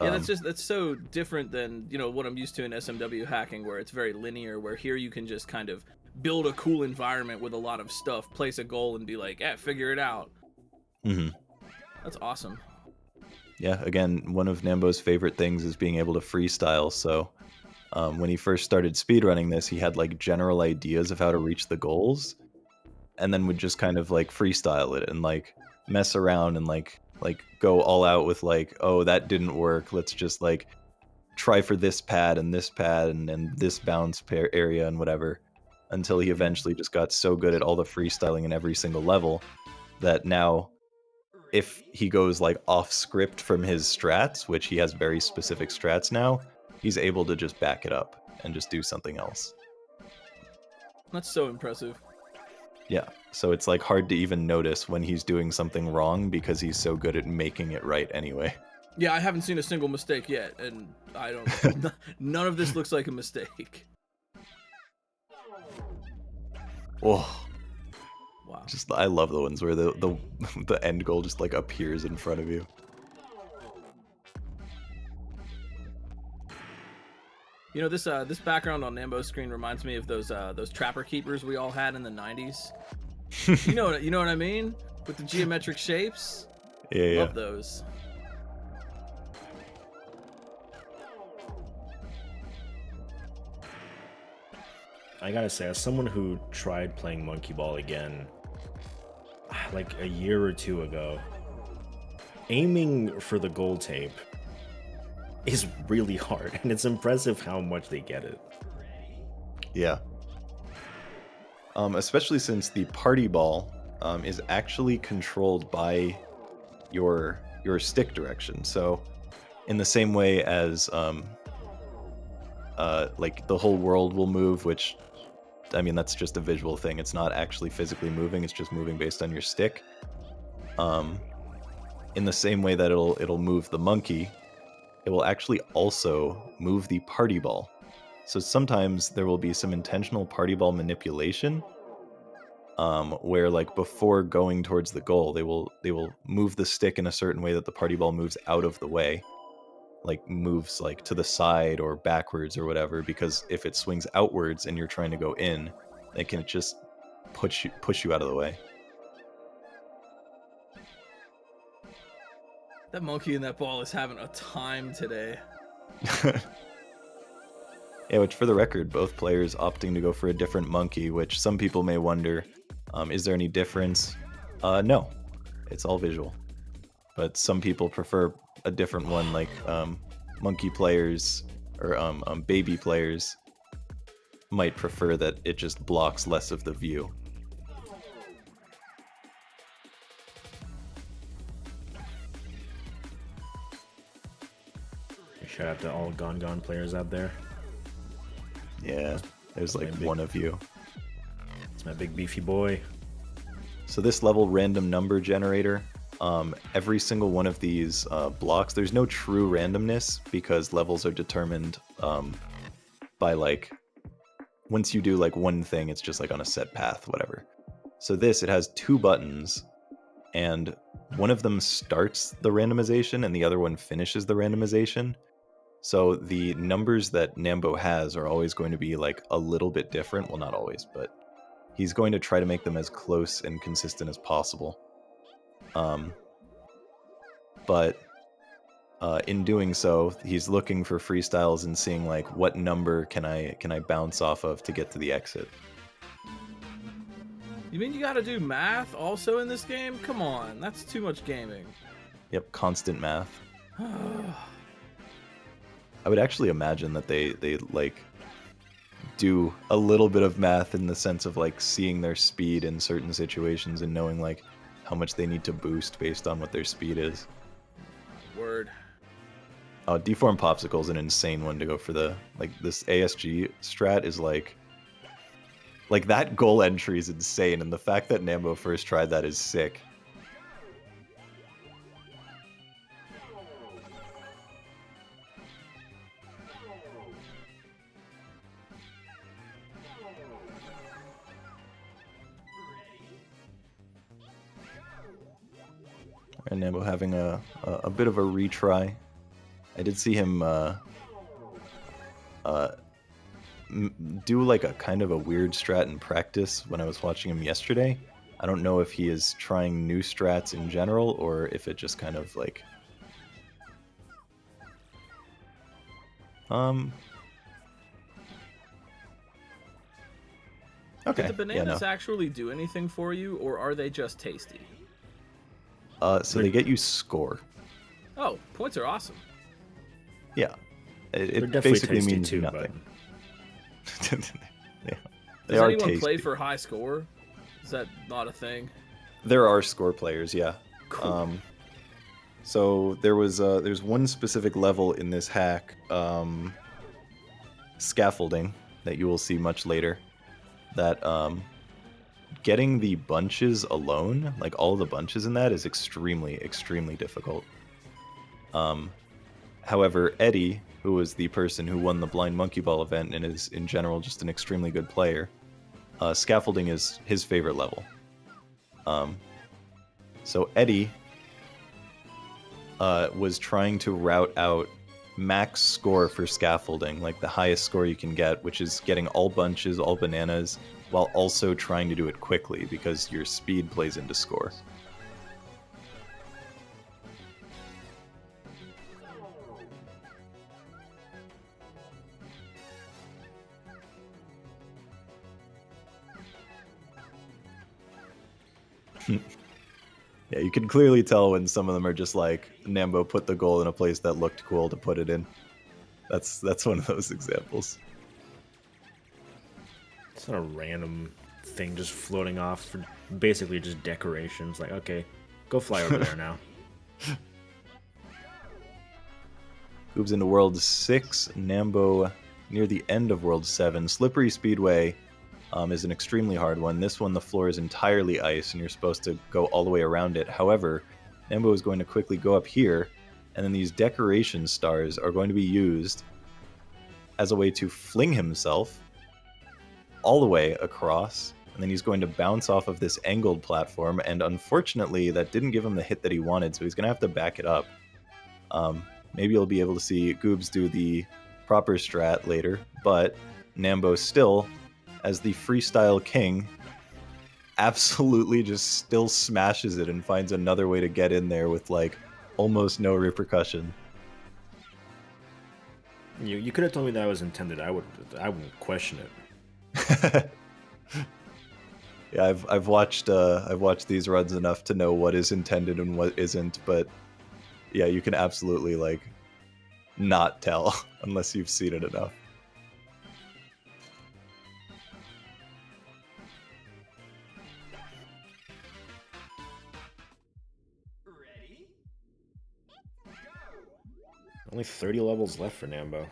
Yeah, that's so different than, you know, what I'm used to in SMW hacking, where it's very linear, where here you can just kind of build a cool environment with a lot of stuff, place a goal, and be like, figure it out. Mm-hmm. That's awesome. Yeah, again, one of Nambo's favorite things is being able to freestyle, so when he first started speedrunning this, he had like general ideas of how to reach the goals, and then would just kind of like freestyle it and like mess around and like go all out with like, oh, that didn't work, let's just like try for this pad and this bounce area and whatever, until he eventually just got so good at all the freestyling in every single level that now if he goes like off script from his strats, which he has very specific strats now, he's able to just back it up and just do something else. That's so impressive. Yeah, so it's like hard to even notice when he's doing something wrong because he's so good at making it right anyway. Yeah, I haven't seen a single mistake yet, and I don't... none of this looks like a mistake. Oh. Wow. Just, I love the ones where the end goal just like appears in front of you. You know, this background on Nambo's screen reminds me of those trapper keepers we all had in the 90s. you know what I mean? With the geometric shapes. Yeah. Love those. I gotta say, as someone who tried playing Monkey Ball again, like a year or two ago, aiming for the goal tape is really hard, and it's impressive how much they get it. Yeah. Especially since the party ball is actually controlled by your stick direction. So in the same way as like the whole world will move, which I mean that's just a visual thing. It's not actually physically moving. It's just moving based on your stick. In the same way that it'll move the monkey, it will actually also move the party ball. So sometimes there will be some intentional party ball manipulation where like before going towards the goal, they will move the stick in a certain way that the party ball moves out of the way, like moves like to the side or backwards or whatever, because if it swings outwards and you're trying to go in, they can just push you out of the way. That monkey in that ball is having a time today. Yeah, which for the record, both players opting to go for a different monkey, which some people may wonder, is there any difference? No, it's all visual. But some people prefer a different one, like monkey players or baby players might prefer that it just blocks less of the view. Shout out to all Gone players out there. Yeah, there's like one of you. It's my big beefy boy. So this level random number generator, every single one of these blocks, there's no true randomness because levels are determined by like, once you do like one thing, it's just like on a set path, whatever. So this, it has 2 buttons, and one of them starts the randomization and the other one finishes the randomization. So the numbers that Nambo has are always going to be like a little bit different. Well, not always, but he's going to try to make them as close and consistent as possible. But in doing so, he's looking for freestyles and seeing like what number can I bounce off of to get to the exit. You mean you gotta do math also in this game? Come on, that's too much gaming. Yep, constant math. I would actually imagine that they like do a little bit of math in the sense of like seeing their speed in certain situations and knowing like how much they need to boost based on what their speed is. Word. Deform Popsicle is an insane one to go for the like this ASG strat is like that goal entry is insane, and the fact that Nambo first tried that is sick. And Nambo having a bit of a retry. I did see him do like a kind of a weird strat in practice when I was watching him yesterday. I don't know if he is trying new strats in general or if it just kind of like okay. Did the bananas yeah, no. actually do anything for you, or are they just tasty? So they get you score. Oh, points are awesome. Yeah. It definitely basically tasty means too, nothing. Yeah. They Does are anyone tasty. play for high score? Is that not a thing? There are score players, yeah. Cool. So there's one specific level in this hack, scaffolding, that you will see much later, that getting the bunches alone, like all the bunches in that, is extremely, extremely difficult. However, Eddie, who was the person who won the Blind Monkey Ball event and is in general just an extremely good player, scaffolding is his favorite level. So Eddie was trying to route out max score for scaffolding, like the highest score you can get, which is getting all bunches, all bananas, while also trying to do it quickly because your speed plays into score. Yeah, you can clearly tell when some of them are just like, Nambo put the goal in a place that looked cool to put it in. That's one of those examples. It's not a random thing just floating off for basically just decorations. Like, okay, go fly over there now. Moves into World 6, Nambo near the end of World 7. Slippery Speedway is an extremely hard one. This one, the floor is entirely ice, and you're supposed to go all the way around it. However, Nambo is going to quickly go up here, and then these decoration stars are going to be used as a way to fling himself all the way across and then he's going to bounce off of this angled platform, and unfortunately that didn't give him the hit that he wanted, so he's going to have to back it up. Maybe you'll be able to see Goobs do the proper strat later, but Nambo still, as the freestyle king, absolutely just still smashes it and finds another way to get in there with like almost no repercussion. You could have told me that was intended. I wouldn't question it. Yeah, I've watched these runs enough to know what is intended and what isn't, but yeah, you can absolutely like not tell unless you've seen it enough. Only 30 levels left for Nambo.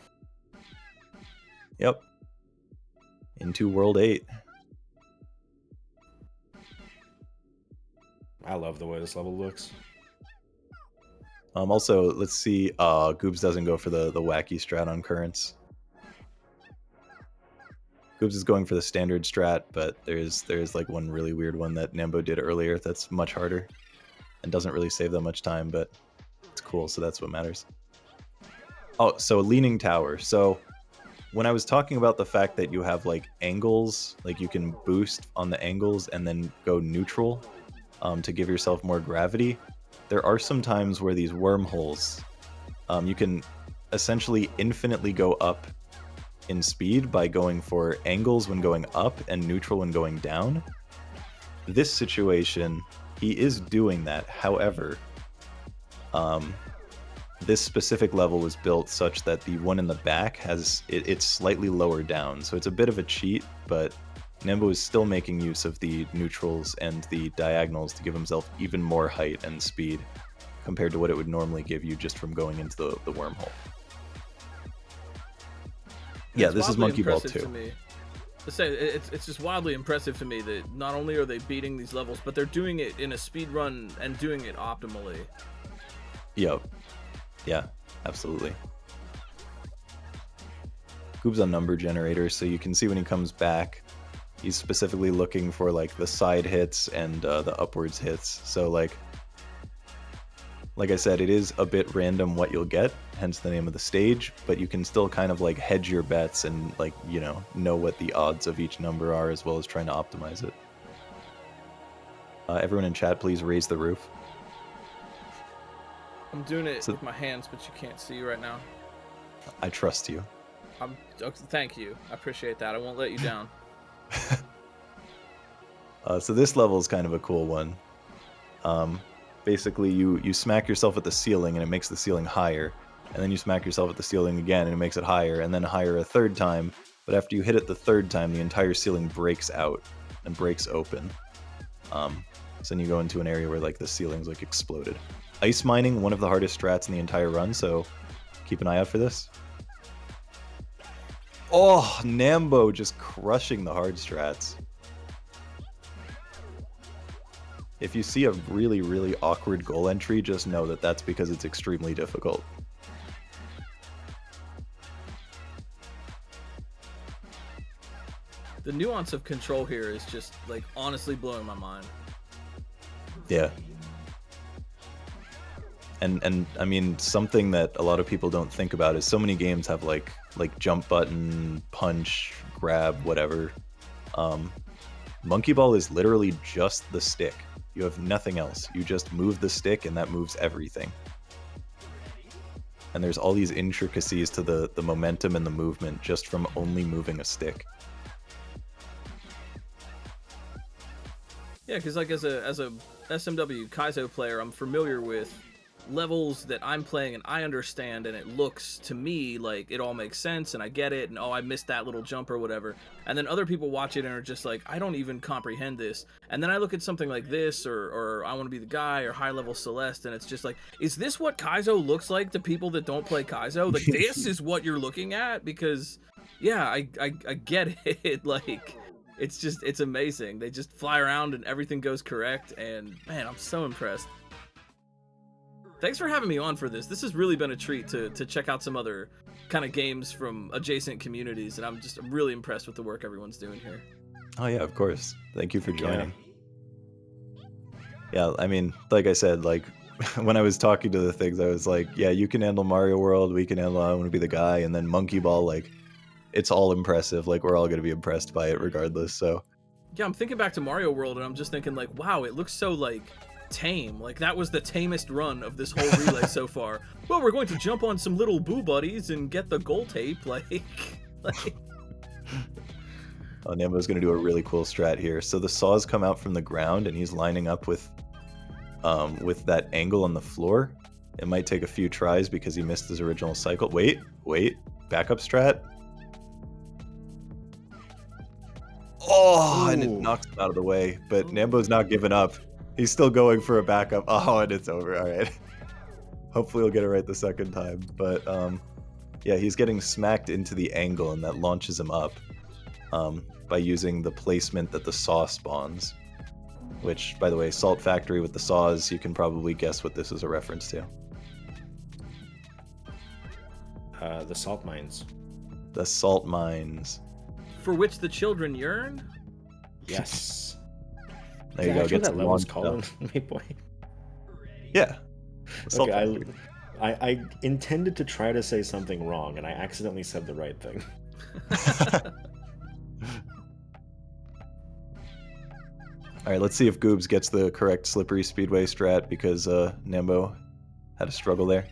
Yep. Into World 8. I love the way this level looks. Also, let's see. Goobs doesn't go for the wacky strat on currents. Goobs is going for the standard strat, but there's like one really weird one that Nambo did earlier that's much harder and doesn't really save that much time, but it's cool, so that's what matters. Oh, so leaning tower. So when I was talking about the fact that you have like angles, like you can boost on the angles and then go neutral to give yourself more gravity, there are some times where these wormholes, you can essentially infinitely go up in speed by going for angles when going up and neutral when going down. This situation, he is doing that. However, this specific level was built such that the one in the back has it's slightly lower down, so it's a bit of a cheat, but Nambo is still making use of the neutrals and the diagonals to give himself even more height and speed compared to what it would normally give you just from going into the wormhole. Yeah, this is Monkey Ball 2. It's just wildly impressive to me that not only are they beating these levels, but they're doing it in a speed run and doing it optimally. Yep. Yeah, absolutely. Goob's on number generator, so you can see when he comes back, he's specifically looking for like the side hits and the upwards hits. So like I said, it is a bit random what you'll get, hence the name of the stage, but you can still kind of like hedge your bets and like, you know what the odds of each number are as well as trying to optimize it. Everyone in chat, please raise the roof. I'm doing it with my hands, but you can't see right now. I trust you. Thank you. I appreciate that. I won't let you down. So this level is kind of a cool one. Basically, you smack yourself at the ceiling and it makes the ceiling higher, and then you smack yourself at the ceiling again and it makes it higher, and then higher a third time, but after you hit it the third time, the entire ceiling breaks out and breaks open. So then you go into an area where like the ceiling's like exploded. Ice mining, one of the hardest strats in the entire run, so keep an eye out for this. Oh, Nambo just crushing the hard strats. If you see a really, really awkward goal entry, just know that that's because it's extremely difficult. The nuance of control here is just like honestly blowing my mind. Yeah. And I mean, something that a lot of people don't think about is so many games have like jump button, punch, grab, whatever. Monkey Ball is literally just the stick. You have nothing else. You just move the stick and that moves everything. And there's all these intricacies to the momentum and the movement just from only moving a stick. Yeah, because like as a SMW Kaizo player, I'm familiar with levels that I'm playing and I understand, and it looks to me like it all makes sense and I get it, and oh, I missed that little jump or whatever. And then other people watch it and are just like, I don't even comprehend this. And then I look at something like this or I Want to Be the Guy or High Level Celeste, and it's just like, is this what Kaizo looks like to people that don't play Kaizo? Like, this is what you're looking at? Because yeah, I get it. Like, it's amazing. They just fly around and everything goes correct, and man, I'm so impressed. Thanks for having me on for this. This has really been a treat to check out some other kind of games from adjacent communities, and I'm really impressed with the work everyone's doing here. Oh yeah, of course. Thank you for joining. Yeah, I mean, like I said, like when I was talking to the things, I was like, yeah, you can handle Mario World, we can handle I Want to Be the Guy, and then Monkey Ball, like, it's all impressive. Like, we're all going to be impressed by it regardless, so. Yeah, I'm thinking back to Mario World, and I'm just thinking, like, wow, it looks so, like, tame. Like, that was the tamest run of this whole relay so far. Well, we're going to jump on some little boo buddies and get the goal tape, like... Oh, Nambo's going to do a really cool strat here. So the saws come out from the ground, and he's lining up with that angle on the floor. It might take a few tries because he missed his original cycle. Wait, backup strat. Oh, and it knocks him out of the way, but Nambo's not giving up. He's still going for a backup. Oh, and it's over. All right. Hopefully he'll get it right the second time. But yeah, he's getting smacked into the angle, and that launches him up by using the placement that the saw spawns. Which, by the way, Salt Factory with the saws, you can probably guess what this is a reference to. The salt mines. The salt mines. For which the children yearn? Yes. There you go. Get that level's launched called. up. Wait, boy. Yeah. Salt Okay, Factory. I intended to try to say something wrong, and I accidentally said the right thing. All right, let's see if Goobs gets the correct slippery speedway strat, because Nambo had a struggle there.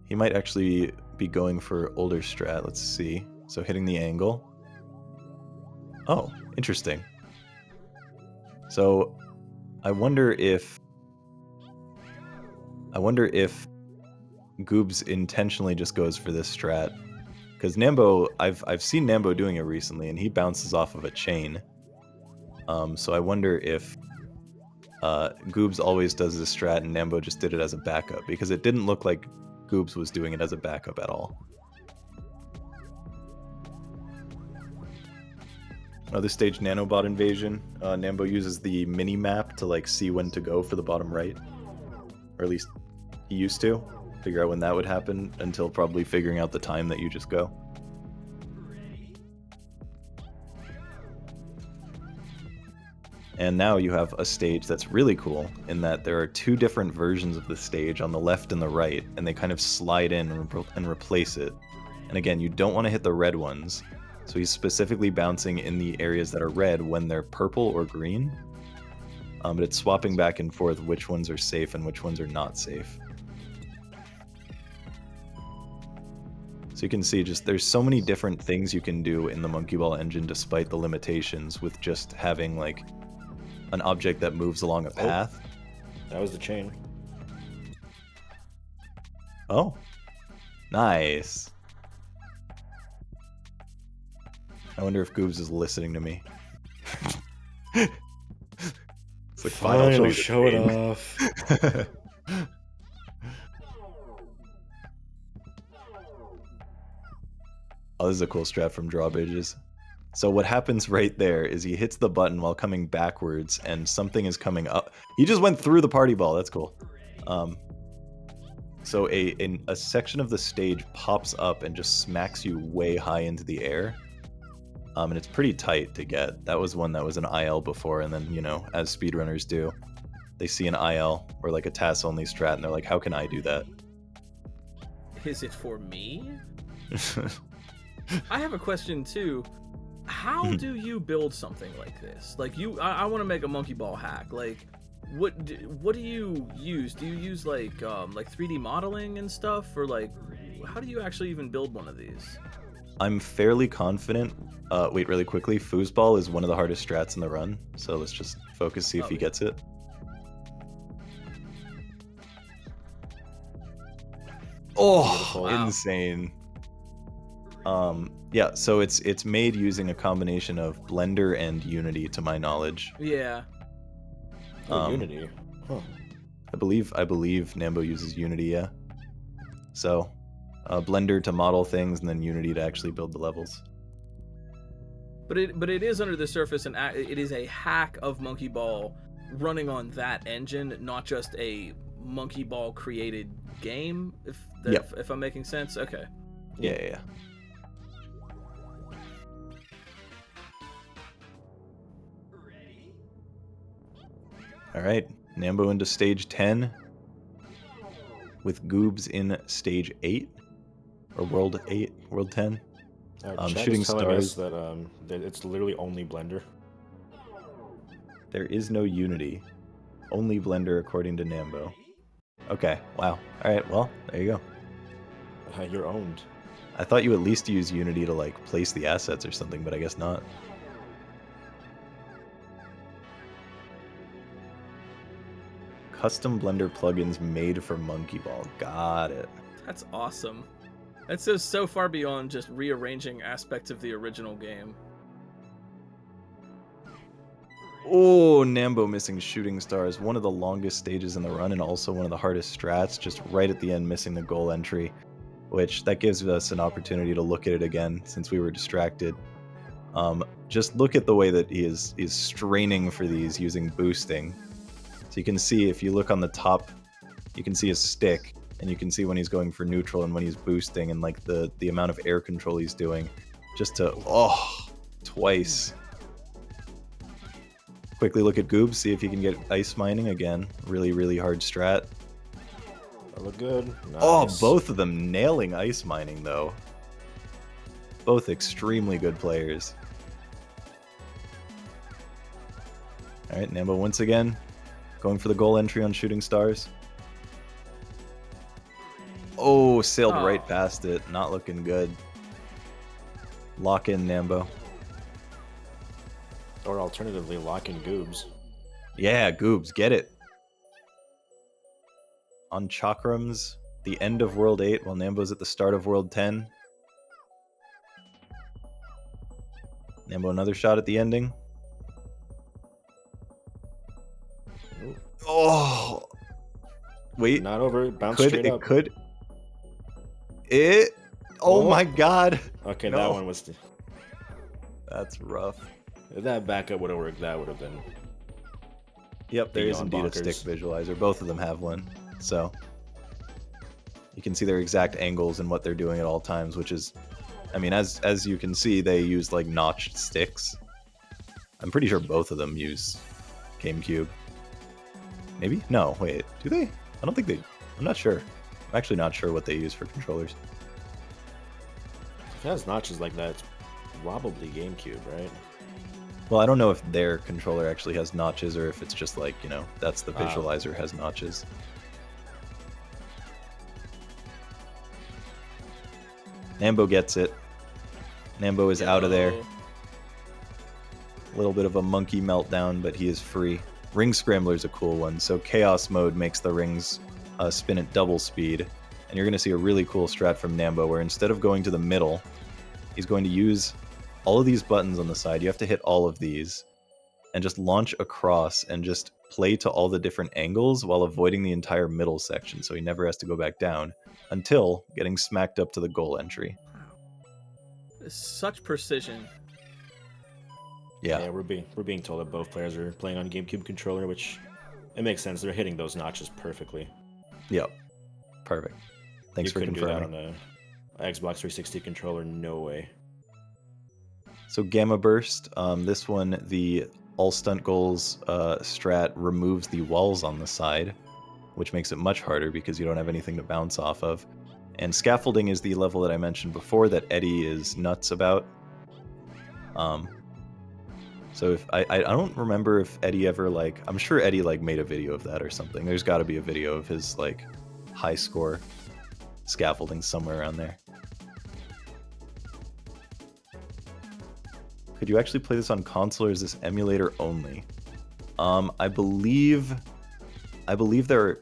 He might actually be going for older strat. Let's see. So hitting the angle. Oh, interesting. So I wonder if Goobs intentionally just goes for this strat, because Nambo, I've seen Nambo doing it recently, and he bounces off of a chain. So I wonder if Goobs always does this strat and Nambo just did it as a backup, because it didn't look like Goobs was doing it as a backup at all. Another stage, Nanobot Invasion. Nambo uses the mini map to like see when to go for the bottom right, or at least he used to figure out when that would happen, until probably figuring out the time that you just go. And now you have a stage that's really cool in that there are two different versions of the stage on the left and the right, and they kind of slide in and replace it. And again, you don't want to hit the red ones, so he's specifically bouncing in the areas that are red when they're purple or green. But it's swapping back and forth which ones are safe and which ones are not safe. So you can see just there's so many different things you can do in the Monkey Ball engine despite the limitations with just having like an object that moves along a path. That was the chain. Oh, nice. I wonder if Goobs is listening to me. It's like, fine, I'll Fine, show you the it chain. off. Oh, this is a cool strat from Drawbridges. So what happens right there is he hits the button while coming backwards, and something is coming up. He just went through the party ball. That's cool. So a section of the stage pops up and just smacks you way high into the air. And it's pretty tight to get. That was one that was an IL before, and then, you know, as speedrunners do, they see an IL or like a TAS only strat, and they're like, how can I do that? Is it for me? I have a question too. How do you build something like this? Like I want to make a monkey ball hack. Like, what do you use? Do you use like 3D modeling and stuff, or like how do you actually even build one of these? I'm fairly confident. Wait, really quickly. Foosball is one of the hardest strats in the run, so let's just focus, see if he gets it. Oh, wow. Insane. Yeah, so it's made using a combination of Blender and Unity, to my knowledge. Yeah. Unity. Huh. I believe Nambo uses Unity, yeah. So, Blender to model things, and then Unity to actually build the levels. But it is under the surface, and it is a hack of Monkey Ball running on that engine, not just a Monkey Ball created game. If I'm making sense, okay. Yeah. All right, Nambo into stage 10 with Goobs in stage 8 or world 8, world 10. Chad Shooting is telling us stars. that it's literally only Blender. There is no Unity, only Blender according to Nambo. Okay, wow. All right, well, there you go. You're owned. I thought you at least use Unity to like place the assets or something, but I guess not. Custom Blender plugins made for Monkey Ball. Got it. That's awesome. That goes so far beyond just rearranging aspects of the original game. Oh, Nambo missing shooting stars. One of the longest stages in the run and also one of the hardest strats. Just right at the end missing the goal entry, which that gives us an opportunity to look at it again since we were distracted. Just look at the way that he is straining for these using boosting. So you can see if you look on the top, you can see his stick, and you can see when he's going for neutral and when he's boosting, and like the amount of air control he's doing, just to twice. Quickly look at Goob, see if he can get ice mining again. Really, really hard strat. That look good. Nice. Oh, both of them nailing ice mining though. Both extremely good players. All right, Nambo once again going for the goal entry on shooting stars. Oh, sailed right past it. Not looking good. Lock in, Nambo. Or alternatively, lock in Goobs. Yeah, Goobs, get it. On Chakrams, the end of World 8, while Nambo's at the start of World 10. Nambo another shot at the ending. Ooh. Oh! Wait. Not over. Bounce straight up. Oh my god! Okay, No. that one was... That's rough. If that backup would have worked, that would have been... Yep, there is beyond indeed bonkers. a stick visualizer. Both of them have one. So you can see their exact angles and what they're doing at all times, which is, I mean, as you can see, they use like notched sticks. I'm pretty sure both of them use GameCube. Maybe? No, wait, do they? I don't think they... I'm not sure. I'm actually not sure what they use for controllers. If it has notches like that, it's probably GameCube, right? Well, I don't know if their controller actually has notches or if it's just like, you know, that's the visualizer has notches. Nambo gets it. Nambo is out of there. A little bit of a monkey meltdown, but he is free. Ring Scrambler is a cool one. So Chaos Mode makes the rings spin at double speed. And you're going to see a really cool strat from Nambo where instead of going to the middle, he's going to use all of these buttons on the side. You have to hit all of these and just launch across and just play to all the different angles while avoiding the entire middle section. So he never has to go back down until getting smacked up to the goal entry. Such precision. Yeah. We're being told that both players are playing on GameCube controller, which it makes sense. They're hitting those notches perfectly. Yep. Perfect. Thanks for confirming. Do that on a Xbox 360 controller, no way. So Gamma Burst, this one, the all stunt goals strat removes the walls on the side, which makes it much harder because you don't have anything to bounce off of. And Scaffolding is the level that I mentioned before that Eddie is nuts about. So if I don't remember if Eddie ever like, I'm sure Eddie like made a video of that or something. There's got to be a video of his like high score scaffolding somewhere around there. Could you actually play this on console or is this emulator only? I believe there.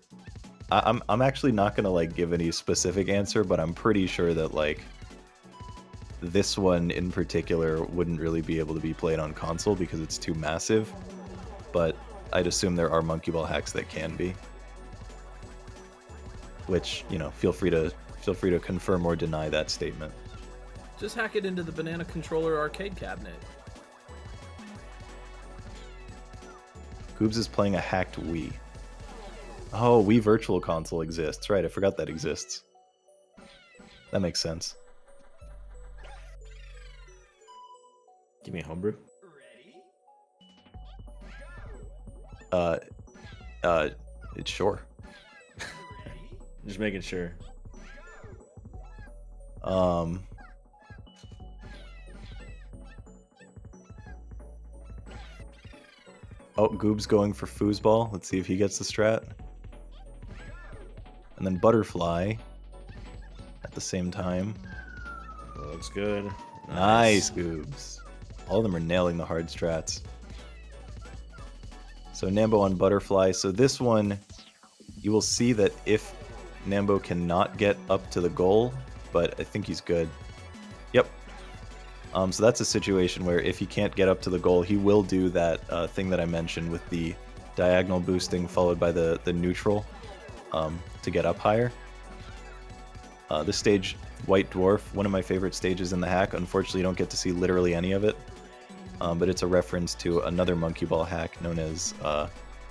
I'm actually not gonna like give any specific answer, but I'm pretty sure that like this one in particular wouldn't really be able to be played on console because it's too massive. But I'd assume there are Monkey Ball hacks that can be. Which, you know, feel free to confirm or deny that statement. Just hack it into the Banana Controller arcade cabinet. Goobs is playing a hacked Wii. Oh, Wii Virtual Console exists. Right, I forgot that exists. That makes sense. Give me a homebrew. It's sure. Just making sure. Oh, Goob's going for foosball. Let's see if he gets the strat. And then Butterfly at the same time. Looks good. Nice, Goobs. All of them are nailing the hard strats. So Nambo on Butterfly. So this one, you will see that if Nambo cannot get up to the goal, but I think he's good. Yep. So that's a situation where if he can't get up to the goal, he will do that thing that I mentioned with the diagonal boosting followed by the neutral to get up higher. This stage, White Dwarf, one of my favorite stages in the hack. Unfortunately, you don't get to see literally any of it, but it's a reference to another Monkey Ball hack known as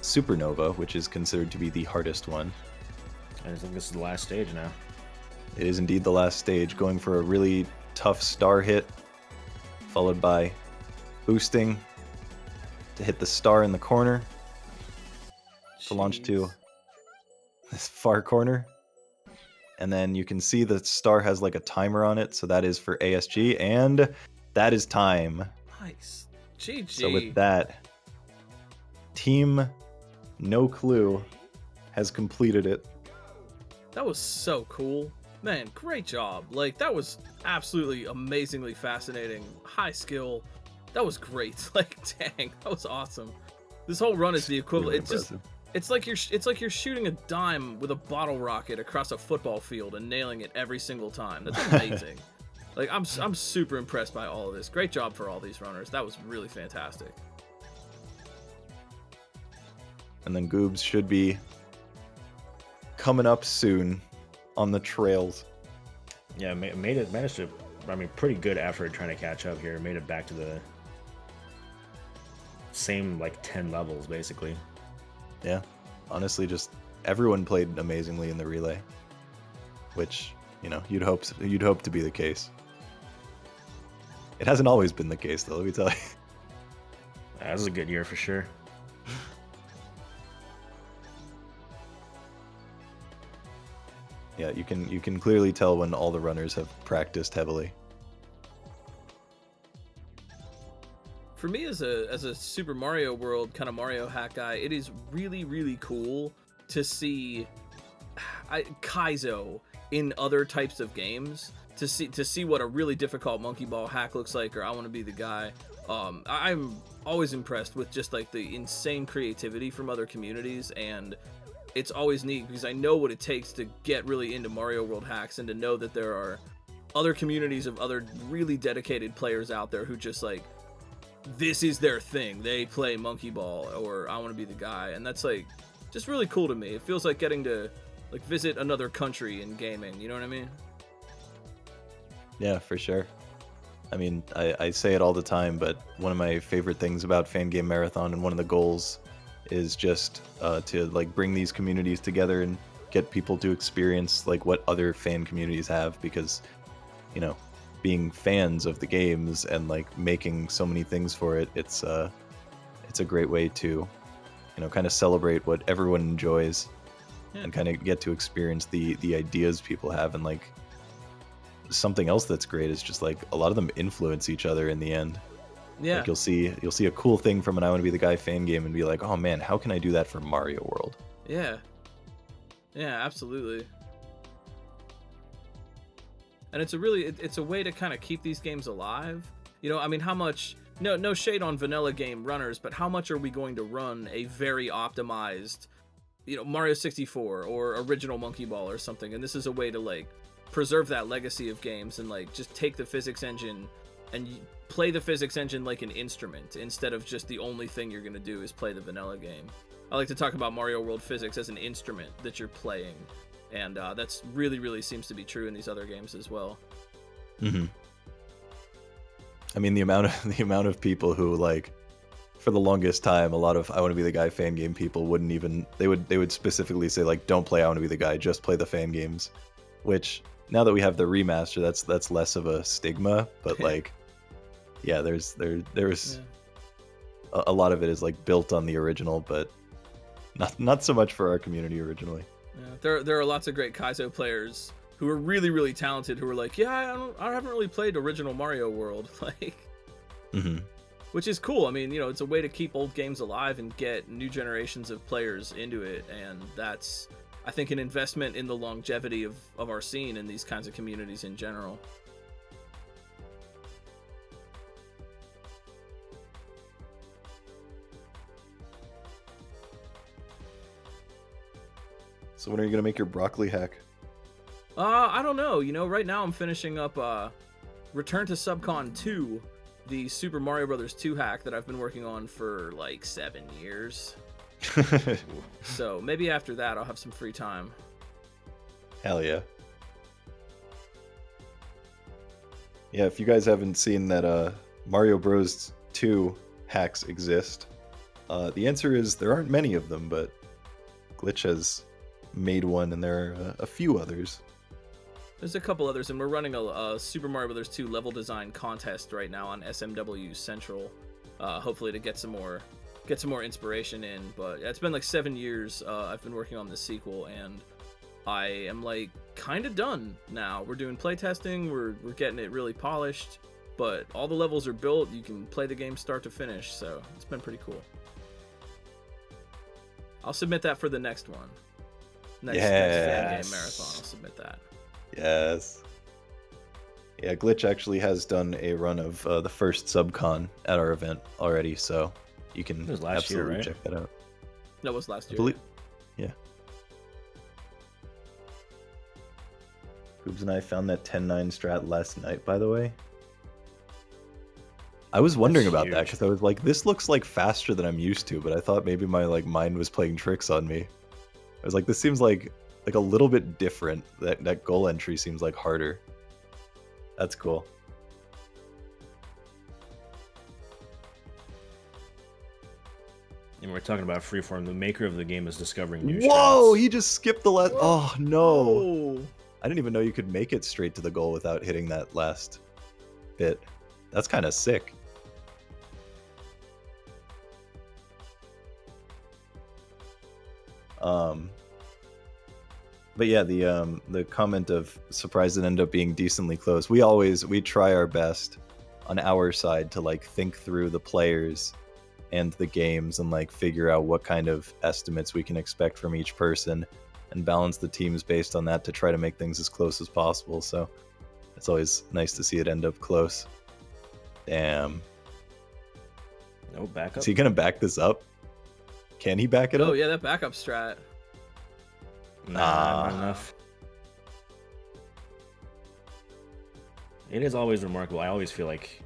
Supernova, which is considered to be the hardest one. I think this is the last stage now. It is indeed the last stage, going for a really tough star hit, followed by boosting to hit the star in the corner, to launch to this far corner. And then you can see the star has like a timer on it, so that is for ASG, and that is time. Nice. GG. So with that, Team No Clue has completed it. That was so cool. Man, great job. Like, that was absolutely amazingly fascinating. High skill. That was great. Like, dang, that was awesome. This whole run is the equivalent. Really It's like you're shooting a dime with a bottle rocket across a football field and nailing it every single time. That's amazing. Like, I'm super impressed by all of this. Great job for all these runners. That was really fantastic. And then Goobs should be coming up soon on the trails. Yeah, managed to. I mean, pretty good effort trying to catch up here. Made it back to the same like 10 levels basically. Yeah, honestly, just everyone played amazingly in the relay, which, you know, you'd hope to be the case. It hasn't always been the case, though. Let me tell you. That was a good year for sure. Yeah, you can clearly tell when all the runners have practiced heavily. For me, as a Super Mario World kind of Mario hack guy, it is really, really cool to see Kaizo in other types of games. To see what a really difficult Monkey Ball hack looks like, or I Want to Be the Guy. I'm always impressed with just like the insane creativity from other communities, and it's always neat because I know what it takes to get really into Mario World hacks, and to know that there are other communities of other really dedicated players out there who just like, this is their thing. They play Monkey Ball or I Want to Be the Guy, and that's like just really cool to me. It feels like getting to like visit another country in gaming, you know what I mean? Yeah, for sure. I mean, I say it all the time, but one of my favorite things about Fangame Marathon and one of the goals is just to like bring these communities together and get people to experience like what other fan communities have, because, you know, being fans of the games and like making so many things for it, it's a great way to, you know, kind of celebrate what everyone enjoys. Yeah. And kind of get to experience the ideas people have. And like something else that's great is just like a lot of them influence each other in the end. Yeah. Like you'll see a cool thing from an I Want to Be the Guy fan game and be like, oh man, how can I do that for Mario World? Yeah. Yeah, absolutely. And it's a way to kind of keep these games alive. You know, I mean, how much, no shade on vanilla game runners, but how much are we going to run a very optimized, you know, Mario 64 or original Monkey Ball or something? And this is a way to like preserve that legacy of games and like just take the physics engine and play the physics engine like an instrument, instead of just the only thing you're going to do is play the vanilla game. I like to talk about Mario World physics as an instrument that you're playing, and that's really seems to be true in these other games as well. Mm-hmm. I mean, the amount of people who, like, for the longest time, a lot of I Want to Be the Guy fan game people wouldn't even, they would specifically say like, don't play I Want to Be the Guy, just play the fan games. Which now that we have the remaster, that's less of a stigma, but like, yeah, there's a lot of it is like built on the original, but Not so much for our community originally. Yeah, there are lots of great Kaizo players who are really, really talented who are like, yeah, I haven't really played original Mario World, like, which is cool. I mean, you know, it's a way to keep old games alive and get new generations of players into it, and that's, I think, an investment in the longevity of our scene and these kinds of communities in general. So when are you gonna make your broccoli hack? I don't know. You know, right now I'm finishing up Return to Subcon 2, the Super Mario Brothers 2 hack that I've been working on for like 7 years. So maybe after that I'll have some free time. Hell yeah. Yeah, if you guys haven't seen that Mario Bros 2 hacks exist, the answer is there aren't many of them, but Glitch has made one, and there are a few others. There's a couple others, and we're running a Super Mario Brothers 2 level design contest right now on SMW Central, hopefully to get some more inspiration in. But it's been like 7 years I've been working on this sequel, and I am like kind of done now. We're doing playtesting, we're getting it really polished, but all the levels are built. You can play the game start to finish, so it's been pretty cool. I'll submit that for the next one. Next Fangame Marathon, I'll submit that. Yes. Yeah, Glitch actually has done a run of the first subcon at our event already, so you can It was last year, absolutely right? check that out. That was last I year. believe, yeah. Hoobs and I found that 10-9 strat last night, by the way. I was wondering about that because I was like, this looks like faster than I'm used to, but I thought maybe my like mind was playing tricks on me. I was like, this seems like a little bit different. That goal entry seems like harder. That's cool. And we're talking about freeform. The maker of the game is discovering new Whoa! strats. He just skipped the last. Oh no! Oh. I didn't even know you could make it straight to the goal without hitting that last bit. That's kind of sick. But yeah, the comment of surprised it ended up being decently close. We try our best on our side to like think through the players and the games and like figure out what kind of estimates we can expect from each person and balance the teams based on that to try to make things as close as possible. So it's always nice to see it end up close. Damn. No backup. Is he gonna back this up? Can he back it up? Oh yeah, that backup strat. Nah, not enough. It is always remarkable. I always feel like,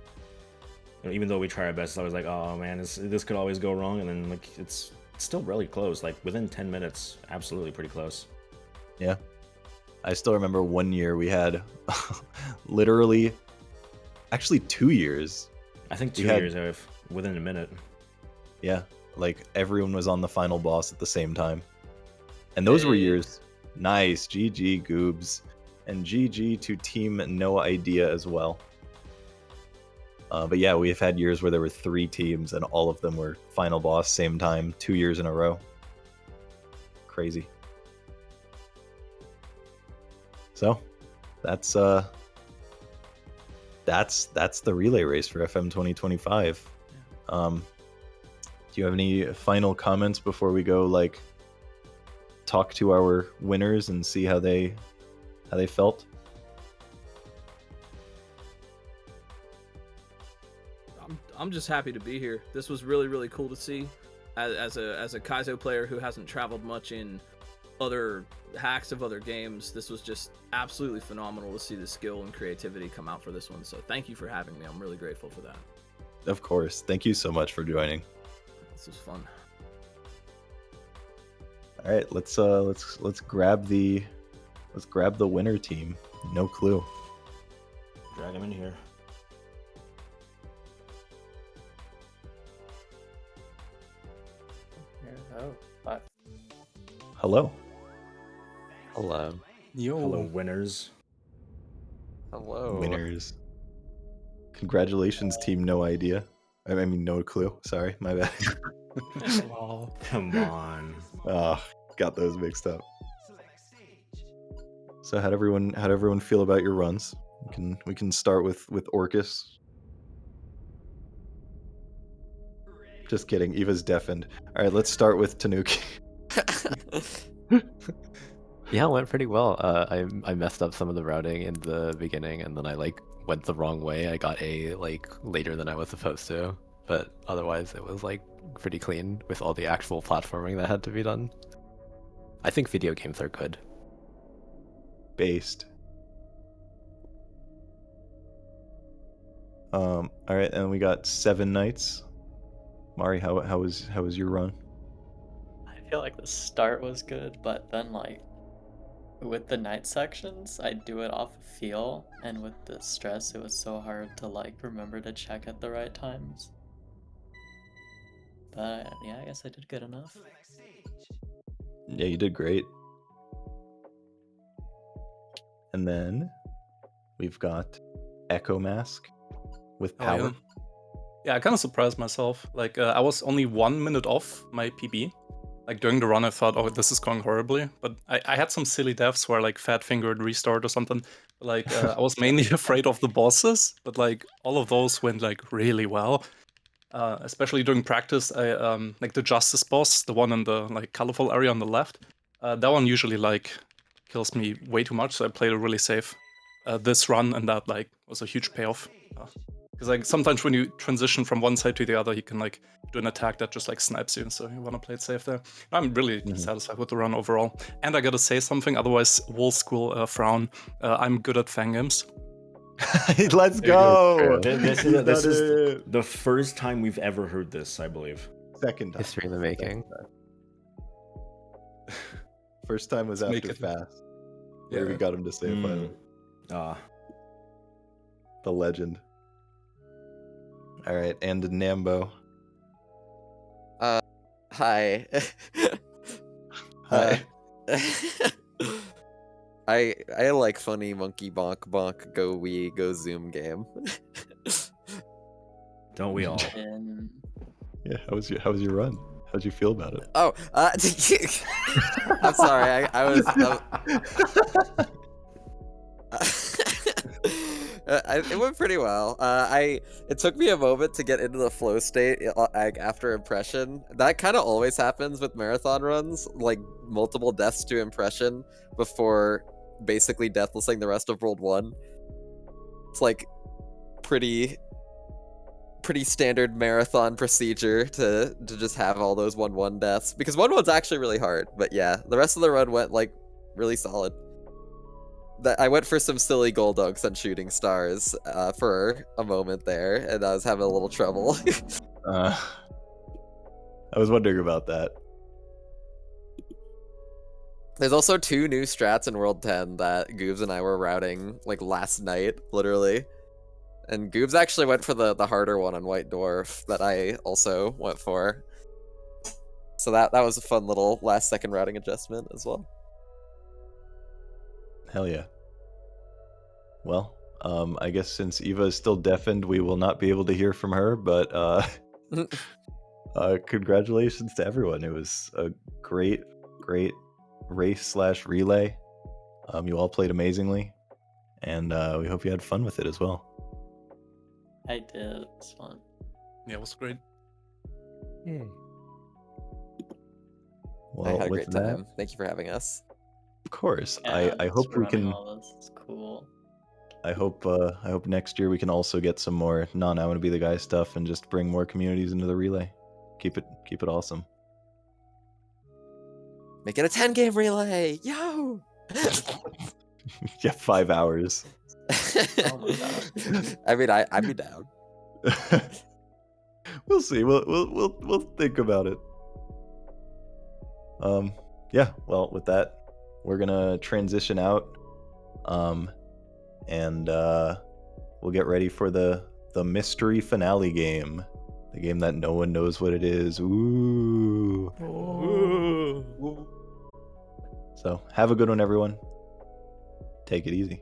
you know, even though we try our best, it's always like, oh man, this could always go wrong, and then like it's still really close. Like within 10 minutes, absolutely pretty close. Yeah. I still remember one year we had literally, actually 2 years. I think We 2 had- years within a minute. Yeah, like everyone was on the final boss at the same time. And those were Hey. years. Nice. GG Goobs. And GG to Team No Idea as well. But yeah, we have had years where there were 3 teams and all of them were final boss same time, 2 years in a row. Crazy. So, that's the relay race for FM 2025. Do you have any final comments before we go like talk to our winners and see how they felt? I'm just happy to be here. This was really, really cool to see. As a Kaizo player who hasn't traveled much in other hacks of other games, this was just absolutely phenomenal to see the skill and creativity come out for this one. So thank you for having me. I'm really grateful for that. Of course. Thank you so much for joining. This was fun. All right, let's grab the winner team. No clue. Drag him in here. Hello. Hello. Hello, winners. Hello. Winners. Congratulations, Team No Idea. I mean, no clue. Sorry, my bad. Wow. Come on. Ah, got those mixed up. So how'd everyone feel about your runs? We can start with Orcus. Just kidding, Eva's deafened. All right, let's start with Tanuki. Yeah, it went pretty well. I messed up some of the routing in the beginning, and then I like went the wrong way. I got A like later than I was supposed to, but otherwise it was like pretty clean with all the actual platforming that had to be done. I think video games are good. Based. All right, and we got 7 nights. Mari, how was your run? I feel like the start was good, but then like with the night sections, I do it off of feel, and with the stress, it was so hard to like remember to check at the right times. But yeah, I guess I did good enough. Yeah, you did great. And then we've got Echo Mask with Oh, power. yeah. Yeah, I kind of surprised myself. Like, I was only 1 minute off my PB. Like, during the run, I thought, oh, this is going horribly. But I had some silly deaths where, like, Fat Fingered restart or something. Like, I was mainly afraid of the bosses, but, like, all of those went, like, really well. Especially during practice, I, like, the Justice boss, the one in the, like, colorful area on the left, that one usually, like, kills me way too much, so I played it really safe. This run and that, like, was a huge payoff. Because like sometimes when you transition from one side to the other, he can like do an attack that just like snipes you, so you want to play it safe there. I'm really satisfied with the run overall. And I gotta say something, otherwise Wolsk will frown. I'm good at Fangames. Let's There you go! go. This He's is this done is it! the first time we've ever heard this, I believe. Second time. History in the making. First time was Let's make after it. Fast, where we Yeah. got him to say finally. The legend. All right, and Nambo. Hi. Hi. I like funny monkey bonk bonk go wee go zoom game. Don't we all? And Yeah, how was your run? How'd you feel about it? Oh, I'm sorry. I was. It went pretty well. It took me a moment to get into the flow state, like after impression. That kind of always happens with marathon runs, like multiple deaths to impression before basically deathlessing the rest of World 1. It's like pretty standard marathon procedure to just have all those 1-1 deaths, because 1-1's actually really hard. But yeah, the rest of the run went like really solid. I went for some silly gold dunks on shooting stars for a moment there, and I was having a little trouble. I was wondering about that. There's also 2 new strats in World 10 that Goobs and I were routing like last night, literally. And Goobs actually went for the harder one on White Dwarf that I also went for. So that was a fun little last second routing adjustment as well. Hell yeah. Well, I guess since Eva is still deafened, we will not be able to hear from her, but congratulations to everyone. It was a great race/relay. You all played amazingly, and we hope you had fun with it as well. I did. It was fun. Yeah, it was great. Well, I had a with great that, time. Thank you for having us. of course, Yeah, I just hope we running can. all this is cool. I hope next year we can also get some more I want to be the guy stuff and just bring more communities into the relay. Keep it awesome. Make it a 10-game relay! Yo! Yeah, 5 hours. Oh my god. I mean, I'd be down. We'll see. We'll think about it. Yeah. Well, with that, we're gonna transition out. And we'll get ready for the mystery finale game, the game that no one knows what it is. Ooh. So have a good one, everyone. Take it easy.